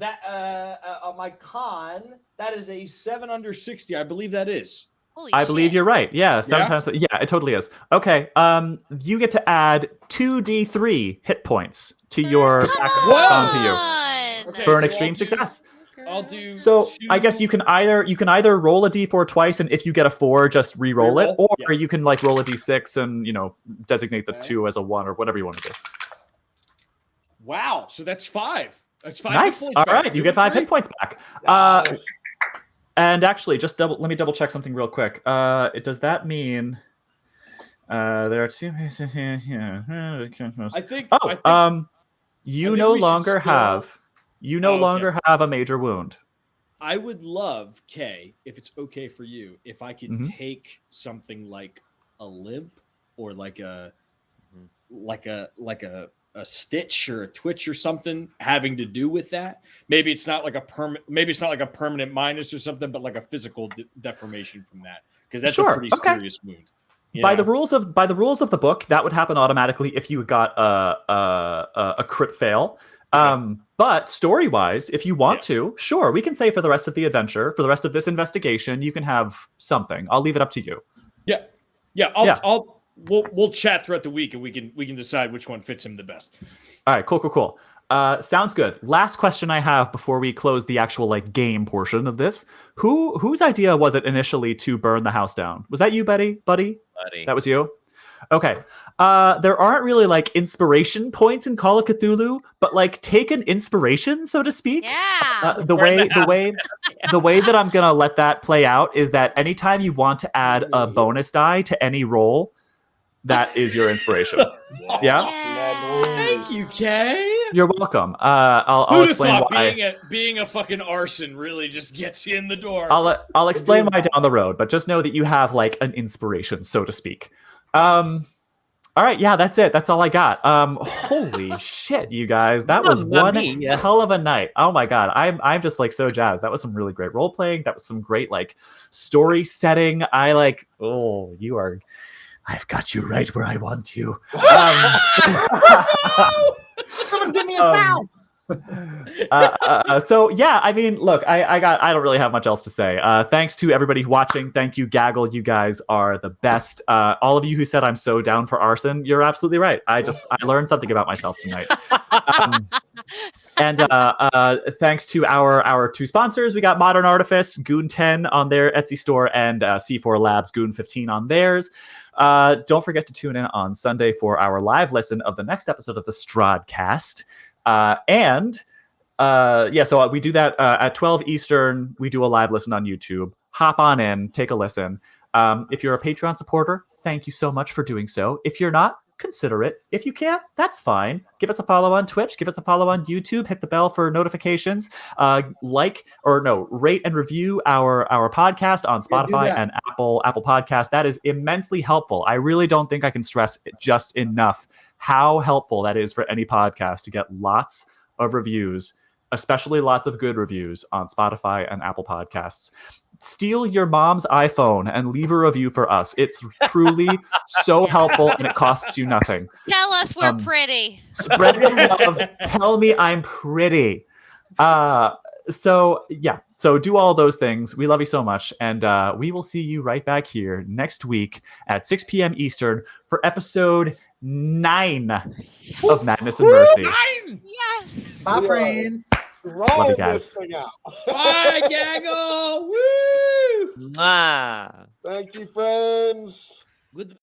my con, that is a 7 under 60. I believe that is. Holy I believe shit. you're right. Yeah, sometimes. Yeah, it totally is. Okay. You get to add 2d3 hit points to your Come back to you on! Okay, for an so extreme success. I'll do. So 2. I guess you can either roll a d4 twice, and if you get a 4, just re-roll it, Reroll? or Yeah. you can like roll a d6 and designate the Okay. 2 as a 1 or whatever you want to do. Wow. So that's 5. That's 5. Nice. Hit points All back. right, you get 5 hit points back. Nice. And actually, let me double check something real quick. Does that mean there are 2? I think. Oh, I think you think no we should longer still- have Oh, okay. a major wound. I would love, Kay, if it's okay for you, if I could Mhm. take something like a limp or like a stitch or a twitch or something having to do with that. Maybe it's not like a permanent minus or something, but like a physical deformation from that, because that's Sure, a pretty okay. serious wound. you By know? the rules of the book, that would happen automatically if you got a crit fail. Okay. But story-wise, if you want Yeah. to, sure, we can say for the rest of the adventure, for the rest of this investigation, you can have something. I'll leave it up to you. Yeah. We'll chat throughout the week, and we can decide which one fits him the best. All right, cool. Sounds good. Last question I have before we close the actual game portion of this. Whose idea was it initially to burn the house down? Was that you, buddy? That was you? Okay. There aren't really inspiration points in Call of Cthulhu, but take an inspiration, so to speak. Yeah. The way that I'm gonna let that play out is that anytime you want to add a bonus die to any roll, that is your inspiration. Yeah? Thank you, Kay. You're welcome. I'll Who'd have explain thought why. being a fucking arson really just gets you in the door? I'll explain why down the road, but just know that you have an inspiration, so to speak. All right, yeah, that's it. That's all I got. Holy shit, you guys, that was Mamma one mia. hell of a night. Oh my god, I'm just so jazzed. That was some really great role playing. That was some great story setting. I've got you right where I want you. Someone give me a towel. So yeah, I mean, look, I don't really have much else to say. Thanks to everybody watching. Thank you, Gaggle. You guys are the best. All of you who said I'm so down for arson, you're absolutely right. I learned something about myself tonight. And thanks to our two sponsors, we got Modern Artifice, Goon 10 on their Etsy store, and C4 Labs, Goon 15 on theirs. Don't forget to tune in on Sunday for our live listen of the next episode of the STRAHDCAST. So we do that at 12 Eastern. We do a live listen on YouTube. Hop on in, take a listen. If you're a Patreon supporter, thank you so much for doing so. If you're not, consider it. If you can't, that's fine. Give us a follow on Twitch. Give us a follow on YouTube. Hit the bell for notifications. Rate and review our podcast on Spotify and Apple Podcast. That is immensely helpful. I really don't think I can stress it just enough how helpful that is for any podcast to get lots of reviews, especially lots of good reviews on Spotify and Apple Podcasts. Steal your mom's iPhone and leave a review for us. It's truly so helpful, and it costs you nothing. Tell us we're pretty. Spread the love. Tell me I'm pretty. So do all those things. We love you so much, and we will see you right back here next week at 6 p.m. Eastern for episode 9 of Madness and Mercy. 9. Yes. Bye, friends. Love you guys. This thing out. Bye, Gaggle. Woo! Mwah. Thank you, friends. Good.